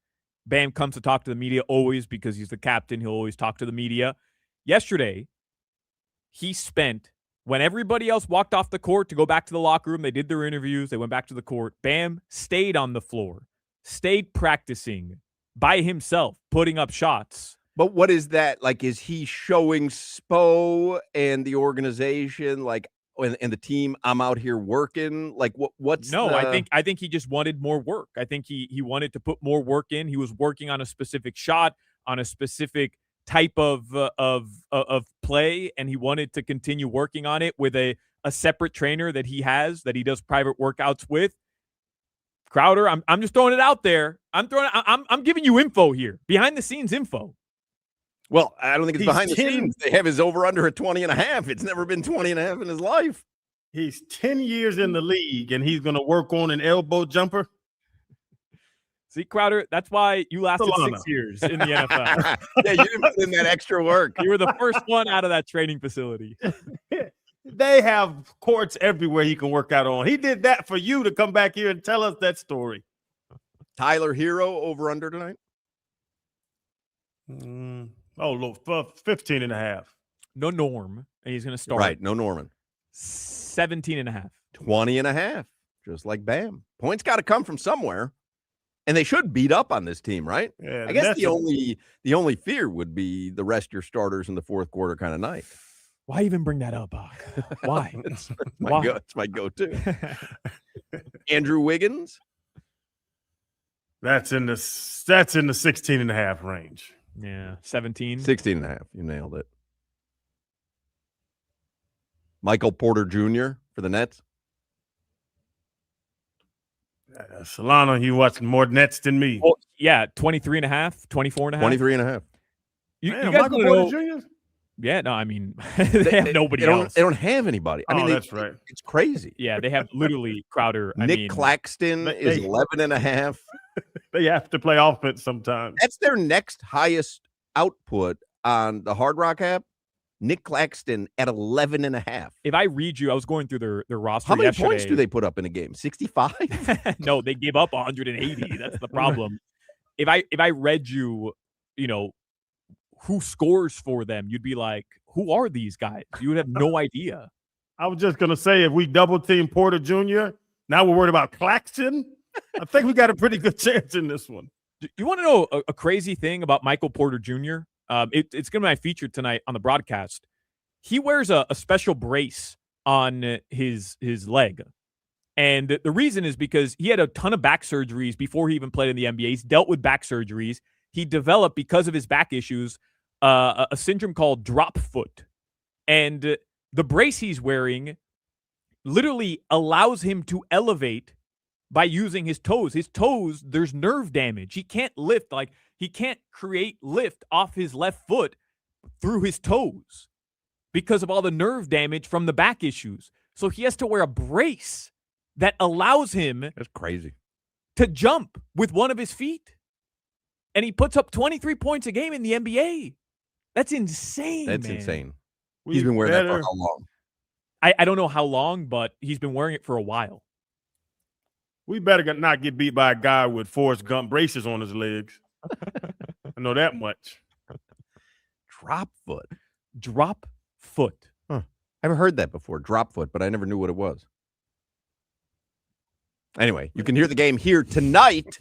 Bam comes to talk to the media always because he's the captain. He'll always talk to the media. Yesterday, he spent, when everybody else walked off the court to go back to the locker room, they did their interviews, they went back to the court. Bam stayed on the floor, stayed practicing by himself, putting up shots. But what is that? Like, is he showing Spo and the organization, like, and the team, I'm out here working? Like, what's no? I think he just wanted more work. I think he wanted to put more work in. He was working on a specific shot, on a specific type of play, and he wanted to continue working on it with a separate trainer that he has that he does private workouts with. Crowder, I'm just throwing it out there. I'm giving you info here, behind the scenes info. Well, I don't think it's behind the scenes. They have his over-under at 20.5. It's never been 20.5 in his life. He's 10 years in the league, and he's going to work on an elbow jumper. See, Crowder, that's why you lasted 6 years in the NFL. Yeah, you didn't put in that extra work. You were the first one out of that training facility. They have courts everywhere he can work out on. He did that for you to come back here and tell us that story. Tyler Hero over-under tonight? Oh, look, 15.5. No Norm, and he's going to start. Right, no Norman. 17.5. 20.5, just like Bam. Points got to come from somewhere, and they should beat up on this team, right? Yeah, I guess the only fear would be the rest your starters in the fourth quarter kind of night. Why even bring that up, Hoch? Why? It's my go-to. Andrew Wiggins? That's in the 16.5 range. Yeah, 17. 16.5. You nailed it. Michael Porter Jr. for the Nets. Solana, you watching more Nets than me. Oh, yeah, 23.5, 24.5. 23.5. You Man, guys Michael know, Porter Jr.? Yeah, no, I mean, they have nobody else. They don't have anybody. I mean, that's right. It's crazy. Yeah, they have literally Crowder. Nick Claxton is 11.5. They have to play offense sometimes. That's their next highest output on the Hard Rock app. Nick Claxton at 11.5. If I read you, I was going through their roster. How many yesterday. points do they put up in a game? 65? No, they gave up 180. That's the problem. If I read you, who scores for them, you'd be like, who are these guys? You would have no idea. I was just going to say, if we double team Porter Jr., now we're worried about Claxton. I think we got a pretty good chance in this one. You want to know a crazy thing about Michael Porter Jr.? It's going to be my feature tonight on the broadcast. He wears a special brace on his leg. And the reason is because he had a ton of back surgeries before he even played in the NBA. He's dealt with back surgeries. He developed, because of his back issues, a syndrome called drop foot. And the brace he's wearing literally allows him to elevate by using his toes. His toes, there's nerve damage. He can't lift. Like, He can't create lift off his left foot through his toes because of all the nerve damage from the back issues. So he has to wear a brace that allows him That's crazy. to jump with one of his feet. And he puts up 23 points a game in the NBA. That's insane, That's man. insane. He's been wearing that for how long? I don't know how long, but he's been wearing it for a while. We better not get beat by a guy with Forrest Gump braces on his legs. I know that much. Drop foot. Drop foot. Huh. I haven't heard that before. Drop foot, but I never knew what it was. Anyway, you can hear the game here tonight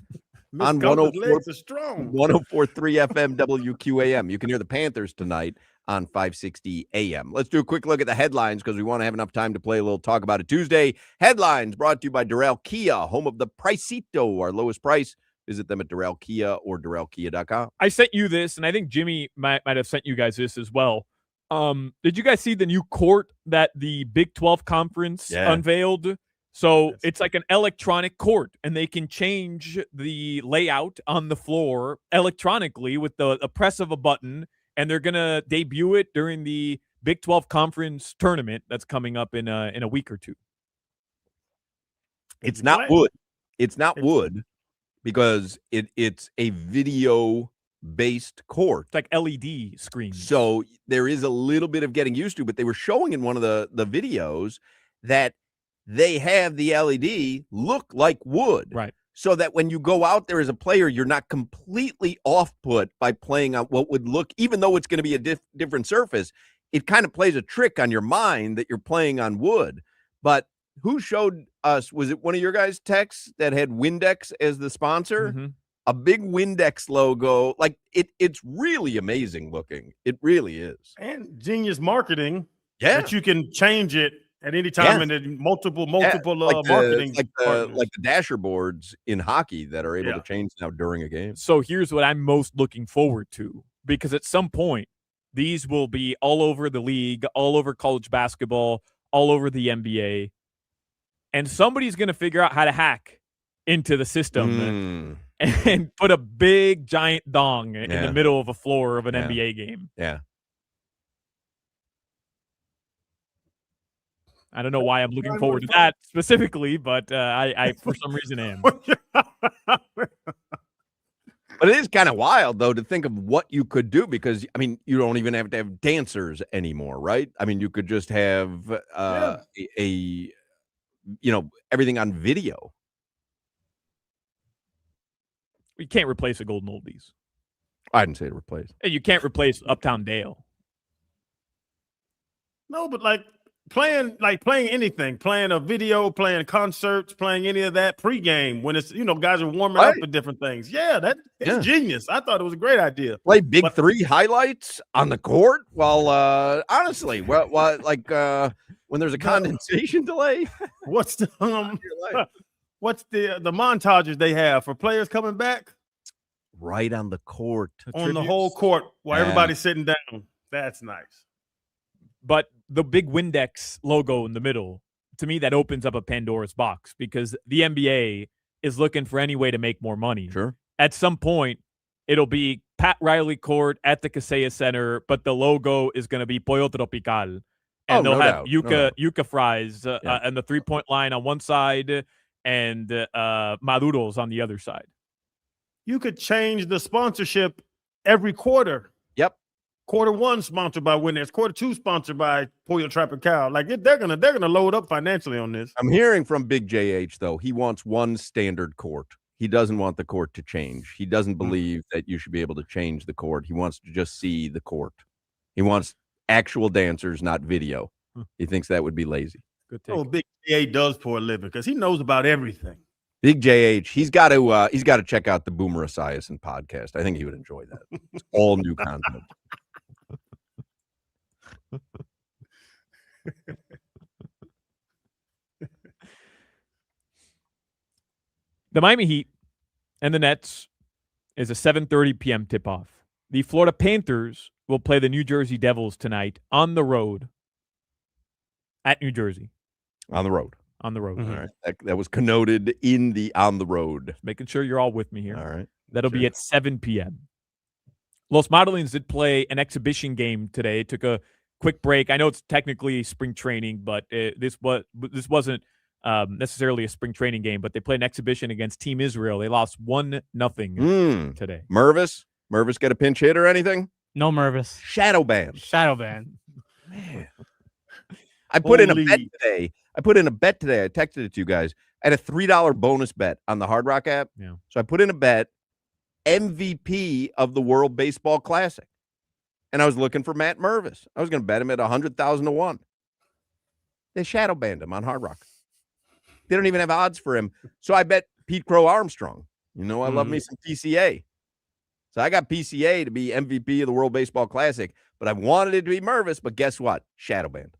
on 104.3 FM WQAM. You can hear the Panthers tonight on 560 AM. Let's do a quick look at the headlines because we want to have enough time to play a little Talk About It Tuesday. Headlines brought to you by Durrell Kia, home of the Pricito, our lowest price. Visit them at Durrell Kia or DurrellKia.com. I sent you this, and I think Jimmy might have sent you guys this as well. Did you guys see the new court that the Big 12 Conference unveiled? So it's like an electronic court, and they can change the layout on the floor electronically with the press of a button, and they're going to debut it during the Big 12 Conference tournament that's coming up in a week or two. It's not wood. It's not wood because it's a video-based court. It's like LED screens. So there is a little bit of getting used to, but they were showing in one of the videos that they have the LED look like wood. Right. So that when you go out there as a player, you're not completely off-put by playing on what would look, even though it's going to be a different surface, it kind of plays a trick on your mind that you're playing on wood. But who showed us, was it one of your guys' texts that had Windex as the sponsor? Mm-hmm. A big Windex logo. Like it's really amazing looking. It really is. And genius marketing. Yeah. That you can change it at any time and then multiple marketing like the dasher boards in hockey that are able to change now during a game. So here's what I'm most looking forward to, because at some point these will be all over the league, all over college basketball, all over the NBA, and somebody's going to figure out how to hack into the system and put a big giant dong in the middle of a floor of an NBA game. Yeah. I don't know why I'm looking forward to that specifically, but I for some reason am. But it is kind of wild, though, to think of what you could do because, I mean, you don't even have to have dancers anymore, right? I mean, you could just have everything on video. You can't replace a Golden Oldies. I didn't say to replace. And you can't replace Uptown Dale. No, but playing anything, playing a video, playing concerts, playing any of that pregame when it's, guys are warming up for different things. Yeah, it's genius. I thought it was a great idea. Play Big Three highlights on the court while, honestly, when there's a condensation delay. What's the montages they have for players coming back? Right on the court. On the whole court while everybody's sitting down. That's nice. But the big Windex logo in the middle, to me, that opens up a Pandora's box because the NBA is looking for any way to make more money. Sure. At some point, it'll be Pat Riley Court at the Kaseya Center, but the logo is going to be Pollo Tropical. And they'll have yuca fries and the three-point line on one side and Maduros on the other side. You could change the sponsorship every quarter. Yep. Quarter one sponsored by Windex. Quarter two sponsored by Pollo Tropical. They're gonna load up financially on this. I'm hearing from Big JH though. He wants one standard court. He doesn't want the court to change. He doesn't believe that you should be able to change the court. He wants to just see the court. He wants actual dancers, not video. He thinks that would be lazy. Good take. Oh, Big JH does for a living because he knows about everything. Big JH, he's got to check out the Boomer Esiason podcast. I think he would enjoy that. It's all new content. The Miami Heat and the Nets is a 7:30 p.m. tip-off. The Florida Panthers will play the New Jersey Devils tonight on the road at New Jersey. On the road. On the road. All right. That was connoted in the on the road. Making sure you're all with me here. All right. That'll be at 7 p.m. Los Modelings did play an exhibition game today. It took a quick break. I know it's technically spring training, but this wasn't necessarily a spring training game. But they played an exhibition against Team Israel. They lost 1-0 today. Mervis get a pinch hit or anything? No Mervis. Shadow ban. Man. I put in a bet today. I texted it to you guys. I had a $3 bonus bet on the Hard Rock app. Yeah. So I put in a bet, MVP of the World Baseball Classic. And I was looking for Matt Mervis. I was going to bet him at 100,000 to 1. They shadow banned him on Hard Rock. They don't even have odds for him. So I bet Pete Crow Armstrong. You know, I love me some PCA. So I got PCA to be MVP of the World Baseball Classic, but I wanted it to be Mervis, but guess what? Shadow banned.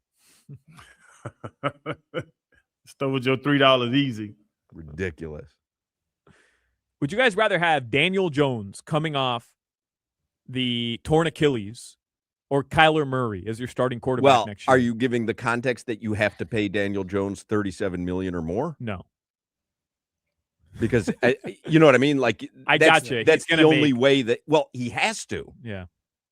Stole with your $3 easy. Ridiculous. Would you guys rather have Daniel Jones coming off the torn Achilles or Kyler Murray as your starting quarterback next year? Are you giving the context that you have to pay Daniel Jones $37 million or more? No. Because you know what I mean? Like I gotcha. That's the only way that he has to. Yeah.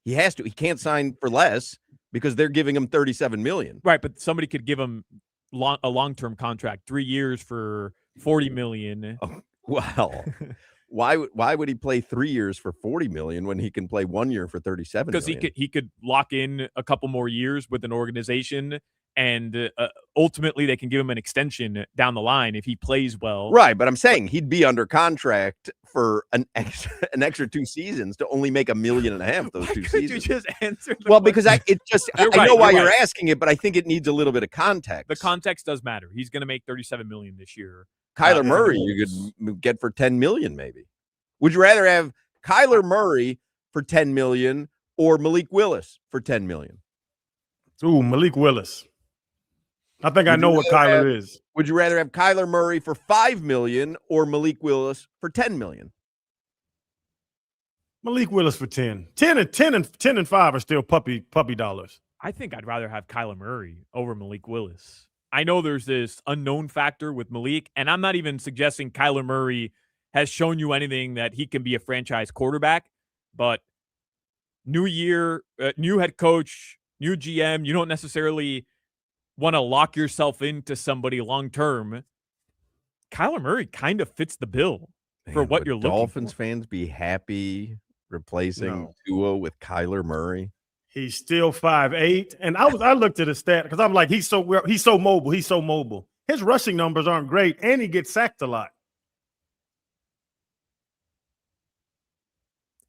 He has to. He can't sign for less because they're giving him $37 million. Right, but somebody could give him a long-term contract, 3 years for $40 million. Oh, well, why would he play 3 years for $40 million when he can play 1 year for $37 million? Because he could lock in a couple more years with an organization, and ultimately they can give him an extension down the line if he plays well. Right, but I'm saying he'd be under contract for an extra 2 seasons to only make $1.5 million those 2 seasons. You just answer because I know why you're asking it, but I think it needs a little bit of context. The context does matter. He's going to make $37 million this year. Kyler Murray, you could get for $10 million, maybe. Would you rather have Kyler Murray for $10 million or Malik Willis for $10 million? Ooh, Malik Willis. I think I know what Kyler is. Would you rather have Kyler Murray for $5 million or Malik Willis for $10 million? Malik Willis for 10. 10 and 5 are still puppy dollars. I think I'd rather have Kyler Murray over Malik Willis. I know there's this unknown factor with Malik, and I'm not even suggesting Kyler Murray has shown you anything that he can be a franchise quarterback, but new year, new head coach, new GM, you don't necessarily want to lock yourself into somebody long-term. Kyler Murray kind of fits the bill for what you're looking for. Dolphins fans be happy replacing Tua with Kyler Murray? He's still 5'8", and I looked at his stat because I'm like, he's so mobile. He's so mobile. His rushing numbers aren't great, and he gets sacked a lot.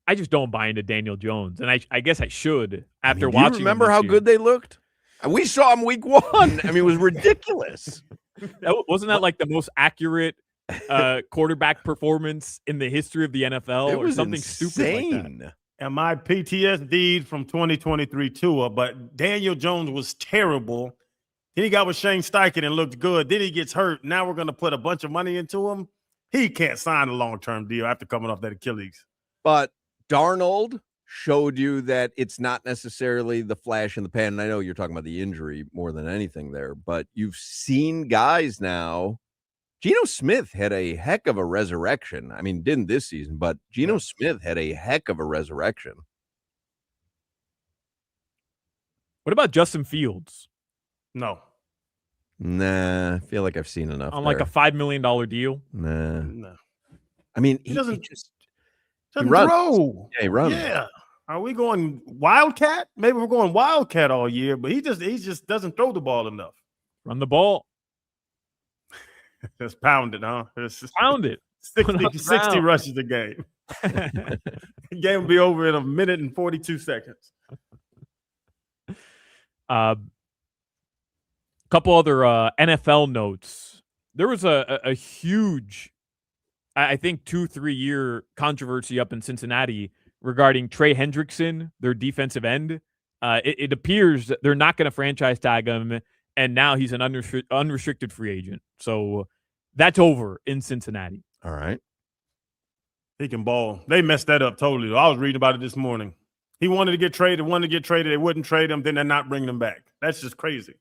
I just don't buy into Daniel Jones, and I guess I should after watching. You remember how good they looked? We saw him week 1. I mean, it was ridiculous. Wasn't that like the most accurate quarterback performance in the history of the NFL? It was something insane. stupid like that. And my PTSD from 2023 Tua, but Daniel Jones was terrible. Then he got with Shane Steichen and looked good. Then he gets hurt. Now we're going to put a bunch of money into him. He can't sign a long-term deal after coming off that Achilles. But Darnold showed you that it's not necessarily the flash in the pan. And I know you're talking about the injury more than anything there, but you've seen guys now. Geno Smith had a heck of a resurrection. I mean, didn't this season, but Geno Smith had a heck of a resurrection. What about Justin Fields? No. Nah, I feel like I've seen enough. On like a $5 million deal? Nah. No. I mean, he doesn't runs. throw. Yeah, he runs. Yeah. Are we going Wildcat? Maybe we're going Wildcat all year, but he just doesn't throw the ball enough. Run the ball. Just pound it, huh? Pound it. 60 rushes a game. The game will be over in 1 minute and 42 seconds. Couple other NFL notes. There was a huge, I think, 2-3 year controversy up in Cincinnati regarding Trey Hendrickson, their defensive end. It appears that they're not going to franchise tag him, and now he's an unrestricted free agent. So that's over in Cincinnati. All right. He can ball. They messed that up totally. I was reading about it this morning. He wanted to get traded. They wouldn't trade him. Then they're not bringing him back. That's just crazy.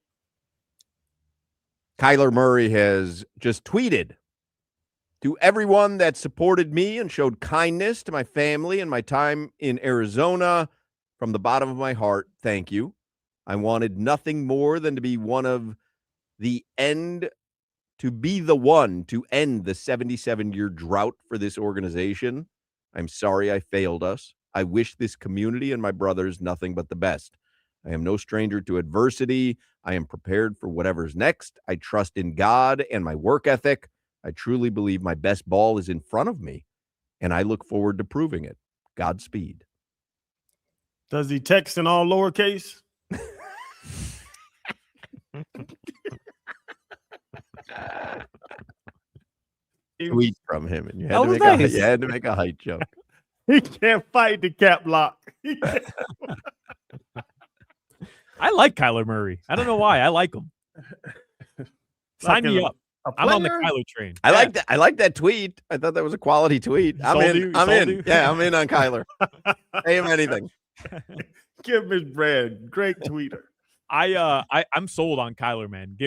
Kyler Murray has just tweeted To everyone that supported me and showed kindness to my family and my time in Arizona, from the bottom of my heart, thank you. I wanted nothing more than to be the one to end the 77-year drought for this organization. I'm sorry I failed us. I wish this community and my brothers nothing but the best. I am no stranger to adversity. I am prepared for whatever's next. I trust in God and my work ethic. I truly believe my best ball is in front of me, and I look forward to proving it. Godspeed. Does he text in all lowercase? Tweet from him, and you That was had to make a height joke. He can't fight the cap lock. I like Kyler Murray. I don't know why. I like him. Sign me up. I'm on the Kyler train. I like that. I like that tweet. I thought that was a quality tweet. I'm in. Yeah, I'm in on Kyler. Pay him anything. Give him his bread. Great tweeter. I'm sold on Kyler, man.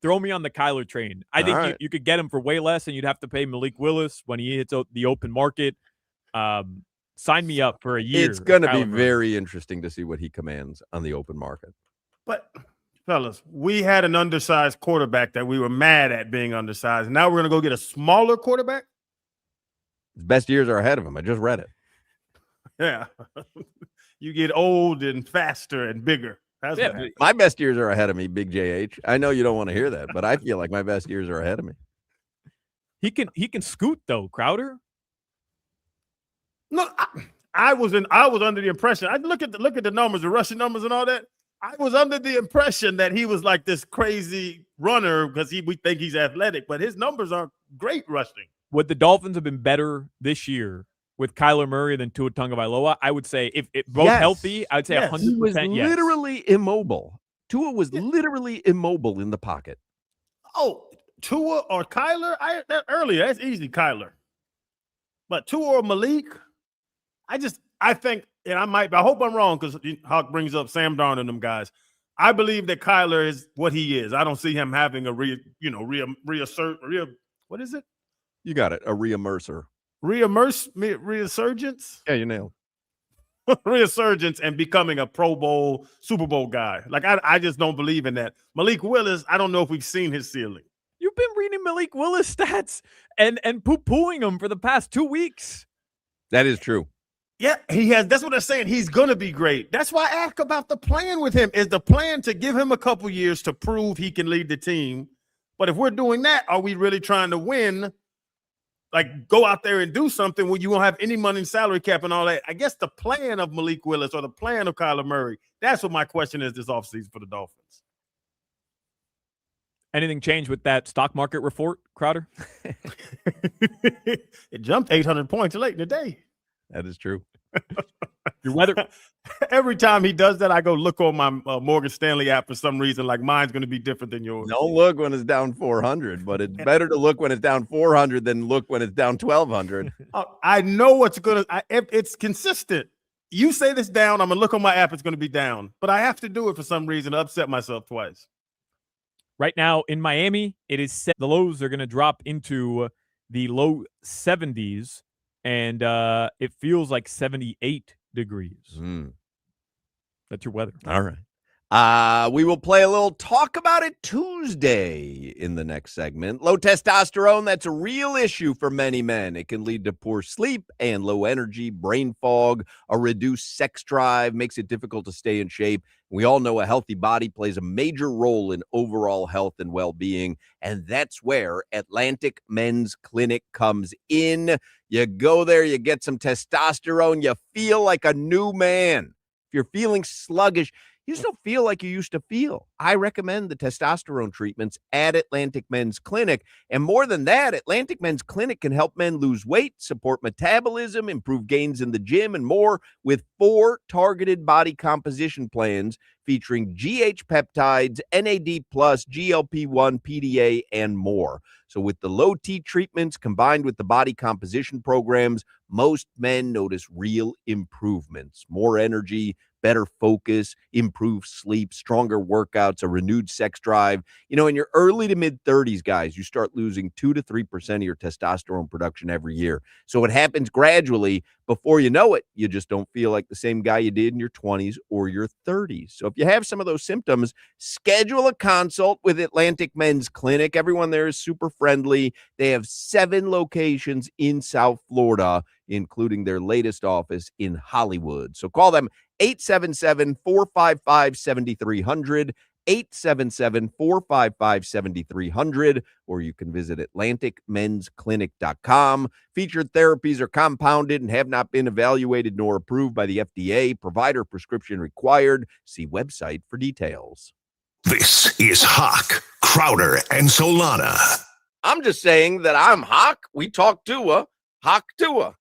Throw me on the Kyler train. I think you could get him for way less, and you'd have to pay Malik Willis when he hits the open market. Sign me up for a year. It's going to be very interesting to see what he commands on the open market. But, fellas, we had an undersized quarterback that we were mad at being undersized. Now we're going to go get a smaller quarterback? His best years are ahead of him. I just read it. Yeah. You get old and faster and bigger. My best years are ahead of me, Big JH. I know you don't want to hear that, but I feel like my best years are ahead of me. He can scoot though, Crowder. No, I was under the impression. I look at the numbers, the rushing numbers and all that. I was under the impression that he was like this crazy runner because we think he's athletic, but his numbers are great rushing. Would the Dolphins have been better this year with Kyler Murray than Tua Tagovailoa? I would say if both healthy, I would say 100%. He was literally immobile. Tua was literally immobile in the pocket. Oh, Tua or Kyler? Earlier, that's easy, Kyler. But Tua or Malik, I think, and I hope I'm wrong because Hoch brings up Sam Darnold and them guys. I believe that Kyler is what he is. I don't see him having a what is it? You got it. A reimmerser. Resurgence? Yeah, you nailed resurgence and becoming a Pro Bowl, Super Bowl guy. Like, I just don't believe in that. Malik Willis, I don't know if we've seen his ceiling. You've been reading Malik Willis stats and poo-pooing him for the past 2 weeks. That is true. Yeah, he has. That's what I'm saying. He's going to be great. That's why I ask about the plan with him. Is the plan to give him a couple years to prove he can lead the team? But if we're doing that, are we really trying to win? Like, go out there and do something where you won't have any money in salary cap and all that. I guess the plan of Malik Willis or the plan of Kyler Murray, that's what my question is this offseason for the Dolphins. Anything changed with that stock market report, Crowder? It jumped 800 points late in the day. That is true. Your weather. Every time he does that, I go look on my Morgan Stanley app for some reason. Like, mine's going to be different than yours. Don't look when it's down 400, but it's better to look when it's down 400 than look when it's down 1,200. I know what's going to. It's consistent. You say this down, I'm going to look on my app. It's going to be down, but I have to do it for some reason to upset myself twice. Right now in Miami, it is set. The lows are going to drop into the low 70s. And it feels like 78 degrees. That's your weather. All right. We will play a little Talk About It Tuesday in the next segment. Low testosterone, that's a real issue for many men. It can lead to poor sleep and low energy, brain fog, a reduced sex drive, makes it difficult to stay in shape. We all know a healthy body plays a major role in overall health and well-being, and that's where Atlantic Men's Clinic comes in. You go there, you get some testosterone, you feel like a new man. If you're feeling sluggish, you just don't feel like you used to feel. I recommend the testosterone treatments at Atlantic Men's Clinic. And more than that, Atlantic Men's Clinic can help men lose weight, support metabolism, improve gains in the gym, and more with 4 targeted body composition plans featuring GH peptides, NAD+, GLP-1, PDA, and more. So with the low T treatments combined with the body composition programs, most men notice real improvements, more energy, better focus, improved sleep, stronger workouts, a renewed sex drive. You know, in your early to mid 30s, guys, you start losing 2 to 3% of your testosterone production every year. So it happens gradually. Before you know it, you just don't feel like the same guy you did in your 20s or your 30s. So if you have some of those symptoms, schedule a consult with Atlantic Men's Clinic. Everyone there is super friendly. They have 7 locations in South Florida, including their latest office in Hollywood. So call them 877-455-7300, 877-455-7300, or you can visit atlanticmensclinic.com. Featured therapies are compounded and have not been evaluated nor approved by the FDA. Provider prescription required. See website for details. This is Hoch, Crowder, and Solana. I'm just saying that I'm Hoch. We talk Tua. Hoch Tua.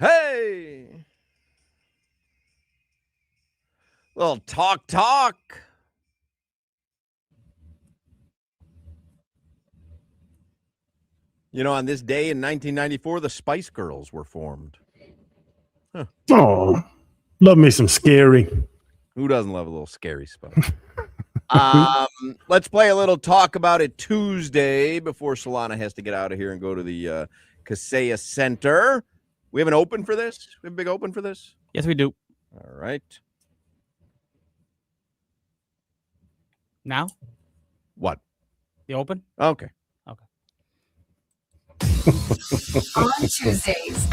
Hey. Little talk. You know, on this day in 1994, the Spice Girls were formed. Huh. Oh, love me some scary. Who doesn't love a little scary Spice? Let's play a little Talk About It Tuesday before Solana has to get out of here and go to the Kaseya Center. We have an open for this? We have a big open for this? Yes, we do. All right. Now? What? The open? Okay. On Tuesdays,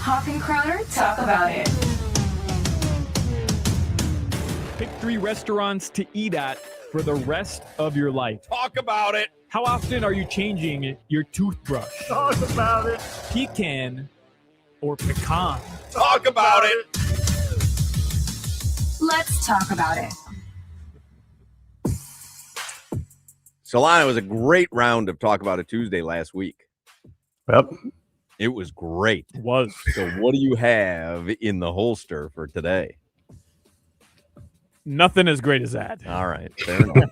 Hop and Crowder talk about it. Pick 3 restaurants to eat at for the rest of your life. Talk about it. How often are you changing your toothbrush? Talk about it. Pecan or pecan? Talk about it. Let's talk about it. Solana, was a great round of Talk About It Tuesday last week. Yep. It was great. It was. So what do you have in the holster for today? Nothing as great as that. All right. Fair enough.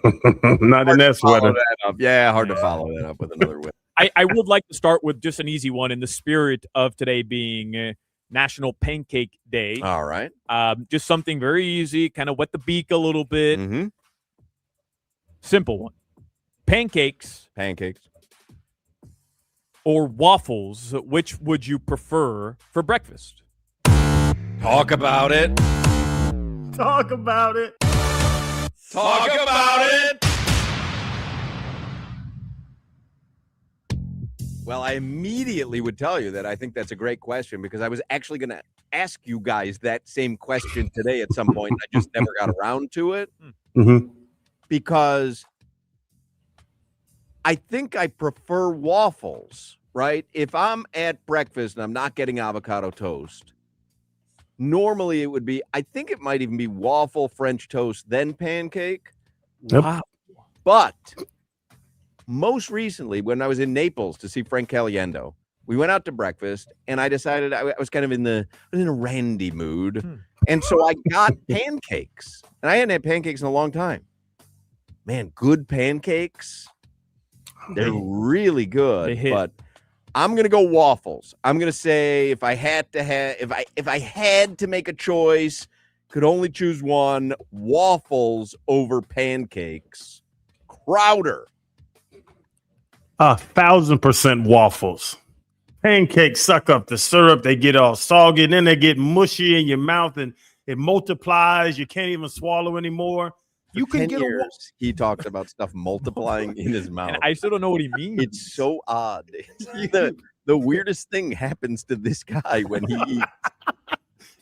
Not in that sweater. Yeah, hard to follow that up with another win. I would like to start with just an easy one in the spirit of today being National Pancake Day. All right. Just something very easy, kind of wet the beak a little bit. Mm-hmm. Simple one. Pancakes or waffles, which would you prefer for breakfast? Talk about it. Talk about it. Talk about it. Well, I immediately would tell you that I think that's a great question because I was actually going to ask you guys that same question today at some point. I just never got around to it because I think I prefer waffles, right? If I'm at breakfast and I'm not getting avocado toast, normally it would be, I think it might even be waffle, French toast, then pancake. Yep. Wow. But most recently, when I was in Naples to see Frank Caliendo, we went out to breakfast and I decided I was kind of in a randy mood. And so I got pancakes and I hadn't had pancakes in a long time. Man, good pancakes. They're really good, but I'm gonna go waffles. I'm gonna say if I had to make a choice, could only choose one, waffles over pancakes. Crowder. 1,000% waffles. Pancakes suck up the syrup. They get all soggy, and then they get mushy in your mouth, and it multiplies. You can't even swallow anymore. You can get he talks about stuff multiplying in his mouth. And I still don't know what he means. It's so odd. The weirdest thing happens to this guy when he eats.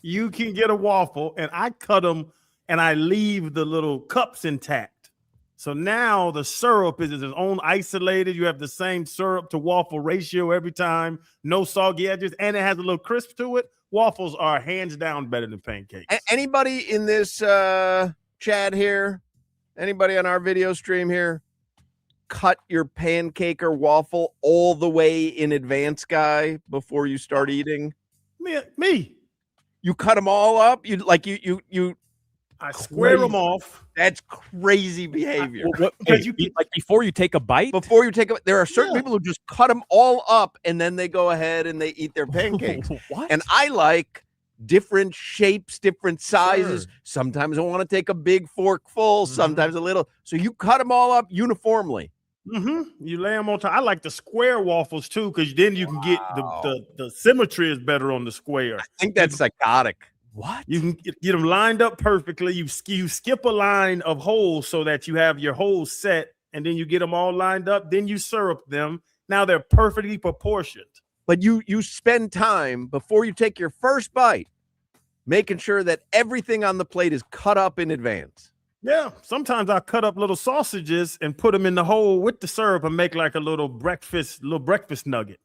You can get a waffle, and I cut them, and I leave the little cups intact. So now the syrup is its own isolated. You have the same syrup to waffle ratio every time. No soggy edges, and it has a little crisp to it. Waffles are hands down better than pancakes. Anybody in this chat here, anybody on our video stream here, cut your pancake or waffle all the way in advance, guy, before you start eating? Me. You cut them all up? I square them off. That's crazy behavior. Before you take a bite? Before you take a, there are certain people who just cut them all up and then they go ahead and they eat their pancakes. What? And I like different shapes, different sizes. Sure. Sometimes I want to take a big fork full, sometimes a little. So you cut them all up uniformly. You lay them on top. I like the square waffles too, because then you can get the symmetry is better on the square. I think that's psychotic. What? You can get them lined up perfectly. You skip a line of holes so that you have your holes set, and then you get them all lined up. Then you syrup them. Now they're perfectly proportioned. But you spend time before you take your first bite making sure that everything on the plate is cut up in advance. Yeah, sometimes I cut up little sausages and put them in the hole with the syrup and make like a little breakfast nugget.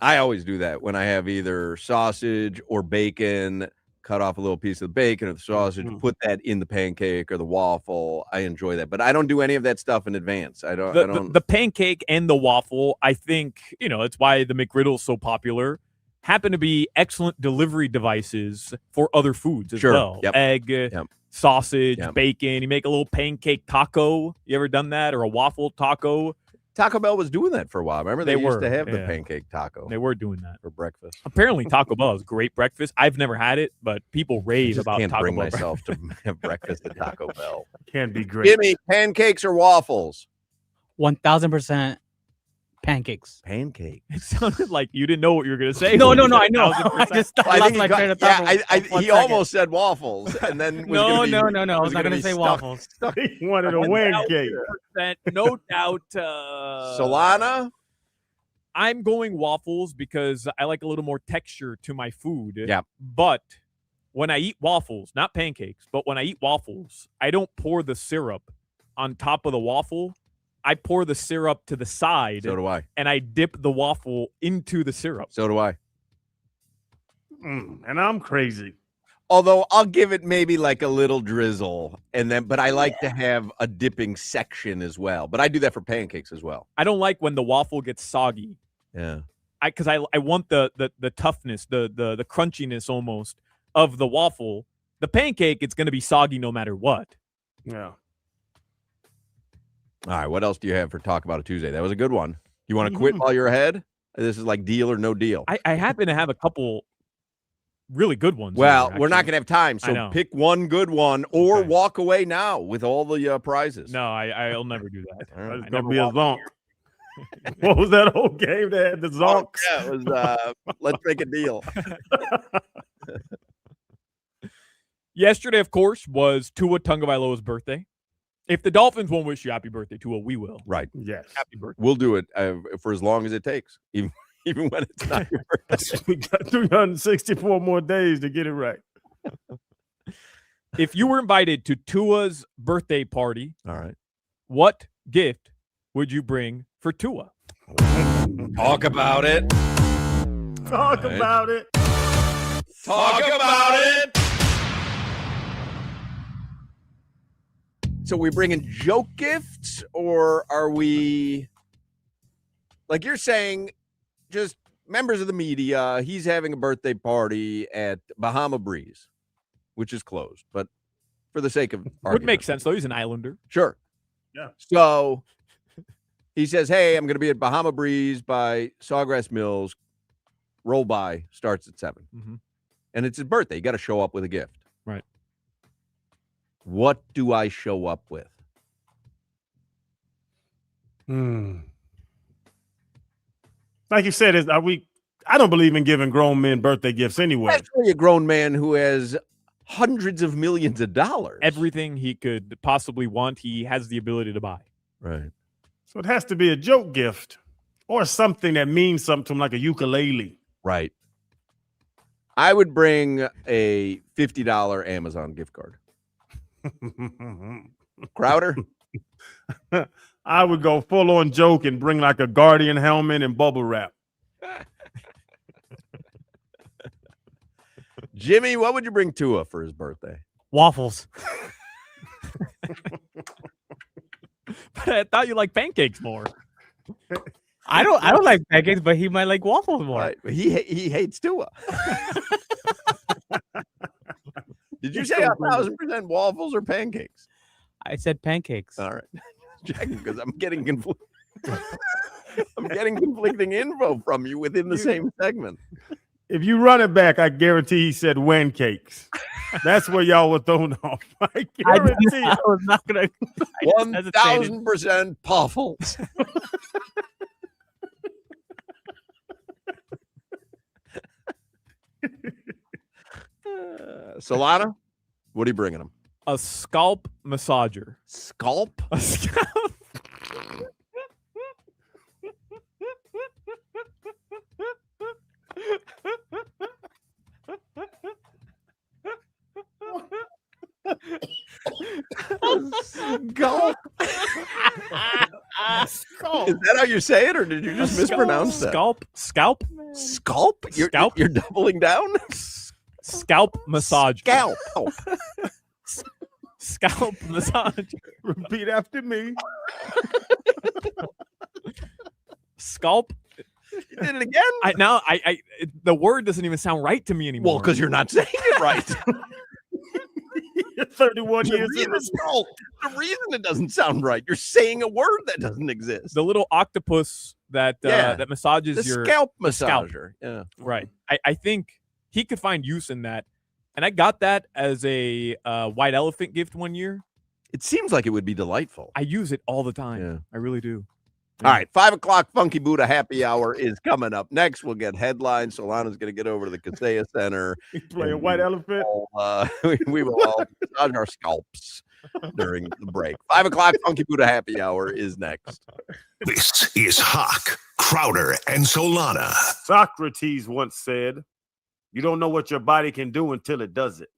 I always do that when I have either sausage or bacon cut off a little piece of the bacon or the sausage, put that in the pancake or the waffle. I enjoy that, but I don't do any of that stuff in advance. I don't. The pancake and the waffle, I think, it's why the McGriddle's so popular, happen to be excellent delivery devices for other foods as well. Yep. Egg, sausage, bacon. You make a little pancake taco. You ever done that? Or a waffle taco? Taco Bell was doing that for a while. Remember they used to have the pancake taco. They were doing that for breakfast. Apparently, Taco Bell is great breakfast. I've never had it, but people rave about can't Taco bring Bell. myself to have breakfast at Taco Bell. Can be great. Jimmy, pancakes or waffles? 1000% pancakes. Pancake. It sounded like you didn't know what you were going to say. No, I know. I just I lost think my train of thought. he almost said waffles, and then No. I was not going to say waffles. He wanted a wing cake. No doubt. Solana? I'm going waffles because I like a little more texture to my food. Yeah. But when I eat waffles, not pancakes, but when I eat waffles, I don't pour the syrup on top of the waffle. I pour the syrup to the side. So do I. And I dip the waffle into the syrup. So do I. And I'm crazy. Although I'll give it maybe like a little drizzle, but I like to have a dipping section as well. But I do that for pancakes as well. I don't like when the waffle gets soggy. Yeah. Because I want the toughness, the crunchiness almost of the waffle. The pancake, it's going to be soggy no matter what. Yeah. All right, what else do you have for Talk About a Tuesday? That was a good one. You want to quit while you're ahead? This is like deal or no deal. I happen to have a couple really good ones. Well, here, we're not going to have time, so pick one good one or walk away now with all the prizes. No, I'll never do that. It's going to be a zonk. What was that old game that had the zonks? Yeah, it was let's make a deal. Yesterday, of course, was Tua Tagovailoa's birthday. If the Dolphins won't wish you happy birthday, Tua, we will. Right. Yes. Happy birthday. We'll do it for as long as it takes, even when it's not your birthday. We got 364 more days to get it right. If you were invited to Tua's birthday party, all right, what gift would you bring for Tua? Talk about it. Talk about it. Talk about it. So we bringing joke gifts, or are we, like you're saying, just members of the media? He's having a birthday party at Bahama Breeze, which is closed, but for the sake of would make sense though. He's an Islander. Sure. Yeah. So he says, "Hey, I'm going to be at Bahama Breeze by Sawgrass Mills. Roll by starts at 7, and it's his birthday. You got to show up with a gift." Right. What do I show up with? Like you said, I don't believe in giving grown men birthday gifts anyway. Especially a grown man who has hundreds of millions of dollars. Everything he could possibly want, he has the ability to buy. Right. So it has to be a joke gift or something that means something to him, like a ukulele. Right. I would bring a $50 Amazon gift card. Crowder? I would go full on joke and bring like a Guardian helmet and bubble wrap. Jimmy, what would you bring Tua for his birthday? Waffles. But I thought you liked pancakes more. I don't like pancakes, but he might like waffles more. Right. He hates Tua. Did you say 1,000% waffles or pancakes? I said pancakes. All right. Checking because I'm getting I'm getting conflicting info from you within the same segment. If you run it back, I guarantee he said when cakes. That's where y'all were thrown off. I guarantee. I was not gonna. 1,000% waffles. Solana, what are you bringing him? A scalp massager. Scalp? A scalp. Scalp. Is that how you say it, or did you just mispronounce that? Scalp. Scalp? You're doubling down? Scalp massage. Scalp. Scalp massage. Repeat after me. Scalp. You did it again? The word doesn't even sound right to me anymore. Well, because you're not saying it right. 31 years in. The reason it doesn't sound right, you're saying a word that doesn't exist. The little octopus that that massages the your scalp scalp. massager. Yeah. Right. I think he could find use in that. And I got that as a white elephant gift one year. It seems like it would be delightful. I use it all the time. Yeah. I really do. All right, 5 o'clock Funky Buddha happy hour is coming up. Next, we'll get headlines. Solana's going to get over to the Kaseya Center. Play a white elephant. We will all massage our scalps during the break. 5 o'clock Funky Buddha happy hour is next. This is Hoch, Crowder, and Solana. Socrates once said, "You don't know what your body can do until it does it."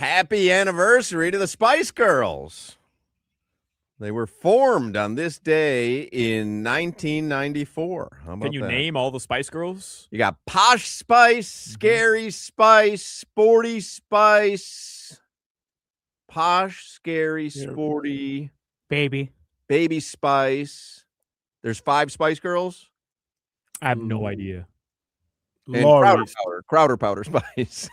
Happy anniversary to the Spice Girls. They were formed on this day in 1994. How about Can you that? name all the Spice Girls? You got Posh Spice, Scary Spice, Sporty Spice, Posh, Scary, Sporty, Baby Spice. There's 5 Spice Girls. I have no idea. And Crowder Powder Spice.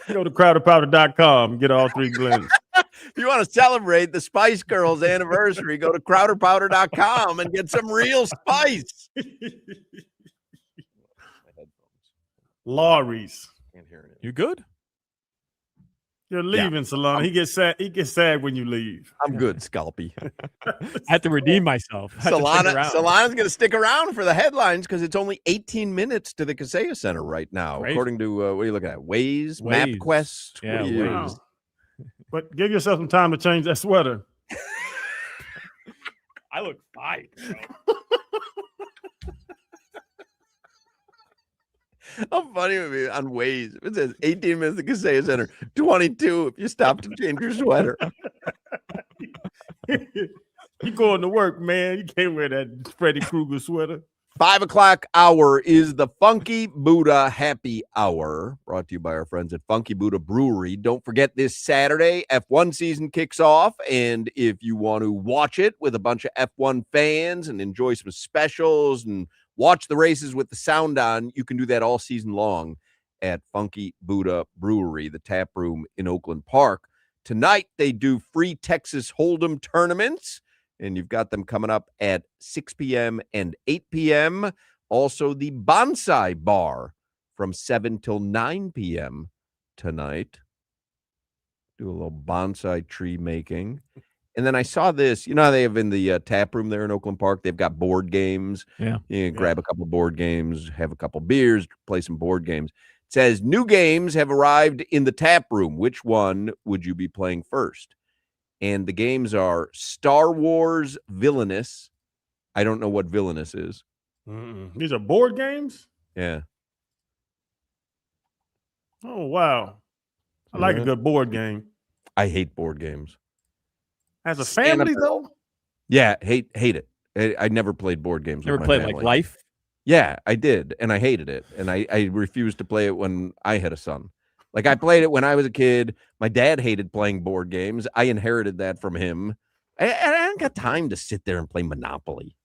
Go to crowderpowder.com and get all 3 blends. If you want to celebrate the Spice Girls anniversary, go to crowderpowder.com and get some real spice. Lawry's. Can't hear it. You good? You're leaving, Solana. He gets sad when you leave. I'm good, Scalpy. I have to redeem myself. Solana's going to stick around for the headlines because it's only 18 minutes to the Kaseya Center right now, Great. according to what are you looking at? Waze, MapQuest. Yeah, What are you- Waze. But give yourself some time to change that sweater. I look fine. How funny would it be on Waze? It says 18 minutes to Kaseya Center, 22 if you stop to change your sweater. You going to work, man. You can't wear that Freddy Krueger sweater. 5 o'clock hour is the Funky Buddha Happy Hour, brought to you by our friends at Funky Buddha Brewery. Don't forget this Saturday, F1 season kicks off, and if you want to watch it with a bunch of F1 fans and enjoy some specials and watch the races with the sound on, you can do that all season long at Funky Buddha Brewery, the tap room in Oakland Park. Tonight, they do free Texas Hold'em tournaments, and you've got them coming up at 6 p.m. and 8 p.m. Also, the Bonsai Bar from 7 till 9 p.m. tonight. Do a little bonsai tree making. And then I saw this, you know how they have in the tap room there in Oakland Park, they've got board games. Yeah. You can grab a couple board games, have a couple beers, play some board games. It says, new games have arrived in the tap room. Which one would you be playing first? And the games are Star Wars Villainous. I don't know what Villainous is. These are board games? Yeah. Oh, wow. I like a good board game. I hate board games. As a family, though? Yeah, hate it. I never played board games. Never with my played family. like Life? Yeah, I did, and I hated it, and I refused to play it when I had a son. Like, I played it when I was a kid. My dad hated playing board games. I inherited that from him. I don't got time to sit there and play Monopoly.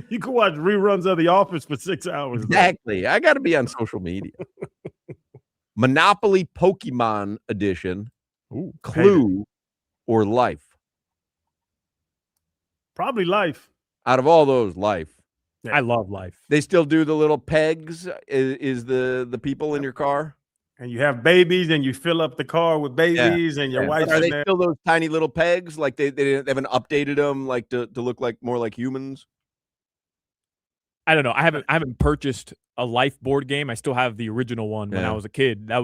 You can watch reruns of The Office for 6 hours. Exactly. I got to be on social media. Monopoly Pokemon Edition. Ooh, Clue or Life? Probably Life. Out of all those, Life. Yeah. I love Life. They still do the little pegs. Is the people in your car? And you have babies, and you fill up the car with babies, and your wife's Are in they there. still those tiny little pegs? Like they haven't updated them like to look like more like humans? I don't know. I haven't purchased a Life board game. I still have the original one when I was a kid. That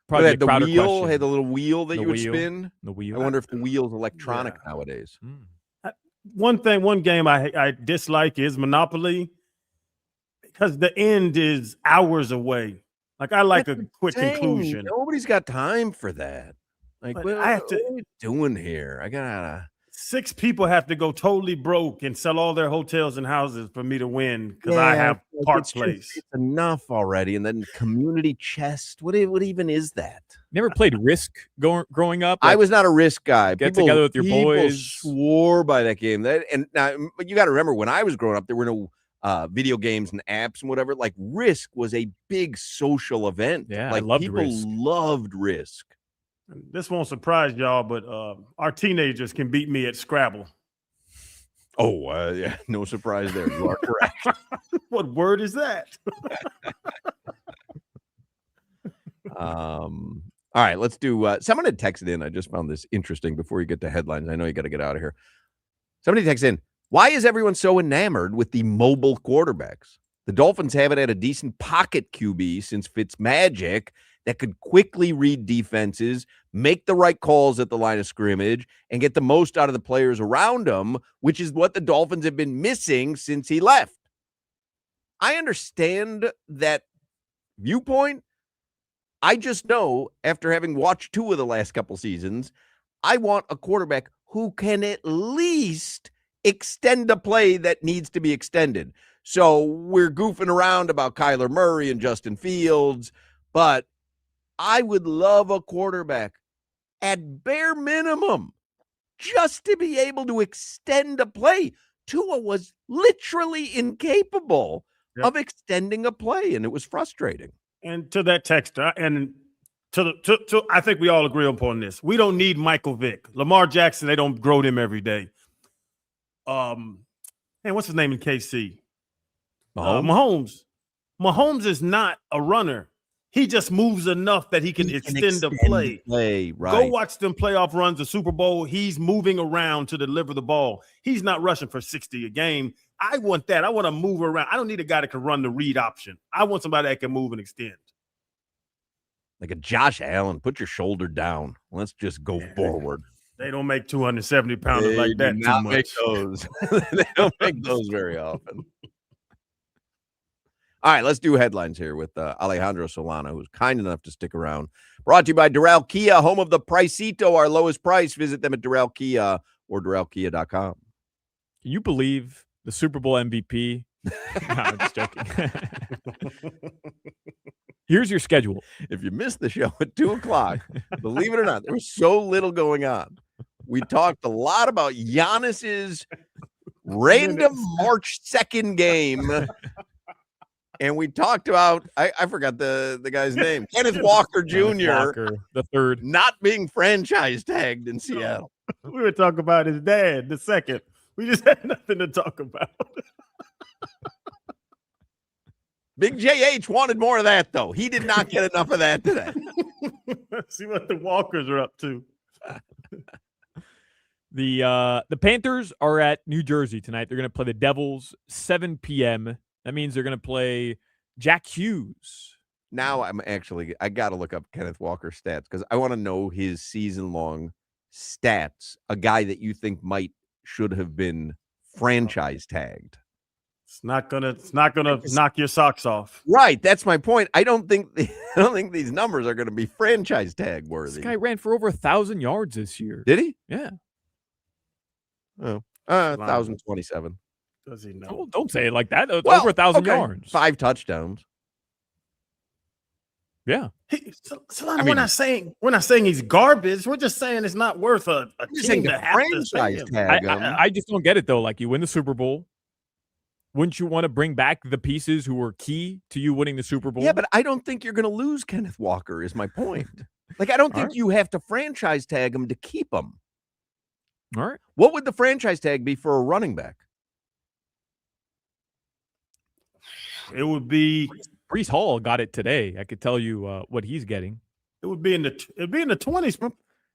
probably Had be a Crowder the wheel, question. had the little wheel that The you would wheel. spin. The wheel. I wonder if the wheel's electronic nowadays. One game I dislike is Monopoly because the end is hours away. Like, I like a quick conclusion. Nobody's got time for that. Like, But what I have to- are we doing here? I gotta. 6 people have to go totally broke and sell all their hotels and houses for me to win because I have like, Park it's just- Place. It's enough already. And then community chest. What even is that? Never played Risk growing up. I Like, was not a Risk guy. Get together with your people boys. swore by that game. And now, but you got to remember, when I was growing up, there were no video games and apps and whatever. Like, Risk was a big social event. Yeah, I like loved people Risk. loved Risk. This won't surprise y'all, but our teenagers can beat me at Scrabble. Oh, yeah, no surprise there. You are correct. What word is that? All right, let's do. Someone had texted in. I just found this interesting before you get to headlines. I know you got to get out of here. Somebody texted in. Why is everyone so enamored with the mobile quarterbacks? The Dolphins haven't had a decent pocket QB since Fitzmagic that could quickly read defenses, make the right calls at the line of scrimmage, and get the most out of the players around him, which is what the Dolphins have been missing since he left. I understand that viewpoint, I just know after having watched 2 of the last couple seasons, I want a quarterback who can at least extend a play that needs to be extended. So we're goofing around about Kyler Murray and Justin Fields, but I would love a quarterback at bare minimum just to be able to extend a play. Tua was literally incapable of extending a play, and it was frustrating. And to that texter, and to I think we all agree upon this. We don't need Michael Vick. Lamar Jackson, they don't grow them every day. What's his name in KC? Mahomes. Mahomes is not a runner. He just moves enough that he can extend the play. Right. Go watch them playoff runs, the Super Bowl. He's moving around to deliver the ball. He's not rushing for 60 a game. I want that. I want to move around. I don't need a guy that can run the read option. I want somebody that can move and extend. Like a Josh Allen, put your shoulder down. Let's just go forward. They don't make 270 pounders like that too much. Make those. They don't make those very often. All right, let's do headlines here with Alejandro Solana, who's kind enough to stick around. Brought to you by Doral Kia, home of the Pricito, our lowest price. Visit them at Doral Kia or DoralKia.com. Can you believe the Super Bowl MVP? No, I'm just joking. Here's your schedule. If you missed the show at 2 o'clock, believe it or not, there was so little going on. We talked a lot about Giannis's random March 2nd game. And we talked about, I forgot the guy's name, Kenneth Walker Jr. Walker, the third. Not being franchise tagged in Seattle. We were talking about his dad, the second. We just had nothing to talk about. Big JH wanted more of that, though. He did not get enough of that today. See what the Walkers are up to. The Panthers are at New Jersey tonight. They're going to play the Devils, 7 p.m. That means they're going to play Jack Hughes. Now I got to look up Kenneth Walker's stats because I want to know his season-long stats. A guy that you think should have been franchise tagged. It's not gonna knock your socks off. Right, that's my point. I don't think these numbers are going to be franchise tag worthy. This guy ran for over 1,000 yards this year. Did he? Yeah. Oh, 1,027. Does he know? Oh, don't say it like that. It's over 1,000 yards. 5 touchdowns. Yeah. Solana, we're not saying he's garbage. We're just saying it's not worth a team to have franchise to tag him. I just don't get it though. Like, you win the Super Bowl. Wouldn't you want to bring back the pieces who were key to you winning the Super Bowl? Yeah, but I don't think you're going to lose Kenneth Walker is my point. Like, I don't think you have to franchise tag him to keep him. All right. What would the franchise tag be for a running back? It would be Breece Hall got it today. I could tell you what he's getting. It would be in the 20s.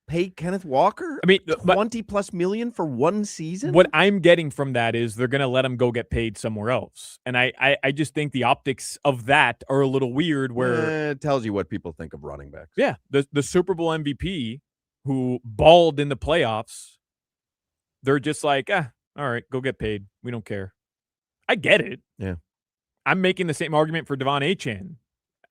Pay Kenneth Walker? I mean, $20+ million for one season? What I'm getting from that is they're going to let him go get paid somewhere else. And I just think the optics of that are a little weird where it tells you what people think of running backs. Yeah. The Super Bowl MVP who balled in the playoffs, they're just like, all right, go get paid. We don't care. I get it. Yeah. I'm making the same argument for Devon Achane.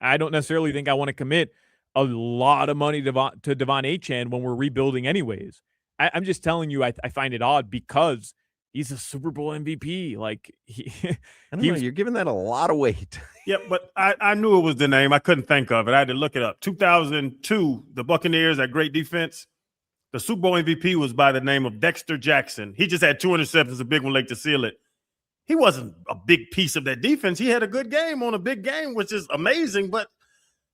I don't necessarily think I want to commit a lot of money to Devon Achane when we're rebuilding anyways. I'm just telling you, I find it odd because he's a Super Bowl MVP. Like, I don't know, you're giving that a lot of weight. Yeah, but I knew it was the name. I couldn't think of it. I had to look it up. 2002, the Buccaneers had great defense. The Super Bowl MVP was by the name of Dexter Jackson. He just had 2 interceptions, a big one late to seal it. He wasn't a big piece of that defense. He had a good game on a big game, which is amazing. But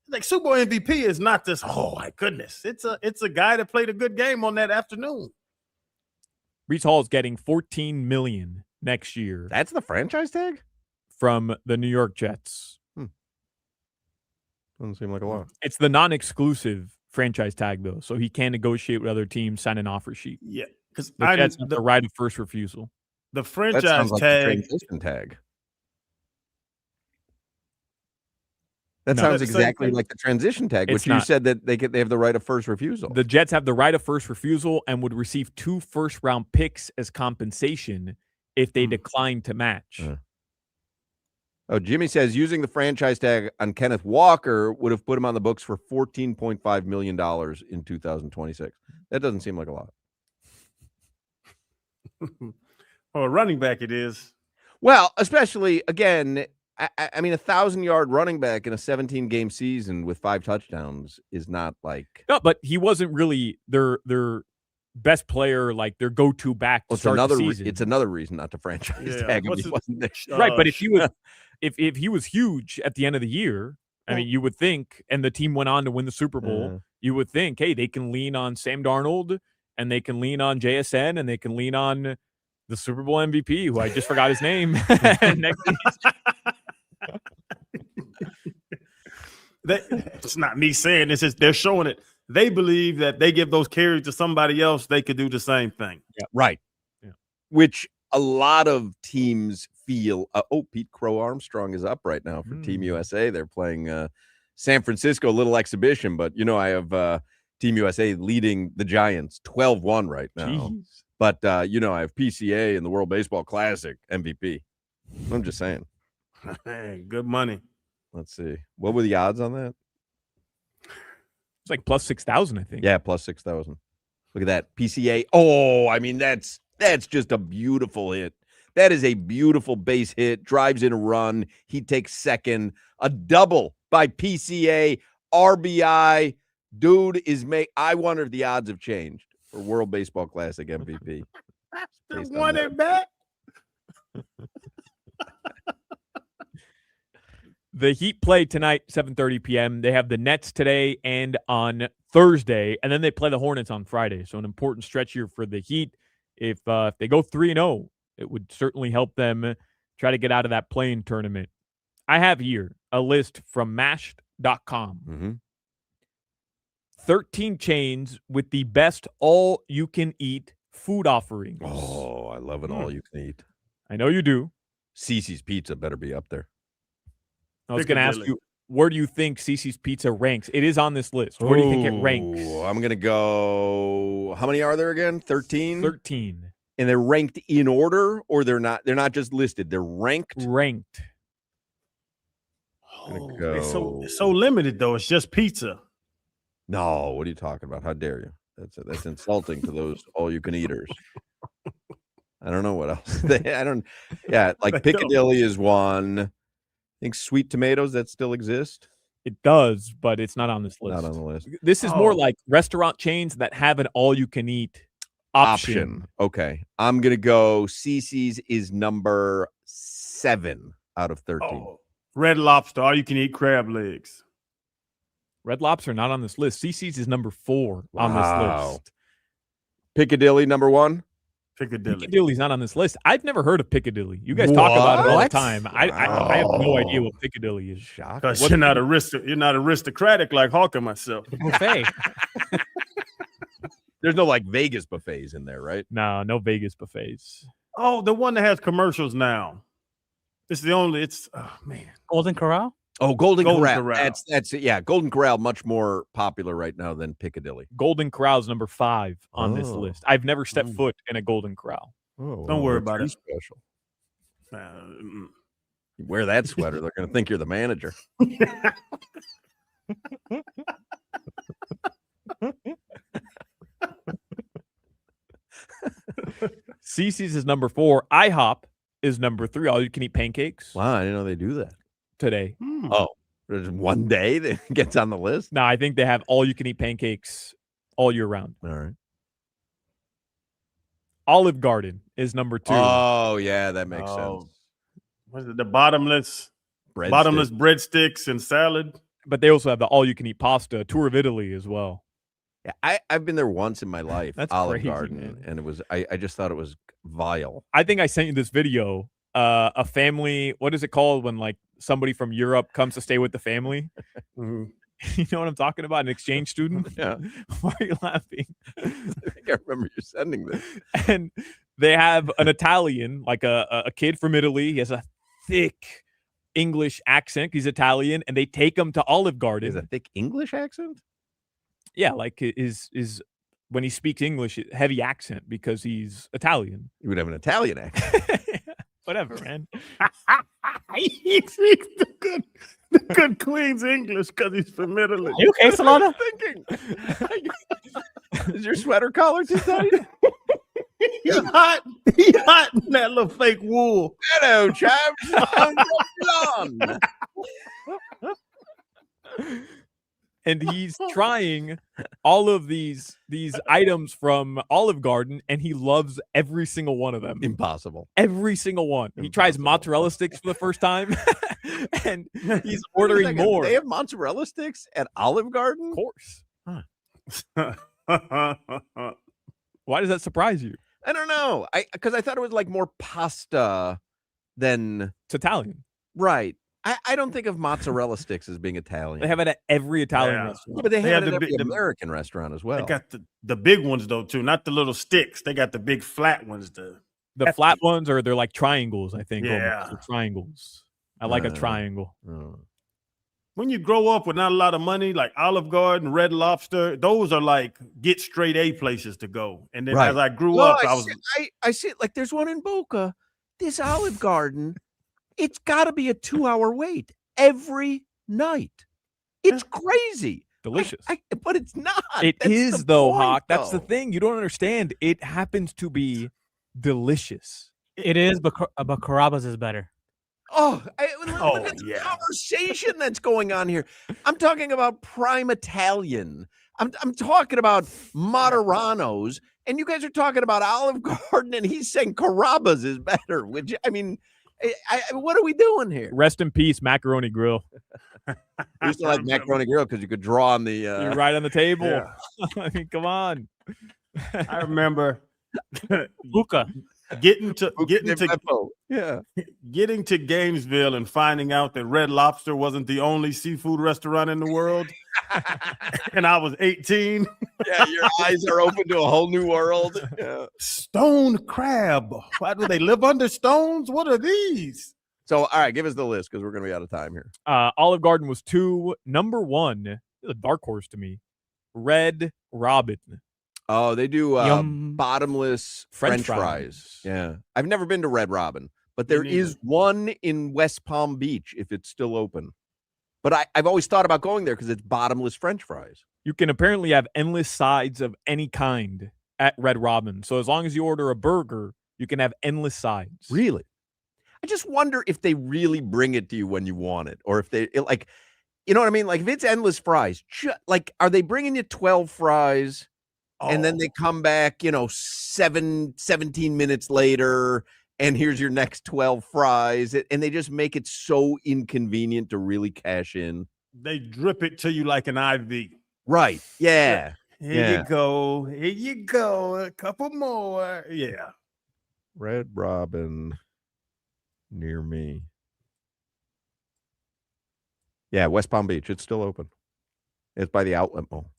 like, Super Bowl MVP is not this. Oh my goodness! It's a guy that played a good game on that afternoon. Breece Hall is getting $14 million next year. That's the franchise tag from the New York Jets. Doesn't seem like a lot. It's the non-exclusive franchise tag though, so he can negotiate with other teams, sign an offer sheet. Yeah, because the Jets have the right of first refusal. The franchise that sounds like tag. the transition tag. That sounds exactly like the transition tag, which you said that they have the right of first refusal. The Jets have the right of first refusal and would receive 2 first-round picks as compensation if they decline to match. Oh, Jimmy says using the franchise tag on Kenneth Walker would have put him on the books for $14.5 million in 2026. That doesn't seem like a lot. For a running back, it is. Well, especially, again, I mean, 1,000-yard running back in a 17-game season with 5 touchdowns is not like... No, but he wasn't really their best player, like their go-to back to start the season. It's another reason not to franchise tag him. He wasn't there. Right, but if he was if he was huge at the end of the year, I mean, you would think, and the team went on to win the Super Bowl, you would think, hey, they can lean on Sam Darnold, and they can lean on JSN, and they can lean on the Super Bowl MVP, who I just forgot his name. It's not me saying this, is they're showing it. They believe that they give those carries to somebody else, they could do the same thing. Yeah, right. Yeah. Which a lot of teams feel. Pete Crow Armstrong is up right now for Team USA. They're playing San Francisco, a little exhibition, but I have Team USA leading the Giants 12-1 right now. Jeez. But I have PCA in the World Baseball Classic MVP. I'm just saying. Hey, good money. Let's see. What were the odds on that? It's like plus 6,000, I think. Yeah, plus 6,000. Look at that. PCA. Oh, I mean, that's just a beautiful hit. That is a beautiful base hit. Drives in a run. He takes second. A double by PCA. RBI. Dude is I wonder if the odds have changed for World Baseball Classic MVP. They won it back. The Heat play tonight, 7:30 p.m. They have the Nets today and on Thursday, and then they play the Hornets on Friday. So an important stretch here for the Heat. If they go 3-0, it would certainly help them try to get out of that play-in tournament. I have here a list from Mashed.com. Mm-hmm. 13 chains with the best all-you-can-eat food offerings. Oh, I love an all-you-can-eat. I know you do. Cece's Pizza better be up there. I was going to ask you, where do you think Cece's Pizza ranks? It is on this list. Where do you think it ranks? I'm going to go. How many are there again? 13? 13. And they're ranked in order, or they're not? They're not just listed. They're ranked. Ranked. It's so limited though. It's just pizza. No, what are you talking about? How dare you? That's insulting to those all-you-can-eaters. I don't know what else. Like Piccadilly is one. I think Sweet Tomatoes, that still exist. It does, but it's not on this list. Not on the list. This is more like restaurant chains that have an all-you-can-eat option. Okay. I'm going to go Cece's is number 7 out of 13. Oh, Red Lobster, all-you-can-eat crab legs. Red Lobster not on this list. Cece's is number 4 on this list. Piccadilly, number 1? Piccadilly's not on this list. I've never heard of Piccadilly. You guys talk about it all the time. I have no idea what Piccadilly is. Because you're not aristocratic like Hawk and myself. Buffet. There's no like Vegas buffets in there, right? No Vegas buffets. Oh, the one that has commercials now. It's the only. Golden Corral. Oh, Golden Corral. That's yeah. Golden Corral much more popular right now than Piccadilly. Golden Corral's number 5 on this list. I've never stepped foot in a Golden Corral. Don't worry about it. Special. You wear that sweater, they're going to think you're the manager. Cece's is number 4. IHOP is number 3. All you can eat pancakes. Wow, I didn't know they do that today. Oh, there's one day that gets on the list? No, I think they have all you can eat pancakes all year round. All right. Olive Garden is number 2. Oh, yeah, that makes sense. What is it? The bottomless breadsticks and salad. But they also have the all you can eat pasta, Tour of Italy as well. Yeah, I've been there once in my life. That's Olive crazy, Garden, man. and it was I just thought it was vile. I think I sent you this video. A family, what is it called when like somebody from Europe comes to stay with the family? Mm-hmm. You know what I'm talking about? An exchange student? Yeah. Why are you laughing? I think I remember you sending this. And they have an Italian, like a kid from Italy. He has a thick English accent. He's Italian, and they take him to Olive Garden. He has a thick English accent? Yeah, like his when he speaks English, heavy accent because he's Italian. He would have an Italian accent. Whatever, man. He speaks the good Queen's English because he's from Italy. You okay, Solana? Thinking. Is your sweater collar too tight? He hot in that little fake wool. Hello, chaps. And he's trying all of these items from Olive Garden, and he loves every single one of them. Impossible. Every single one. He tries mozzarella sticks for the first time, and he's ordering more. They have mozzarella sticks at Olive Garden? Of course. Why does that surprise you? I don't know. Because I thought it was like more pasta than it's Italian. Right. I don't think of mozzarella sticks as being Italian. They have it at every Italian restaurant. Yeah, but they have it at every American restaurant as well. They got the big ones though too, not the little sticks. They got the big flat ones. The flat ones, or they're like triangles, I think. Yeah. They're triangles. I like a triangle. When you grow up with not a lot of money, like Olive Garden, Red Lobster, those are like get straight A places to go. And then as I grew up, I see it. Like there's one in Boca. This Olive Garden, it's got to be a 2-hour wait every night. It's crazy. Delicious. But it's not. It That's is the though, point, Hoch. That's the though. thing. You don't understand. It happens to be delicious. It is, but Carrabba's is better. Look at the conversation that's going on here. I'm talking about prime Italian. I'm talking about Moderanos, and you guys are talking about Olive Garden, and he's saying Carrabba's is better. Which I mean, what are we doing here? Rest in peace, Macaroni Grill. I used to like Macaroni Grill because you could draw on the. You're right on the table. Yeah. I mean, come on. I remember Luca getting to Gainesville and finding out that Red Lobster wasn't the only seafood restaurant in the world. And I was 18. Yeah, your eyes are open to a whole new world. Yeah. Stone crab. Why do they live under stones? What are these? So, all right, give us the list because we're going to be out of time here. Olive Garden was 2. Number 1, a dark horse to me, Red Robin. Oh, they do bottomless French fries. Yeah. I've never been to Red Robin, but there is one in West Palm Beach if it's still open. But I've always thought about going there because it's bottomless French fries. You can apparently have endless sides of any kind at Red Robin. So as long as you order a burger, you can have endless sides. Really? I just wonder if they really bring it to you when you want it, or if like, you know what I mean? Like if it's endless fries, like are they bringing you 12 fries? And then they come back, 17 minutes later, and here's your next 12 fries. And they just make it so inconvenient to really cash in. They drip it to you like an IV. Right. Yeah. Here you go. Here you go. A couple more. Yeah. Red Robin near me. Yeah, West Palm Beach. It's still open. It's by the Outlet Mall.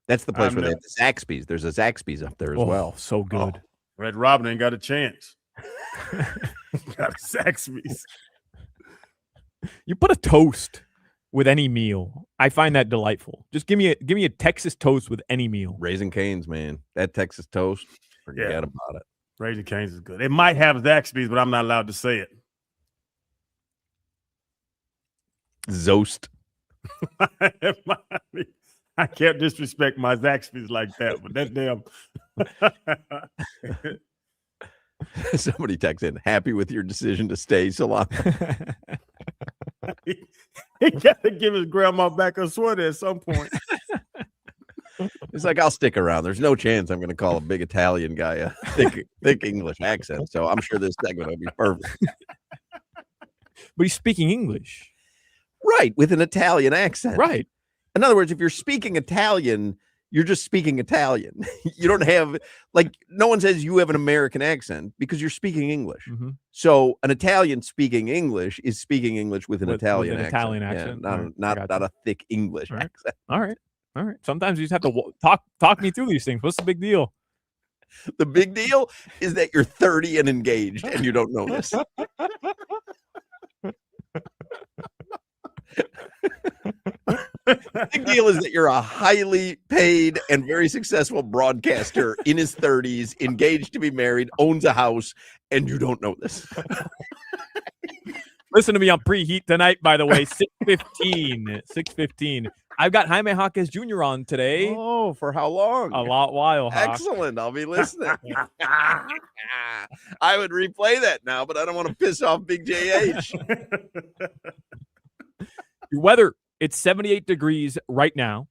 That's the place where they have the Zaxby's. There's a Zaxby's up there as well. So good. Red Robin ain't got a chance. Got a Zaxby's. You put a toast with any meal. I find that delightful. Just give me a Texas toast with any meal. Raising Cane's, man. That Texas toast, forget about it. Raising Cane's is good. It might have Zaxby's, but I'm not allowed to say it. Zoast. I can't disrespect my Zaxby's like that, but that damn. Somebody text in, happy with your decision to stay, Solana. He got to give his grandma back a sweater at some point. It's like, I'll stick around. There's no chance I'm going to call a big Italian guy a thick English accent. So I'm sure this segment will be perfect. But he's speaking English. Right, with an Italian accent. Right. In other words, if you're speaking Italian, you're just speaking Italian. You don't have, like, no one says you have an American accent because you're speaking English. Mm-hmm. So an Italian speaking English is speaking English with an Italian accent. Italian accent. Yeah, not a thick English accent. All right. Sometimes you just have to talk me through these things. What's the big deal? The big deal is that you're 30 and engaged and you don't know this. Big deal is that you're a highly paid and very successful broadcaster in his 30s, engaged to be married, owns a house, and you don't know this. Listen to me on preheat tonight, by the way, 6:15. 6:15. I've got Jaime Jaquez Jr. on today. Oh, for how long? A while, Hawk. Excellent. I'll be listening. I would replay that now, but I don't want to piss off Big JH. Your weather, it's 78 degrees right now.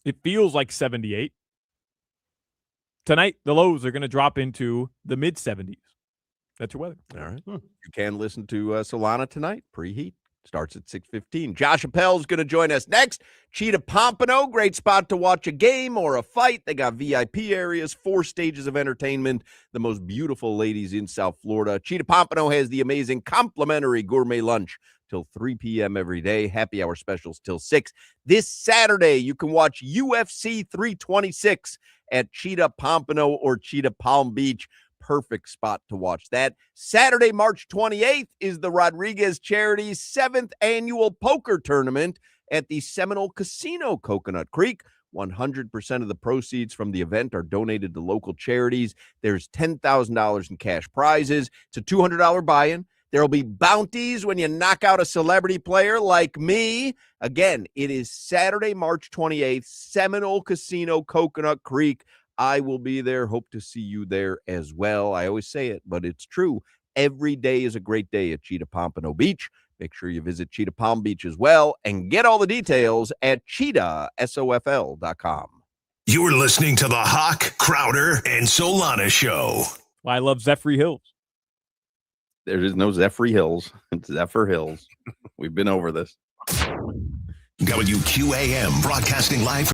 It feels like 78. Tonight, the lows are going to drop into the mid-70s. That's your weather. All right. You can listen to Solana tonight. Preheat starts at 6:15. Josh Appel's going to join us next. Cheetah Pompano, great spot to watch a game or a fight. They got VIP areas, 4 stages of entertainment, the most beautiful ladies in South Florida. Cheetah Pompano has the amazing complimentary gourmet lunch till 3 p.m. every day. Happy hour specials till 6. This Saturday, you can watch UFC 326 at Cheetah Pompano or Cheetah Palm Beach. Perfect spot to watch that. Saturday, March 28th is the Rodriguez Charities 7th annual poker tournament at the Seminole Casino, Coconut Creek. 100% of the proceeds from the event are donated to local charities. There's $10,000 in cash prizes. It's a $200 buy-in. There will be bounties when you knock out a celebrity player like me. Again, it is Saturday, March 28th, Seminole Casino, Coconut Creek. I will be there. Hope to see you there as well. I always say it, but it's true. Every day is a great day at Cheetah Pompano Beach. Make sure you visit Cheetah Palm Beach as well and get all the details at cheetahsofl.com. You're listening to the Hoch, Crowder, and Solana Show. Well, I love Zephyr Hills. There is no Zephyr Hills. It's Zephyr Hills. We've been over this. WQAM broadcasting live